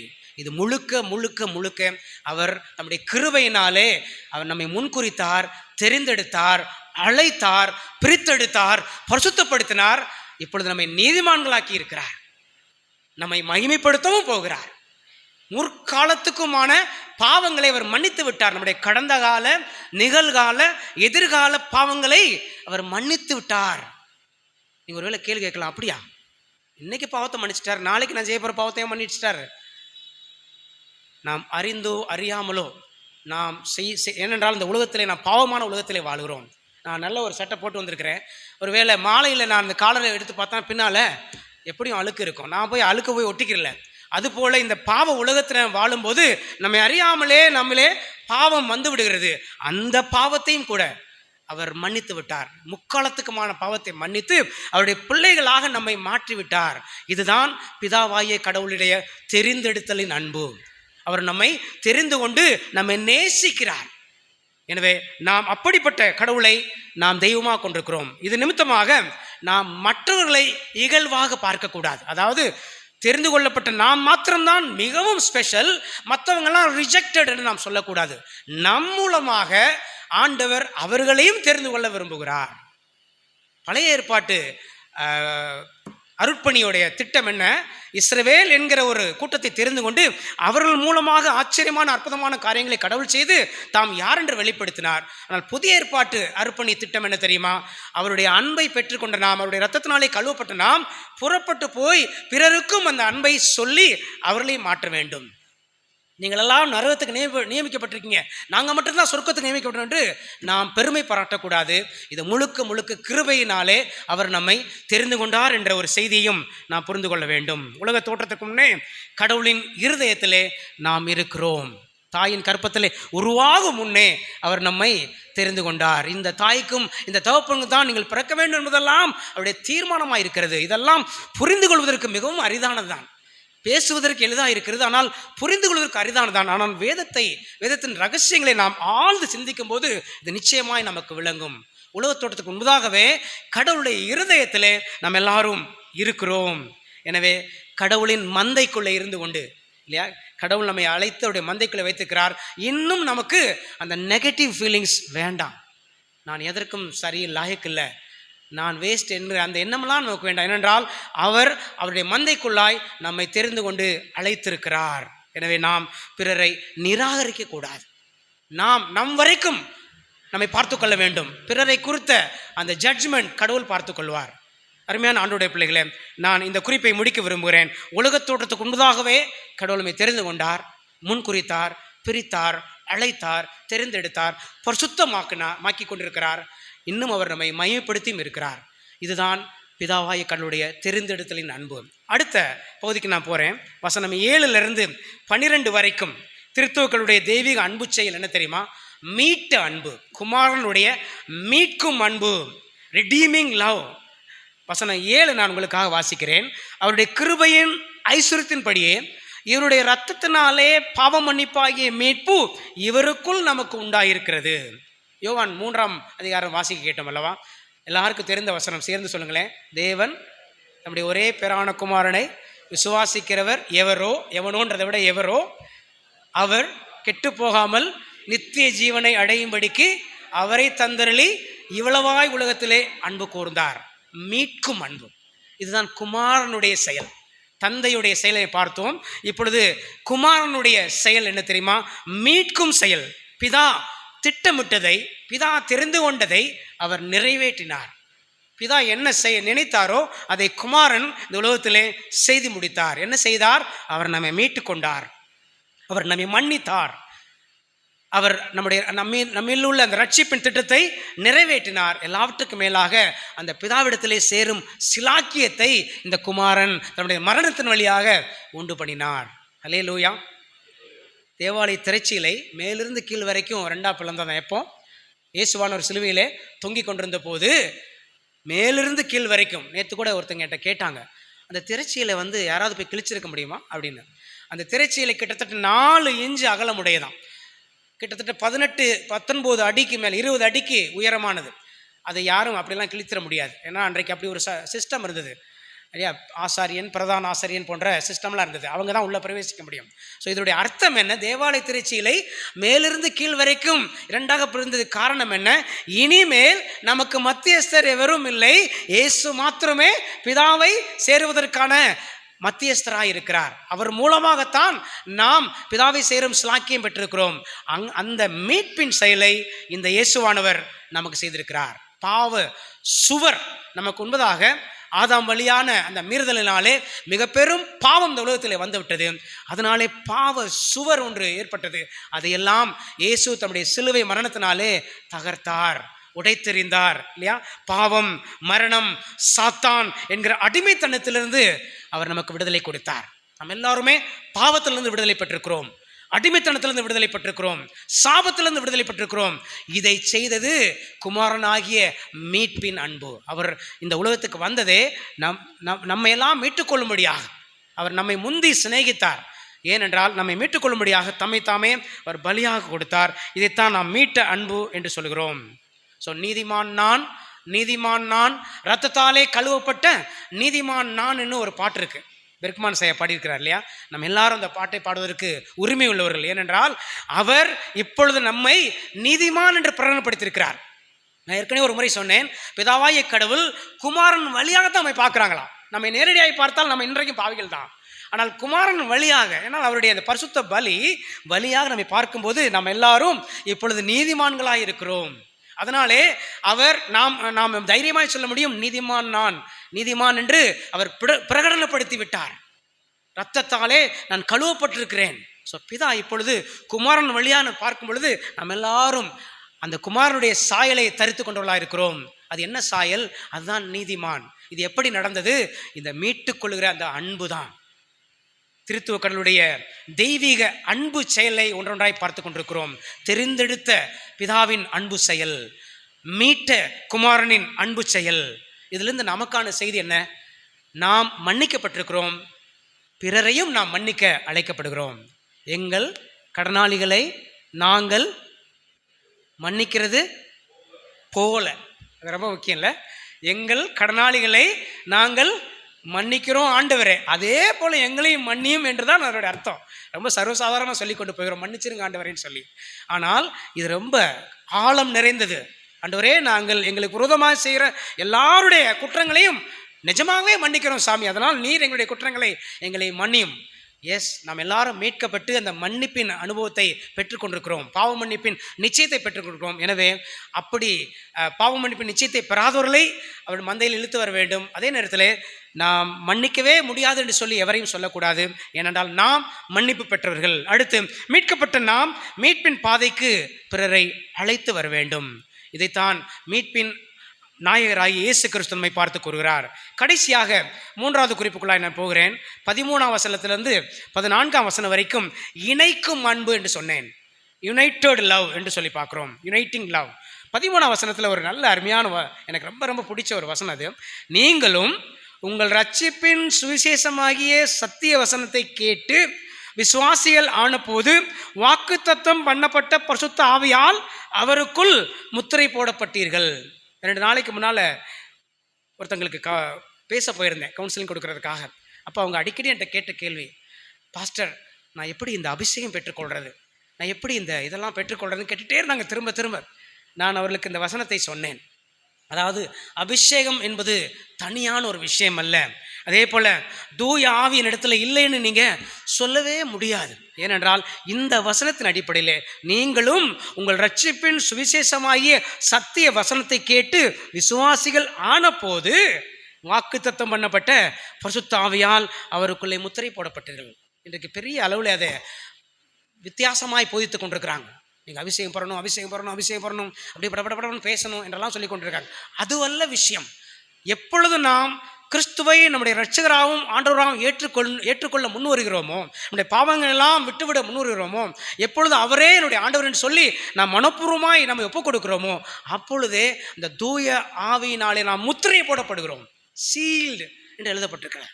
இது முழுக்க முழுக்க முழுக்க அவர் நம்முடைய கிருபையினாலே அவர் நம்மை முன்குறித்தார், தெரிந்தெடுத்தார், அழைத்தார், பிரித்தெடுத்தார், பரிசுத்தப்படுத்தினார். இப்பொழுது நம்மை நீதிமான்களாக்கி இருக்கிறார், நம்மை மகிமைப்படுத்தவும் போகிறார். முற்காலத்துக்குமான பாவங்களை அவர் மன்னித்து விட்டார். நம்முடைய கடந்த கால, நிகழ்கால, எதிர்கால பாவங்களை அவர் மன்னித்து விட்டார். நீங்கள் ஒருவேளை கேள்வி கேட்கலாம், அப்படியா இன்னைக்கு பாவத்தை மன்னிச்சிட்டார், நாளைக்கு நான் செய்ய போகிற பாவத்தையும் மன்னிச்சிட்டார்? நாம் அறிந்தோ அறியாமலோ நாம் ஏனென்றால் இந்த உலகத்திலே நாம் பாவமான உலகத்திலே வாழ்கிறோம். நான் நல்ல ஒரு சட்டை போட்டு வந்திருக்கிறேன், ஒருவேளை மாலையில் நான் அந்த காலரை எடுத்து பார்த்தா பின்னால் எப்படியும் அழுக்கு இருக்கும், நான் போய் அழுக்கு போய் ஒட்டிக்கிறல. அதுபோல் இந்த பாவ உலகத்தில் வாழும்போது நம்மை அறியாமலே நம்மளே பாவம் வந்து விடுகிறது. அந்த பாவத்தையும் கூட அவர் மன்னித்து விட்டார். முக்காலத்துக்குமான பாவத்தை மன்னித்து அவருடைய பிள்ளைகளாக நம்மை மாற்றி விட்டார். இதுதான் பிதாவாகிய கடவுளுடைய தெரிந்தெடுத்தலின் அன்பு. அவர் நம்மை தெரிந்து கொண்டு நம்மை நேசிக்கிறார். எனவே நாம் அப்படிப்பட்ட கடவுளை நாம் தெய்வமாக கொண்டிருக்கிறோம். இது நிமித்தமாக நாம் மற்றவர்களை இகழ்வாக பார்க்கக்கூடாது. அதாவது தெரிந்து கொள்ளப்பட்ட நாம் மாத்திரம்தான் மிகவும் ஸ்பெஷல், மற்றவங்கெல்லாம் ரிஜெக்டட் என்று நாம் சொல்லக்கூடாது. நம் மூலமாக ஆண்டவர் அவர்களையும் தெரிந்து கொள்ள விரும்புகிறார். பழைய ஏற்பாட்டு அருட்பணியோடைய திட்டம் என்ன? இஸ்ரவேல் என்கிற ஒரு கூட்டத்தை தெரிந்து கொண்டு அவர்கள் மூலமாக ஆச்சரியமான அற்புதமான காரியங்களை கடவுள் செய்து தாம் யார் என்று வெளிப்படுத்தினார். ஆனால் புதிய ஏற்பாட்டு அருட்பணி திட்டம் என்ன தெரியுமா? அவருடைய அன்பை பெற்றுக்கொண்ட நாம், அவருடைய இரத்தத்தினாலே கழுவப்பட்ட நாம் புறப்பட்டு போய் பிறருக்கும் அந்த அன்பை சொல்லி அவர்களையும் மாற்ற வேண்டும். நீங்கள் எல்லாம் நரகத்துக்கு நியமிக்கப்பட்டிருக்கீங்க, நாங்கள் மட்டும்தான் சொர்க்கத்துக்கு நியமிக்கப்பட்டோம் என்று நாம் பெருமை பாராட்டக்கூடாது. இது முழுக்க முழுக்க கிருபையினாலே அவர் நம்மை தெரிந்து கொண்டார் என்ற ஒரு செய்தியையும் நாம் புரிந்து கொள்ள வேண்டும். உலக தோற்றத்துக்கு முன்னே கடவுளின் இருதயத்திலே நாம் இருக்கிறோம். தாயின் கற்பத்திலே உருவாகும் முன்னே அவர் நம்மை தெரிந்து கொண்டார். இந்த தாய்க்கும் இந்த தகப்பனுக்கும் தான் நீங்கள் பிறக்க வேண்டும் என்பதெல்லாம் அவருடைய தீர்மானமாக இருக்கிறது. இதெல்லாம் புரிந்து கொள்வதற்கு மிகவும் அரிதானது தான். பேசுவதற்கு எளிதாக இருக்கிறது, ஆனால் புரிந்து கொள்வதற்கு அரிதானதான். ஆனால் வேதத்தின் ரகசியங்களை நாம் ஆழ்ந்து சிந்திக்கும் போது இது நிச்சயமாய் நமக்கு விளங்கும். உலகத்தோட்டத்துக்கு முன்பதாகவே கடவுளுடைய இருதயத்திலே நாம் எல்லாரும் இருக்கிறோம். எனவே கடவுளின் மந்தைக்குள்ளே இருந்து கொண்டு, இல்லையா, கடவுள் நம்மை அழைத்து அவருடைய மந்தைக்குள்ளே வைத்திருக்கிறார். இன்னும் நமக்கு அந்த நெகட்டிவ் ஃபீலிங்ஸ் வேண்டாம். நான் எதற்கும் சரி லாயக்கில்லை, நான் வேஸ்ட் என்று அந்த எண்ணமெல்லாம் நமக்கு வேண்டாம். ஏனென்றால் அவர் அவருடைய மந்தைக்குள்ளாய் நம்மை தெரிந்து கொண்டு அழைத்திருக்கிறார். எனவே நாம் பிறரை நிராகரிக்க கூடாது. நாம் நம் வரைக்கும் நம்மை பார்த்து கொள்ள வேண்டும். பிறரை குறித்த அந்த ஜட்ஜ்மெண்ட் கடவுள் பார்த்து கொள்வார். அருமையான ஆண்டவருடைய பிள்ளைகளே, நான் இந்த குறிப்பை முடிக்க விரும்புகிறேன். உலகத்தோட்டத்துக்கு முன்பதாகவே கடவுள் நம்மை தெரிந்து கொண்டார், முன்குறித்தார், பிரித்தார், அழைத்தார், தெரிந்தெடுத்தார், பரிசுத்தமாக்கி கொண்டிருக்கிறார். இன்னும் அவர் நம்மை மையப்படுத்தியும் இருக்கிறார். இதுதான் பிதாவாய கடவுளுடைய தெரிந்தெடுத்தலின் அன்பு. அடுத்த பகுதிக்கு நான் போகிறேன். வசனம் 7-12 வரைக்கும் திருத்துவக்களுடைய தெய்வீக அன்பு செயல் என்ன தெரியுமா? மீட்ட அன்பு, குமாரனுடைய மீட்கும் அன்பு, ரிடீமிங் லவ். வசனம் 7 நான் உங்களுக்காக வாசிக்கிறேன். அவருடைய கிருபையின் ஐஸ்வரியத்தின்படியே இவருடைய இரத்தத்தினாலே பாவ மன்னிப்பாகிய மீட்பு இவருக்குள் நமக்கு உண்டாயிருக்கிறது. யோவான் 3ஆம் அதிகாரம் வாசிக்க கேட்டோம் அல்லவா? எல்லாருக்கும் தெரிந்த வசனம், சேர்ந்து சொல்லுங்களேன். தேவன் நம்முடைய ஒரே பேரான குமாரனை விசுவாசிக்கிறவர் எவனோன்றதை விட எவரோ அவர் கெட்டு போகாமல் நித்திய ஜீவனை அடையும்படிக்கு அவரை தந்தருளி இவ்வளவாய் உலகத்திலே அன்பு கூர்ந்தார். மீட்கும் அன்பு, இதுதான் குமாரனுடைய செயல். தந்தையுடைய செயலை பார்த்தோம். இப்பொழுது குமாரனுடைய செயல் என்ன தெரியுமா? மீட்கும் செயல். பிதா திட்டமிட்டதை, பிதா தெரிந்து கொண்டதை அவர் நிறைவேற்றினார். பிதா என்ன நினைத்தாரோ அதை குமாரன் இந்த உலகத்திலே செய்து முடித்தார். என்ன செய்தார்? அவர் நம்மை மீட்டு கொண்டார், அவர் நம்மை மன்னித்தார், அவர் நம்மில் உள்ள அந்த ரட்சிப்பின் திட்டத்தை நிறைவேற்றினார். எல்லாவற்றுக்கும் மேலாக அந்த பிதாவிடத்திலே சேரும் சிலாக்கியத்தை இந்த குமாரன் தன்னுடைய மரணத்தின் வழியாக உண்டு பண்ணினார். அல்லேலூயா. தேவாலய திரைச்சீலை மேலிருந்து கீழ் வரைக்கும் 2ஆ பிளந்தான். எப்போ இயேசுவான ஒரு சிலுவையிலே தொங்கி கொண்டிருந்த போது மேலிருந்து கீழ் வரைக்கும், நேற்று கூட ஒருத்தங்க கேட்டாங்க, அந்த திரைச்சீலை யாராவது போய் கிழிச்சிருக்க முடியுமா அப்படின்னு. அந்த திரைச்சீலை கிட்டத்தட்ட 4 இன்ச்சு அகலமுடையதான், கிட்டத்தட்ட 18-19 அடிக்கு மேலே 20 அடிக்கு உயரமானது. அதை யாரும் அப்படிலாம் கிழித்திட முடியாது. ஏன்னா அன்றைக்கு அப்படி ஒரு சிஸ்டம் இருந்தது இல்லையா? ஆசாரியன், பிரதான ஆசாரியன் போன்ற சிஸ்டம்லாம் இருந்தது. அவங்க தான் உள்ளே பிரவேசிக்க முடியும். ஸோ இதனுடைய அர்த்தம் என்ன? தேவாலய திரைச்சீலை மேலிருந்து கீழ் வரைக்கும் 2ஆக பிரிந்தது காரணம் என்ன? இனிமேல் நமக்கு மத்தியஸ்தர் எவரும் இல்லை, இயேசு மாத்திரமே பிதாவை சேருவதற்கான மத்தியஸ்தராக இருக்கிறார். அவர் மூலமாகத்தான் நாம் பிதாவை சேரும் ஸ்லாக்கியம் பெற்றிருக்கிறோம். அந்த மீட்பின் செயலை இந்த இயேசுவானவர் நமக்கு செய்திருக்கிறார். பாவ சுவர் நமக்கு உண்பதாக ஆதாம் வழியான அந்த மீறுதலினாலே மிக பெரும் பாவம் இந்த உலகத்தில் வந்துவிட்டது. அதனாலே பாவ சுவர் ஒன்று ஏற்பட்டது. அதையெல்லாம் இயேசு தம்முடைய சிலுவை மரணத்தினாலே தகர்த்தார், உடைத்தெறிந்தார் இல்லையா? பாவம், மரணம், சாத்தான் என்கிற அடிமைத்தனத்திலிருந்து அவர் நமக்கு விடுதலை கொடுத்தார். நம்ம எல்லாருமே பாவத்திலிருந்து விடுதலை பெற்றிருக்கிறோம், அடிமைத்தனத்திலிருந்து விடுதலை பெற்றிருக்கிறோம், சாபத்திலிருந்து விடுதலை பெற்றிருக்கிறோம். இதை செய்தது குமாரனாகிய மீட்பின் அன்பு. அவர் இந்த உலகத்துக்கு வந்ததே நம்மை எல்லாம் மீட்டுக்கொள்ளும்படியாக. அவர் நம்மை முந்தி சிநேகித்தார். ஏனென்றால் நம்மை மீட்டுக்கொள்ளும்படியாக தம்மை தாமே அவர் பலியாக கொடுத்தார். இதைத்தான் நாம் மீட்ட அன்பு என்று சொல்கிறோம். ஸோ நீதிமான் நான், ரத்தத்தாலே கழுவப்பட்ட நீதிமான் நான் என்று ஒரு பாட்டு இருக்கு. பெர்க்மான் சாயா பாடியிருக்கிறார் இல்லையா? நம்ம எல்லாரும் அந்த பாட்டை பாடுவதற்கு உரிமை உள்ளவர்கள். ஏனென்றால் அவர் இப்பொழுது நம்மை நீதிமான் என்று பிரகடனப்படுத்தியிருக்கிறார். நான் ஏற்கனவே ஒரு முறை சொன்னேன், பிதாவாகிய கடவுள் குமாரன் வழியாகத்தான் நம்மை பார்க்குறாங்களாம். நம்மை நேரடியாக பார்த்தால் நம்ம இன்றைக்கும் பாவிகள் தான். ஆனால் குமாரன் வழியாக, ஏன்னால் அவருடைய அந்த பரிசுத்த பலியாக நம்மை பார்க்கும்போது நம்ம எல்லாரும் இப்பொழுது நீதிமான்களாக இருக்கிறோம். அதனாலே அவர் நாம் தைரியமாய் சொல்ல முடியும், நீதிமான் என்று அவர் பிரகடனப்படுத்தி விட்டார். இரத்தத்தாலே நான் கழுவப்பட்டிருக்கிறேன். ஸோ பிதா இப்பொழுது குமாரன் வழியாக பார்க்கும் பொழுது நம்ம எல்லாரும் அந்த குமாரனுடைய சாயலை தரித்து கொண்டவர்களாக இருக்கிறோம். அது என்ன சாயல்? அதுதான் நீதிமான். இது எப்படி நடந்தது? இந்த மீட்டுக் கொள்கிற அந்த அன்பு தான். திருத்துவ கடவுளுடைய தெய்வீக அன்பு செயலை ஒன்றொன்றாய் பார்த்து கொண்டிருக்கிறோம். தெரிந்தெடுத்த பிதாவின் அன்பு செயல், மீட்ட குமாரனின் அன்பு செயல். இதிலிருந்து நமக்கான செய்தி என்ன? நாம் மன்னிக்கப்பட்டிருக்கிறோம், பிறரையும் நாம் மன்னிக்க அழைக்கப்படுகிறோம். எங்கள் கடனாளிகளை நாங்கள் மன்னிக்கிறது போல, அது ரொம்ப முக்கியம் இல்லை? எங்கள் கடனாளிகளை நாங்கள் மன்னிக்கிறோம் ஆண்டவரே, அதே போல எங்களையும் மன்னியும் என்றுதான் அதோட அர்த்தம். ரொம்ப சர்வசாதாரணமாக சொல்லி கொண்டு போகிறோம், மன்னிச்சிருங்க ஆண்டவரேன்னு சொல்லி. ஆனால் இது ரொம்ப ஆழம் நிறைந்தது. ஆண்டவரே, நாங்கள் எங்களுக்கு விரோதமாக செய்கிற எல்லாருடைய குற்றங்களையும் நிஜமாகவே மன்னிக்கிறோம் சாமி, அதனால் நீர் எங்களுடைய குற்றங்களை எங்களை மன்னியும். எஸ், நாம் எல்லாரும் மீட்கப்பட்டு அந்த மன்னிப்பின் அனுபவத்தை பெற்றுக்கொண்டிருக்கிறோம், பாவ மன்னிப்பின் நிச்சயத்தை பெற்றுக்கொண்டிருக்கிறோம். எனவே அப்படி பாவ மன்னிப்பின் நிச்சயத்தை பெறாதவர்களை அவர் மந்தையில் இழுத்து வர வேண்டும். அதே நேரத்தில் நாம் மன்னிக்கவே முடியாது என்று சொல்லி எவரையும் சொல்லக்கூடாது. ஏனென்றால் நாம் மன்னிப்பு பெற்றவர்கள். அடுத்து மீட்கப்பட்ட நாம் மீட்பின் பாதைக்கு பிறரை அழைத்து வர வேண்டும். இதைத்தான் மீட்பின் நாயகராகி இயேசு கிறிஸ்து நம்மை பார்த்து கூறுகிறார். கடைசியாக 3வது குறிப்புக்குள்ளாய் நான் போகிறேன். 13ஆம் வசனத்திலிருந்து 14ஆம் வசனம் வரைக்கும் இணைக்கும் அன்பு என்று சொன்னேன். யுனைட்டட் லவ் என்று சொல்லி பார்க்குறோம், யுனைட்டிங் லவ். 13ஆம் வசனத்தில் ஒரு நல்ல அருமையான எனக்கு ரொம்ப ரொம்ப பிடிச்ச ஒரு வசனம் அது. நீங்களும் உங்கள் ரட்சிப்பின் சுவிசேஷமாகிய சத்திய வசனத்தை கேட்டு விசுவாசிகள் ஆனபோது வாக்குத்தத்தம் பண்ணப்பட்ட பரிசுத்த ஆவியால் அவருக்குள் முத்திரை போடப்பட்டீர்கள். 2 நாளைக்கு முன்னால் ஒருத்தங்களுக்கு பேச போயிருந்தேன் கவுன்சிலிங் கொடுக்கறதுக்காக. அப்போ அவங்க அடிக்கடி என்கிட்ட கேட்ட கேள்வி, பாஸ்டர் நான் எப்படி இந்த அபிஷேகம் பெற்றுக்கொள்கிறது, நான் எப்படி இந்த இதெல்லாம் பெற்றுக்கொள்கிறதுன்னு கேட்டுகிட்டே இருந்தாங்க திரும்ப திரும்ப. நான் அவர்களுக்கு இந்த வசனத்தை சொன்னேன். அதாவது அபிஷேகம் என்பது தனியான ஒரு விஷயம் அல்ல. அதே போல் தூய ஆவியின் இடத்துல இல்லைன்னு நீங்கள் சொல்லவே முடியாது. ஏனென்றால் இந்த வசனத்தின் அடிப்படையில் நீங்களும் உங்கள் ரட்சிப்பின் சுவிசேஷமாகிய சத்திய வசனத்தை கேட்டு விசுவாசிகள் ஆன போது வாக்குத்தத்தம் பண்ணப்பட்ட பரிசுத்த ஆவியால் அவருக்குள்ளே முத்திரை போடப்பட்டீர்கள். இன்றைக்கு பெரிய அளவில் அதை வித்தியாசமாய் போதித்து கொண்டிருக்கிறாங்க. நீங்கள் அபிஷேகம் பெறணும், அபிஷேகம் பெறணும், அபிஷேகம் பெறணும், அப்படி படப்படப்படன்னு பேசணும் என்றெல்லாம் சொல்லி கொண்டிருக்காங்க. அதுவல்ல விஷயம். எப்பொழுது நாம் கிறிஸ்துவை நம்முடைய இரட்சகராகவும் ஆண்டவராகவும் ஏற்றுக்கொள்ள முன் வருகிறோமோ, நம்முடைய பாவங்கள் எல்லாம் விட்டுவிட முன் வருகிறோமோ, எப்பொழுது அவரே என்னுடைய ஆண்டவர் என்று சொல்லி நாம் மனப்பூர்வமாய் நம்ம ஒப்புக் கொடுக்கிறோமோ, அப்பொழுதே இந்த தூய ஆவியினாலே நாம் முத்திரை போடப்படுகிறோம். சீல்டு என்று எழுதப்பட்டிருக்கிறார்.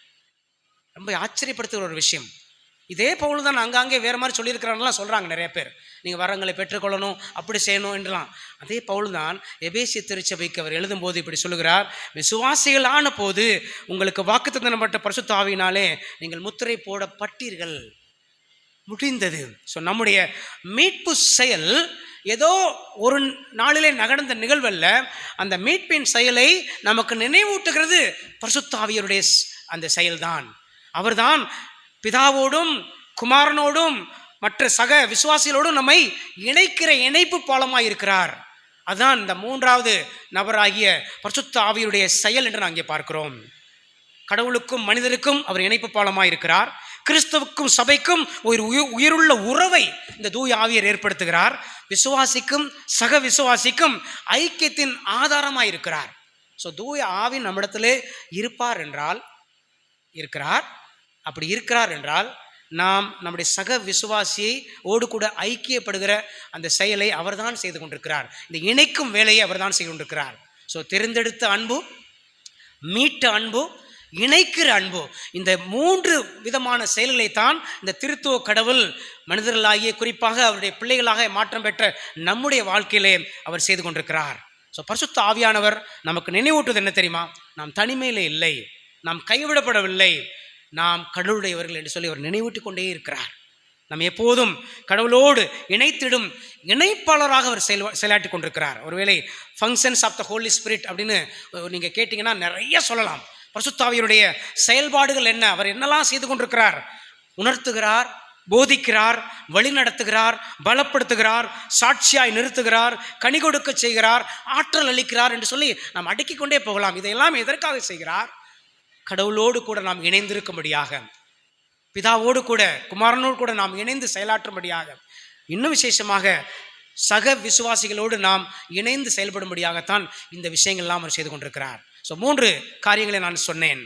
ரொம்ப ஆச்சரியப்படுத்துகிற ஒரு விஷயம். இதே பவுல் தான் அங்கங்கே வேறு மாதிரி சொல்லியிருக்கிறாங்கலாம் சொல்கிறாங்க நிறைய பேர். நீங்கள் வரங்களை பெற்றுக்கொள்ளணும், அப்படி செய்யணும் என்றெல்லாம். அதே பவுல் தான் எபேசிய திருச்சபைக்கு அவர் எழுதும்போது இப்படி சொல்லுகிறார், விசுவாசிகள் ஆன போது உங்களுக்கு வாக்குத்தத்தப்பட்ட பரிசுத்த ஆவியினாலே நீங்கள் முத்திரை போடப்பட்டீர்கள். முடிந்தது. ஸோ நம்முடைய மீட்பு செயல் ஏதோ ஒரு நாளிலே நகர்ந்த நிகழ்வல்ல. அந்த மீட்பின் செயலை நமக்கு நினைவூட்டுகிறது பரிசுத்த ஆவியருடைய அந்த செயல்தான். அவர்தான் பிதாவோடும் குமாரனோடும் மற்ற சக விசுவாசிகளோடும் நம்மை இணைக்கிற இணைப்பு பாலமாக இருக்கிறார். அதுதான் இந்த 3வது நபராகிய பரிசுத்த ஆவியுடைய செயல் என்று நாம் இங்கே பார்க்கிறோம். கடவுளுக்கும் மனிதருக்கும் அவர் இணைப்பு பாலமாக இருக்கிறார். கிறிஸ்துவுக்கும் சபைக்கும் ஒரு உயிருள்ள உறவை இந்த தூய ஆவியர் ஏற்படுத்துகிறார். விசுவாசிக்கும் சக விசுவாசிக்கும் ஐக்கியத்தின் ஆதாரமாக இருக்கிறார். ஸோ தூய ஆவி நம்மிடத்திலே இருப்பார் என்றால் இருக்கிறார். அப்படி இருக்கிறார் என்றால் நாம் நம்முடைய சக விசுவாசியை ஓடு கூட ஐக்கியப்படுகிற அந்த செயலை அவர்தான் செய்து கொண்டிருக்கிறார். இந்த இணைக்கும் வேலையை அவர்தான் செய்து கொண்டிருக்கிறார். ஸோ தெரிந்தெடுத்த அன்பு, மீட்ட அன்பு, இணைக்கிற அன்பு, இந்த 3 விதமான செயல்களைத்தான் இந்த திருத்துவ கடவுள் மனிதர்களாகிய குறிப்பாக அவருடைய பிள்ளைகளாக மாற்றம் பெற்ற நம்முடைய வாழ்க்கையிலே அவர் செய்து கொண்டிருக்கிறார். ஸோ பரிசுத்த ஆவியானவர் நமக்கு நினைவூட்டுவது என்ன தெரியுமா? நாம் தனிமையில் இல்லை, நாம் கைவிடப்படவில்லை, நாம் கடவுளுடையவர்கள் என்று சொல்லி அவர் நினைவூட்டி கொண்டே இருக்கிறார். நம்ம எப்போதும் கடவுளோடு இணைத்திடும் இணைப்பாளராக அவர் செயலாற்றி கொண்டிருக்கிறார். ஒருவேளை functions of the Holy Spirit அப்படின்னு நீங்கள் கேட்டிங்கன்னா நிறைய சொல்லலாம். பரிசுத்த ஆவியுடைய செயல்பாடுகள் என்ன, அவர் என்னெல்லாம் செய்து கொண்டிருக்கிறார்? உணர்த்துகிறார், போதிக்கிறார், வழி நடத்துகிறார், பலப்படுத்துகிறார், சாட்சியாய் நிறுத்துகிறார், கனி கொடுக்க செய்கிறார், ஆற்றல் அளிக்கிறார் என்று சொல்லி நாம் அடுக்கிக் கொண்டே போகலாம். இதையெல்லாம் எதற்காக செய்கிறார்? கடவுளோடு கூட நாம் இணைந்திருக்கும்படியாக, பிதாவோடு கூட குமாரனோடு கூட நாம் இணைந்து செயலாற்றும்படியாக, இன்னும் விசேஷமாக சக விசுவாசிகளோடு நாம் இணைந்து செயல்படும்படியாகத்தான் இந்த விஷயங்கள்லாம் அவர் செய்து கொண்டிருக்கிறார். ஸோ 3 காரியங்களை நான் சொன்னேன்.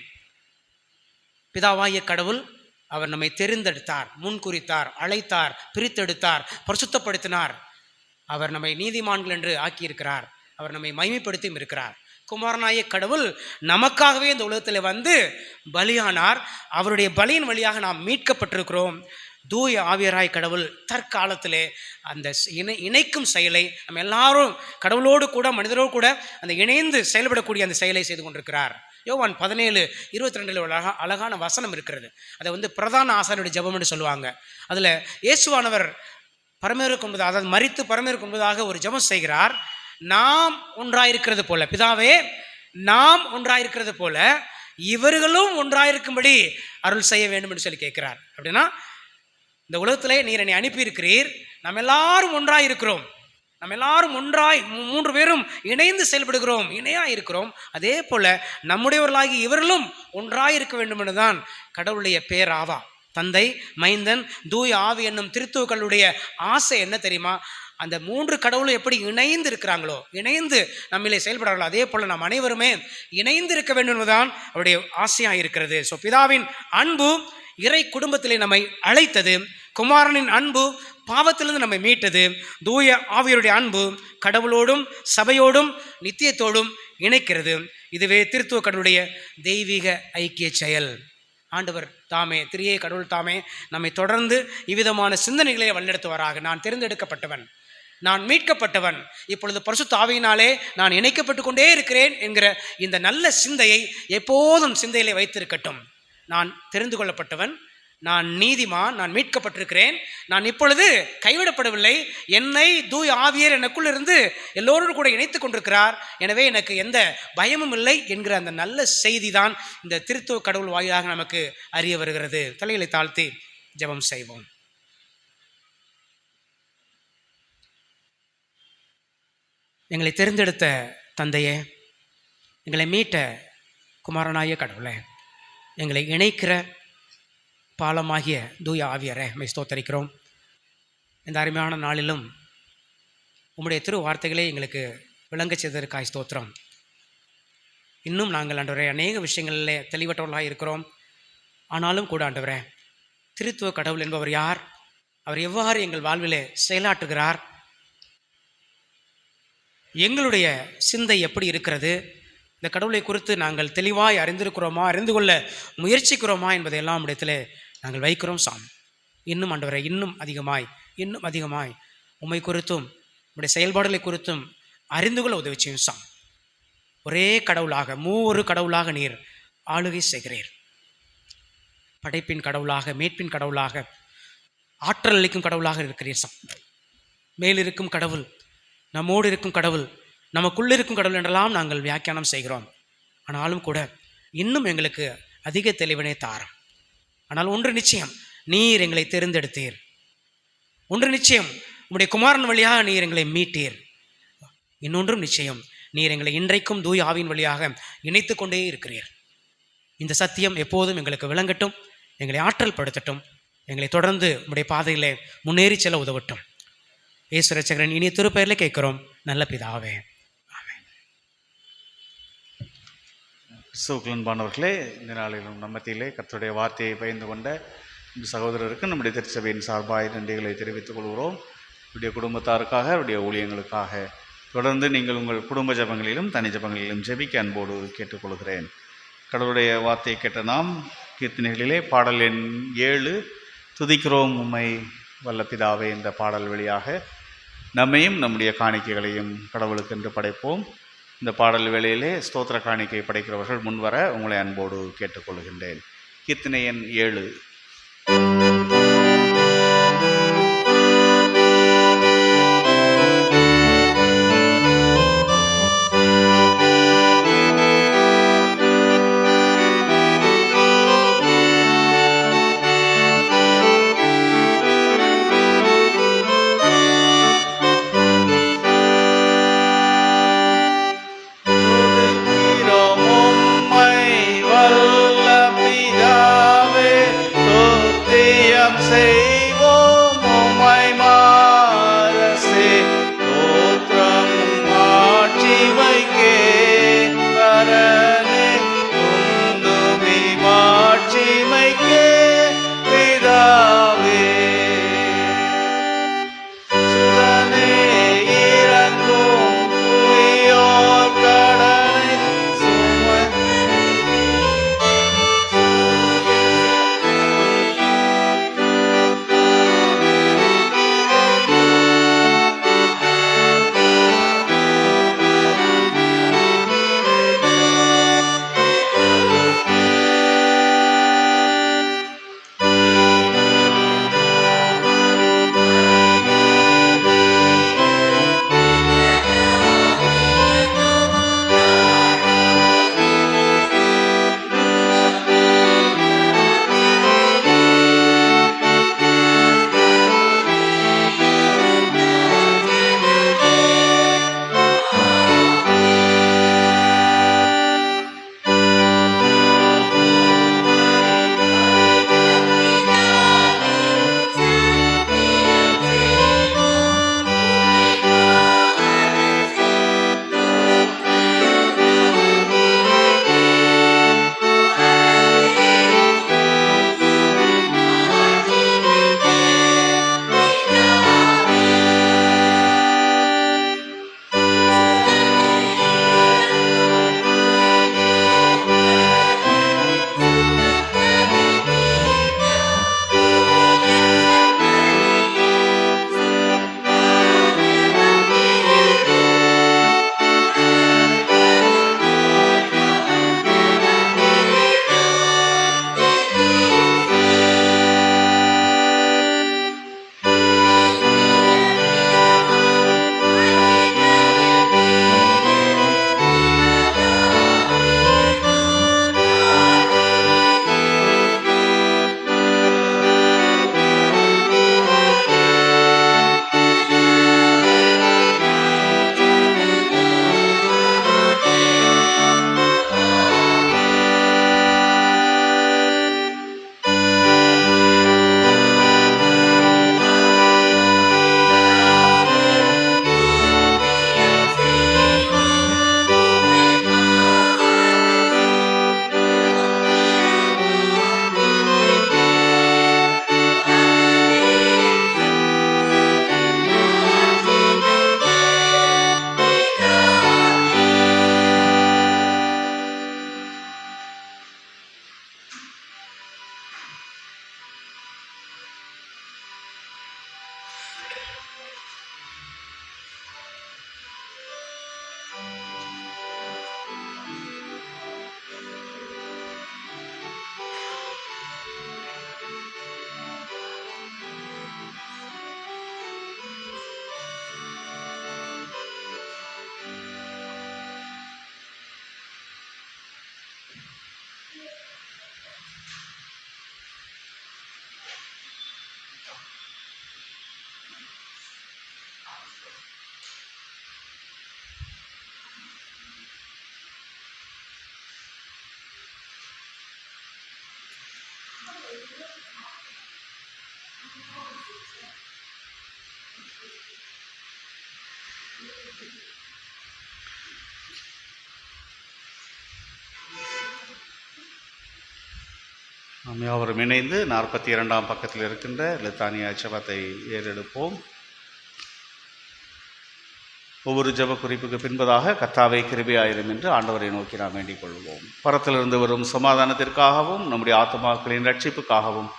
பிதாவாகிய கடவுள் அவர் நம்மை தெரிந்தெடுத்தார், முன்குறித்தார், அழைத்தார், பிரித்தெடுத்தார், பரிசுத்தப்படுத்தினார். அவர் நம்மை நீதிமான்கள் என்று ஆக்கியிருக்கிறார். அவர் நம்மை மகிமைப்படுத்தியும் இருக்கிறார். குமாரனாகிய கடவுள் நமக்காகவே இந்த உலகத்தில் வந்து பலியானார். அவருடைய பலியின் வழியாக நாம் மீட்கப்பட்டிருக்கிறோம். தூய ஆவியராய் கடவுள் தற்காலத்திலே அந்த இணைக்கும் செயலை நம்ம எல்லாரும் கடவுளோடு கூட மனிதரோடு கூட அந்த இணைந்து செயல்படக்கூடிய அந்த செயலை செய்து கொண்டிருக்கிறார். யோவான் 17:22 ஒரு அழகான வசனம் இருக்கிறது. அதை பிரதான ஆசாரியருடைய ஜெபம் என்று சொல்லுவாங்க. அதில் இயேசுவானவர் பரமேறுக்கு முன்பதாக, அதாவது மரித்து பரமேறுக்கு முன்பதாக ஒரு ஜெபம் செய்கிறார். நாம் ஒன்றாயிருக்கிறது போல, பிதாவே நாம் ஒன்றாயிருக்கிறது போல இவர்களும் ஒன்றாயிருக்கும்படி அருள் செய்ய வேண்டும் என்று சொல்லி கேட்கிறார். அப்படின்னா இந்த உலகத்திலே நீர் என்னை அனுப்பியிருக்கிறீர், நம்ம எல்லாரும் ஒன்றாயிருக்கிறோம், நம்ம எல்லாரும் ஒன்றாய் 3 பேரும் இணைந்து செயல்படுகிறோம், இணையாக இருக்கிறோம். அதே போல நம்முடையவர்களாகி இவர்களும் ஒன்றாயிருக்க வேண்டும் என்றுதான் கடவுளுடைய பேராவா. தந்தை, மைந்தன், தூய ஆவி என்னும் திருத்துவக்களுடைய ஆசை என்ன தெரியுமா? அந்த 3 கடவுளும் எப்படி இணைந்து இருக்கிறாங்களோ, இணைந்து நம்மளே செயல்படுறாங்களோ, அதே போல் நாம் அனைவருமே இணைந்து இருக்க வேண்டும் என்பதுதான் அவருடைய ஆசையாக இருக்கிறது. ஸோ பிதாவின் அன்பு இறை குடும்பத்திலே நம்மை அழைத்தது, குமாரனின் அன்பு பாவத்திலிருந்து நம்மை மீட்டது, தூய ஆவியருடைய அன்பு கடவுளோடும் சபையோடும் நித்தியத்தோடும் இணைக்கிறது. இதுவே திருத்துவ கடவுளுடைய தெய்வீக ஐக்கிய செயல். ஆண்டவர் தாமே, திரியே கடவுள் தாமே நம்மை தொடர்ந்து இவ்விதமான சிந்தனைகளை வழிநடத்துவாராக. நான் தேர்ந்தெடுக்கப்பட்டவன், நான் மீட்கப்பட்டவன், இப்பொழுது பரிசுத்த ஆவியினாலே நான் இணைக்கப்பட்டு கொண்டே இருக்கிறேன் என்கிற இந்த நல்ல சிந்தையை எப்போதும் சிந்தையிலே வைத்திருக்கட்டும். நான் தெரிந்து கொள்ளப்பட்டவன், நான் நீதிமான், நான் மீட்கப்பட்டிருக்கிறேன், நான் இப்பொழுது கைவிடப்படவில்லை, என்னை தூய ஆவியர் எனக்குள் இருந்து எல்லோரும் கூட இணைத்து கொண்டிருக்கிறார், எனவே எனக்கு எந்த பயமும் இல்லை என்கிற அந்த நல்ல செய்தி தான் இந்த திருத்துவ கடவுள் வாயிலாக நமக்கு அறிய வருகிறது. தலைகளை தாழ்த்தி ஜெபம் செய்வோம். எங்களை தேர்ந்தெடுத்த தந்தையே, எங்களை மீட்ட குமாரனாகிய கடவுளே, எங்களை இணைக்கிற பாலமாகிய தூய ஆவியரே, மை ஸ்தோத்தரிக்கிறோம். இந்த அருமையான நாளிலும் உம்முடைய திரு வார்த்தைகளே எங்களுக்கு விளங்க செய்ததற்காய் ஸ்தோத்திரம். இன்னும் நாங்கள் ஆண்டவரே அநேக விஷயங்களில் தெளிவற்றவர்களாக இருக்கிறோம். ஆனாலும் கூட ஆண்டவரே, திருத்துவ கடவுள் என்பவர் யார், அவர் எவ்வாறு எங்கள் வாழ்விலே செயலாற்றுகிறார், எங்களுடைய சிந்தை எப்படி இருக்கிறது, இந்த கடவுளை குறித்து நாங்கள் தெளிவாய் அறிந்திருக்கிறோமா, அறிந்து கொள்ள முயற்சிக்கிறோமா என்பதையெல்லாம் இடத்திலே நாங்கள் வைக்கிறோம் சாமி. இன்னும் ஆண்டவரை இன்னும் அதிகமாய் உம்மை குறித்தும் உம்முடைய செயல்பாடுகளை குறித்தும் அறிந்து கொள்ள உதவி செய்யும் சாமி. ஒரே கடவுளாக, மூவொரு கடவுளாக நீர் ஆளுகை செய்கிறீர். படைப்பின் கடவுளாக, மீட்பின் கடவுளாக, ஆற்றல் அளிக்கும் கடவுளாக இருக்கிறீர் சாமி. மேலிருக்கும் கடவுள், நம்மோடு இருக்கும் கடவுள், நமக்குள்ளே இருக்கும் கடவுள் என்றெல்லாம் நாங்கள் வியாக்கியானம் செய்கிறோம். ஆனாலும் கூட இன்னும் எங்களுக்கு அதிக தெளிவினை தாரும். ஆனால் ஒன்று நிச்சயம், நீர் எங்களை தேர்ந்தெடுத்தீர். ஒன்று நிச்சயம், உம்முடைய குமாரன் வழியாக நீர் எங்களை மீட்டீர். இன்னொன்றும் நிச்சயம், நீர் எங்களை இன்றைக்கும் தூய ஆவியின் வழியாக இணைத்து கொண்டே இருக்கிறீர். இந்த சத்தியம் எப்போதும் எங்களுக்கு விளங்கட்டும், எங்களை ஆற்றல் படுத்தட்டும், எங்களை தொடர்ந்து உம்முடைய பாதையிலே முன்னேறி செல்ல உதவட்டும். இயேசு ரட்சகரின் இனிய திருப்பெயரில் கேட்கிறோம் நல்ல பிதாவே, ஆமென். கிறிஸ்துவுக்குள்பானவர்களே, இந்த நாளிலும் நம்மத்திலே கர்த்தருடைய வார்த்தையை பகிர்ந்து கொண்ட இந்த சகோதரருக்கு நம்முடைய திருச்சபையின் சார்பாய் நன்றிகளை தெரிவித்துக் கொள்கிறோம். என்னுடைய குடும்பத்தாருக்காக, என்னுடைய ஊழியங்களுக்காக தொடர்ந்து நீங்கள் உங்கள் குடும்ப ஜபங்களிலும் தனி ஜபங்களிலும் ஜெபிக்க அன்போடு கேட்டுக்கொள்கிறேன். கடவுளுடைய வார்த்தையை கேட்ட நாம் கீர்த்தனைகளிலே பாடல் எண் 7 துதிக்கிறோம் உம்மை வல்ல பிதாவே என்ற பாடல் வழியாக நம்மையும் நம்முடைய காணிக்கைகளையும் கடவுளுக்கு என்று படைப்போம். இந்த பாடல் வேளையிலே ஸ்தோத்திர காணிக்கை படைக்கிறவர்கள் முன்வர உங்களை அன்போடு கேட்டுக்கொள்கின்றேன். கீர்த்தனை எண் 7. நாம் யாவரும் இணைந்து 42ஆம் பக்கத்தில் இருக்கின்ற லெத்தானியா ஜெபத்தை ஏறெடுப்போம். ஒவ்வொரு ஜெப குறிப்புக்கு பின்பதாக கர்த்தாவே கிருபையாயிரும் என்று ஆண்டவரை நோக்கி நாம் வேண்டிக் கொள்வோம். பரத்திலிருந்து வரும் சமாதானத்திற்காகவும் நம்முடைய ஆத்துமாக்களின் ரட்சிப்புக்காகவும்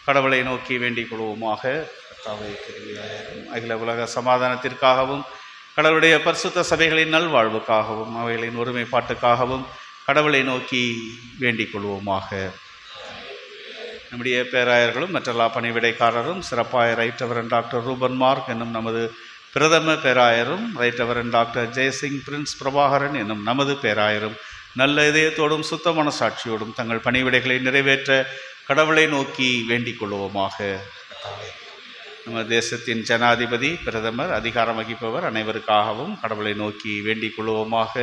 கடவுளை நோக்கி வேண்டிக் கொள்வோமாக. கர்த்தாவே கிருபையாயிரும். அகில உலக சமாதானத்திற்காகவும் கடவுளுடைய பரிசுத்த சபைகளின் நல்வாழ்வுக்காகவும் அவைகளின் ஒருமைப்பாட்டுக்காகவும் கடவுளை நோக்கி வேண்டிக் கொள்வோமாக. நம்முடைய பேராயர்களும் மற்றெல்லா பணிவிடைக்காரரும் சிறப்பாய right reverend doctor Reuben Mark என்னும் நமது பிரதம பேராயரும், right reverend doctor Jeyasingh Prince Prabhakaran என்னும் நமது பேராயரும் நல்ல இதயத்தோடும் சுத்த மனசாட்சியோடும் தங்கள் பணிவிடைகளை நிறைவேற்ற கடவுளை நோக்கி வேண்டிக் கொள்வோமாக. நம்ம தேசத்தின் ஜனாதிபதி, பிரதமர், அதிகாரம் வகிப்பவர் அனைவருக்காகவும் கடவுளை நோக்கி வேண்டிக் கொள்வோமாக.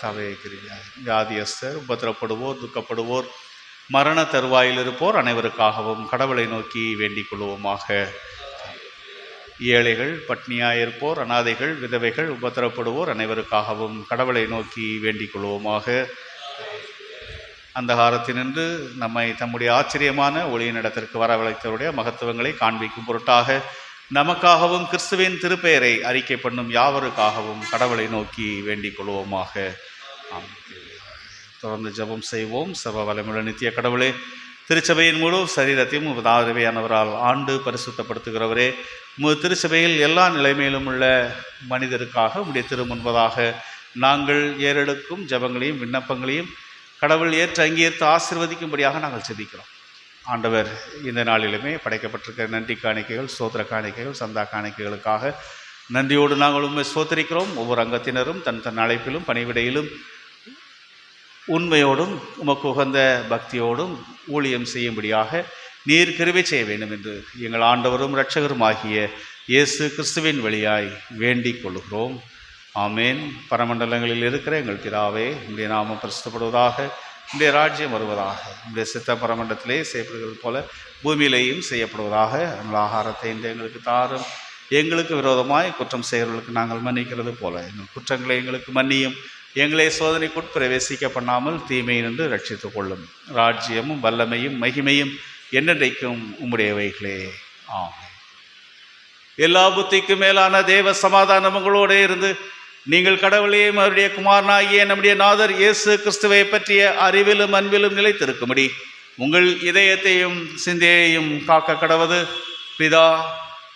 தவே கிரியாய் வியாதியஸ்தர், உபத்திரப்படுவோர், துக்கப்படுவோர், மரண தருவாயில் இருப்போர் அனைவருக்காகவும் கடவுளை நோக்கி வேண்டிக் கொள்வோமாக. ஏழைகள், பட்னியாயிருப்போர், அனாதைகள், விதவைகள், உபத்திரப்படுவோர் அனைவருக்காகவும் கடவுளை நோக்கி வேண்டிக் கொள்வோமாக. அந்தகாரத்தினின்று நம்மை தம்முடைய ஆச்சரியமான ஒளியின் இடத்திற்கு வரவழைத்தவருடைய மகத்துவங்களை காண்பிக்கும் பொருட்டாக நமக்காகவும் கிறிஸ்துவின் திருப்பெயரை அறிக்கை பண்ணும் யாவருக்காகவும் கடவுளை நோக்கி வேண்டிக் கொள்வோமாக. தொடர்ந்து ஜெபம் செய்வோம். சர்வ வல்லமையுள்ள நித்திய கடவுளே, திருச்சபையின் முழு சரீரத்தையும் உமது ஆதரவையானவரால் ஆண்டு பரிசுத்தப்படுத்துகிறவரே, உமது திருச்சபையில் எல்லா நிலைமையிலும் உள்ள மனிதருக்காக உடைய திருமுன்பதாக நாங்கள் ஏறெடுக்கும் ஜெபங்களையும் விண்ணப்பங்களையும் கடவுள் ஏற்று அங்கீகரித்து ஆசீர்வதிக்கும்படியாக நாங்கள் ஜெபிக்கிறோம். ஆண்டவர், இந்த நாளிலுமே படைக்கப்பட்டிருக்கிற நன்றி காணிக்கைகள், ஸ்தோத்திர காணிக்கைகள், சந்தா காணிக்கைகளுக்காக நன்றியோடு நாங்கள் உண்மை ஸ்தோத்திரிக்கிறோம். ஒவ்வொரு அங்கத்தினரும் தன் தன் அழைப்பிலும் பணிவிடையிலும் உண்மையோடும் உமக்கு உகந்த பக்தியோடும் ஊழியம் செய்யும்படியாக நீர் கிருபை செய்ய வேண்டும் என்று எங்கள் ஆண்டவரும் இரட்சகருமாகிய இயேசு கிறிஸ்துவின் வழியாய் வேண்டிக் கொள்கிறோம். ஆமேன். பரமண்டலங்களில் இருக்கிற எங்கள் பிதாவே, உம்முடைய நாமம் பரிசுத்தப்படுவதாக, உம்முடைய ராஜ்யம் வருவதாக, உம்முடைய சித்த பரமண்டலத்திலே செய்யப்படுகிறது போல பூமியிலேயும் செய்யப்படுவதாக. எங்கள் ஆகாரத்தை இன்று எங்களுக்கு தாரும். எங்களுக்கு விரோதமாய் குற்றம் செய்கிறவர்களுக்கு நாங்கள் மன்னிக்கிறது போல எங்கள் குற்றங்களை எங்களுக்கு மன்னியும். எங்களை சோதனைக்குட் பிரவேசிக்க பண்ணாமல் தீமையினின்று ரட்சித்துக் கொள்ளும். ராஜ்யமும் வல்லமையும் மகிமையும் என்னென்றைக்கும் உம்முடையவைகளே. ஆமென். எல்லா புத்திக்கும் மேலான தேவ சமாதானம் உங்களோடு இருந்து நீங்கள் கடவுளையும் அவருடைய குமாரனாகிய நம்முடைய நாதர் இயேசு கிறிஸ்துவை பற்றிய அறிவிலும் அன்பிலும் நிலைத்திருக்கும்படி உங்கள் இதயத்தையும் சிந்தையையும் காக்க கடவது பிதா,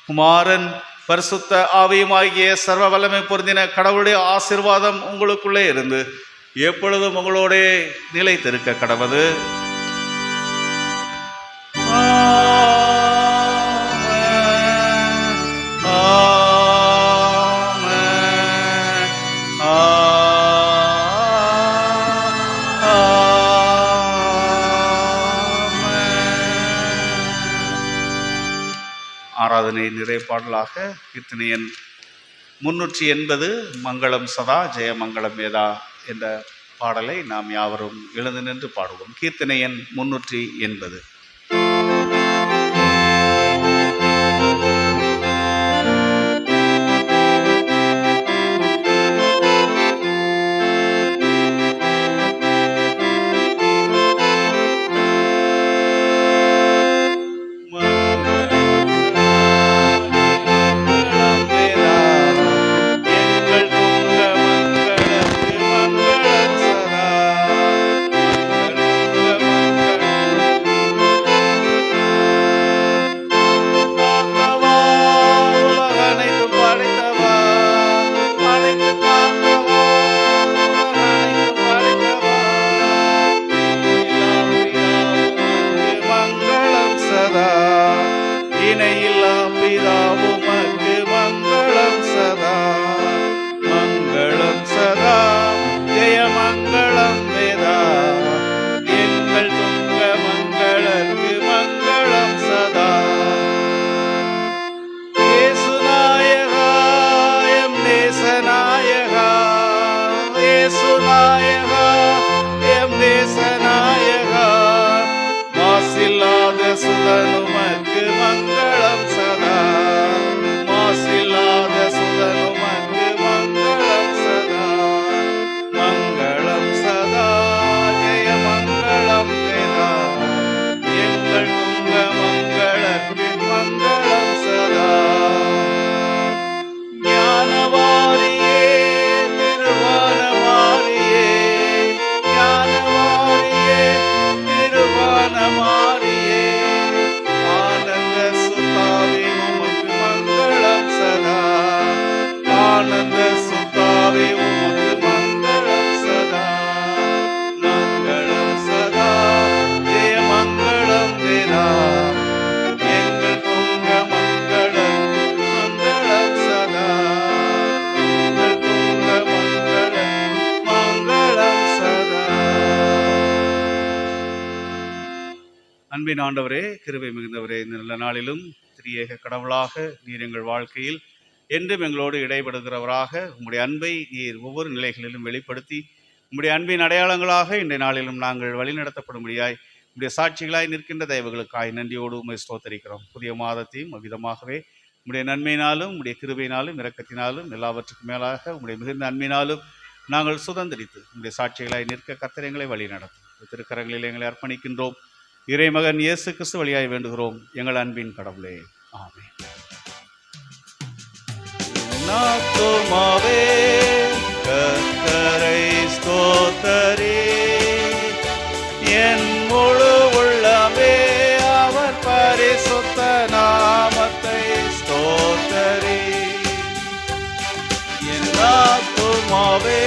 குமாரன், பரிசுத்த ஆவியுமாகிய சர்வ வல்லமை பொருந்தின கடவுளுடைய ஆசீர்வாதம் உங்களுக்குள்ளே இருந்து எப்பொழுதும் உங்களோட நிலைத்திருக்க கடவது. ஆராதனை நிறைப்பாடலாக கீர்த்தனை எண் 380 மங்களம் சதா ஜெய மங்களம் வேதா என்ற பாடலை நாம் யாவரும் எழுந்து நின்று பாடுவோம். கீர்த்தனை எண் 380. மங்களம் அன்பின் ஆண்டவரே, கிருபை மிகுந்தவரே, இந்த நல்ல நாளிலும் திரியேக கடவுளாக நீர் எங்கள் வாழ்க்கையில் என்றும் எங்களோடு இடைபடுகிறவராக உம்முடைய அன்பை நீர் ஒவ்வொரு நிலைகளிலும் வெளிப்படுத்தி உம்முடைய அன்பின் அடையாளங்களாக இன்றைய நாளிலும் நாங்கள் வழிநடத்தப்படும்படியாய் உம்முடைய சாட்சிகளாய் நிற்கின்ற தயவுகளுக்காய் நன்றியோடு உம்மை ஸ்தோத்தரிக்கிறோம். புதிய மாதத்தையும் அவ்விதமாகவே உம்முடைய நன்மையினாலும் உம்முடைய கிருபையினாலும் இரக்கத்தினாலும் எல்லாவற்றுக்கும் மேலாக உம்முடைய மிகுந்த அன்பினாலும் நாங்கள் சுதந்திரித்து உம்முடைய சாட்சிகளாய் நிற்க கர்த்தர் வழி நடத்தும் திருக்கரங்களில் எங்களை அர்ப்பணிக்கின்றோம். இறைமகன் இயேசு கிறிஸ்து வழியாய் வேண்டுகிறோம் எங்கள் அன்பின் கடவுளே, ஆமென். ஆத்துமாவே கர்த்தரை ஸ்தோத்தரி, என் முழு உள்ளமே அவர் பரிசுத்த நாமத்தை ஸ்தோத்தரி. என் ஆத்துமாவே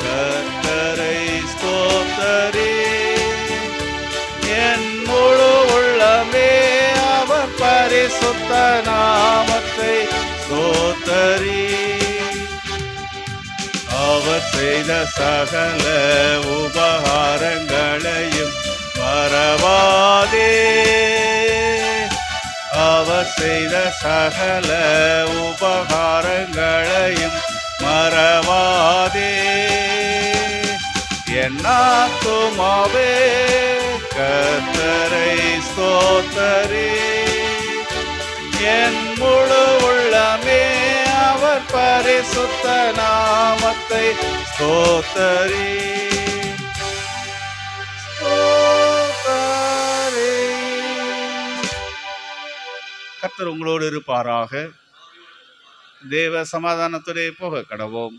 கர்த்தரை ஸ்தோத்தரி, என் முழு உள்ளமே அவர் பரிசுத்த நாமத்தை ஸ்தோத்தரி. அவர் செய்த சகல உபகாரங்களையும் மறவாதே, அவர் செய்த சகல உபகாரங்களையும் மறவாதே. என் ஆத்துமாவே கர்த்தரை ஸ்தோத்தரி, என் முழு உள்ளமே அவர் பரிசுத்த நாமத்தை ஸ்தோத்தரி. கர்த்தர் உங்களோடு இருப்பாராக. தேவ சமாதானத்துடைய போக கடவோம்.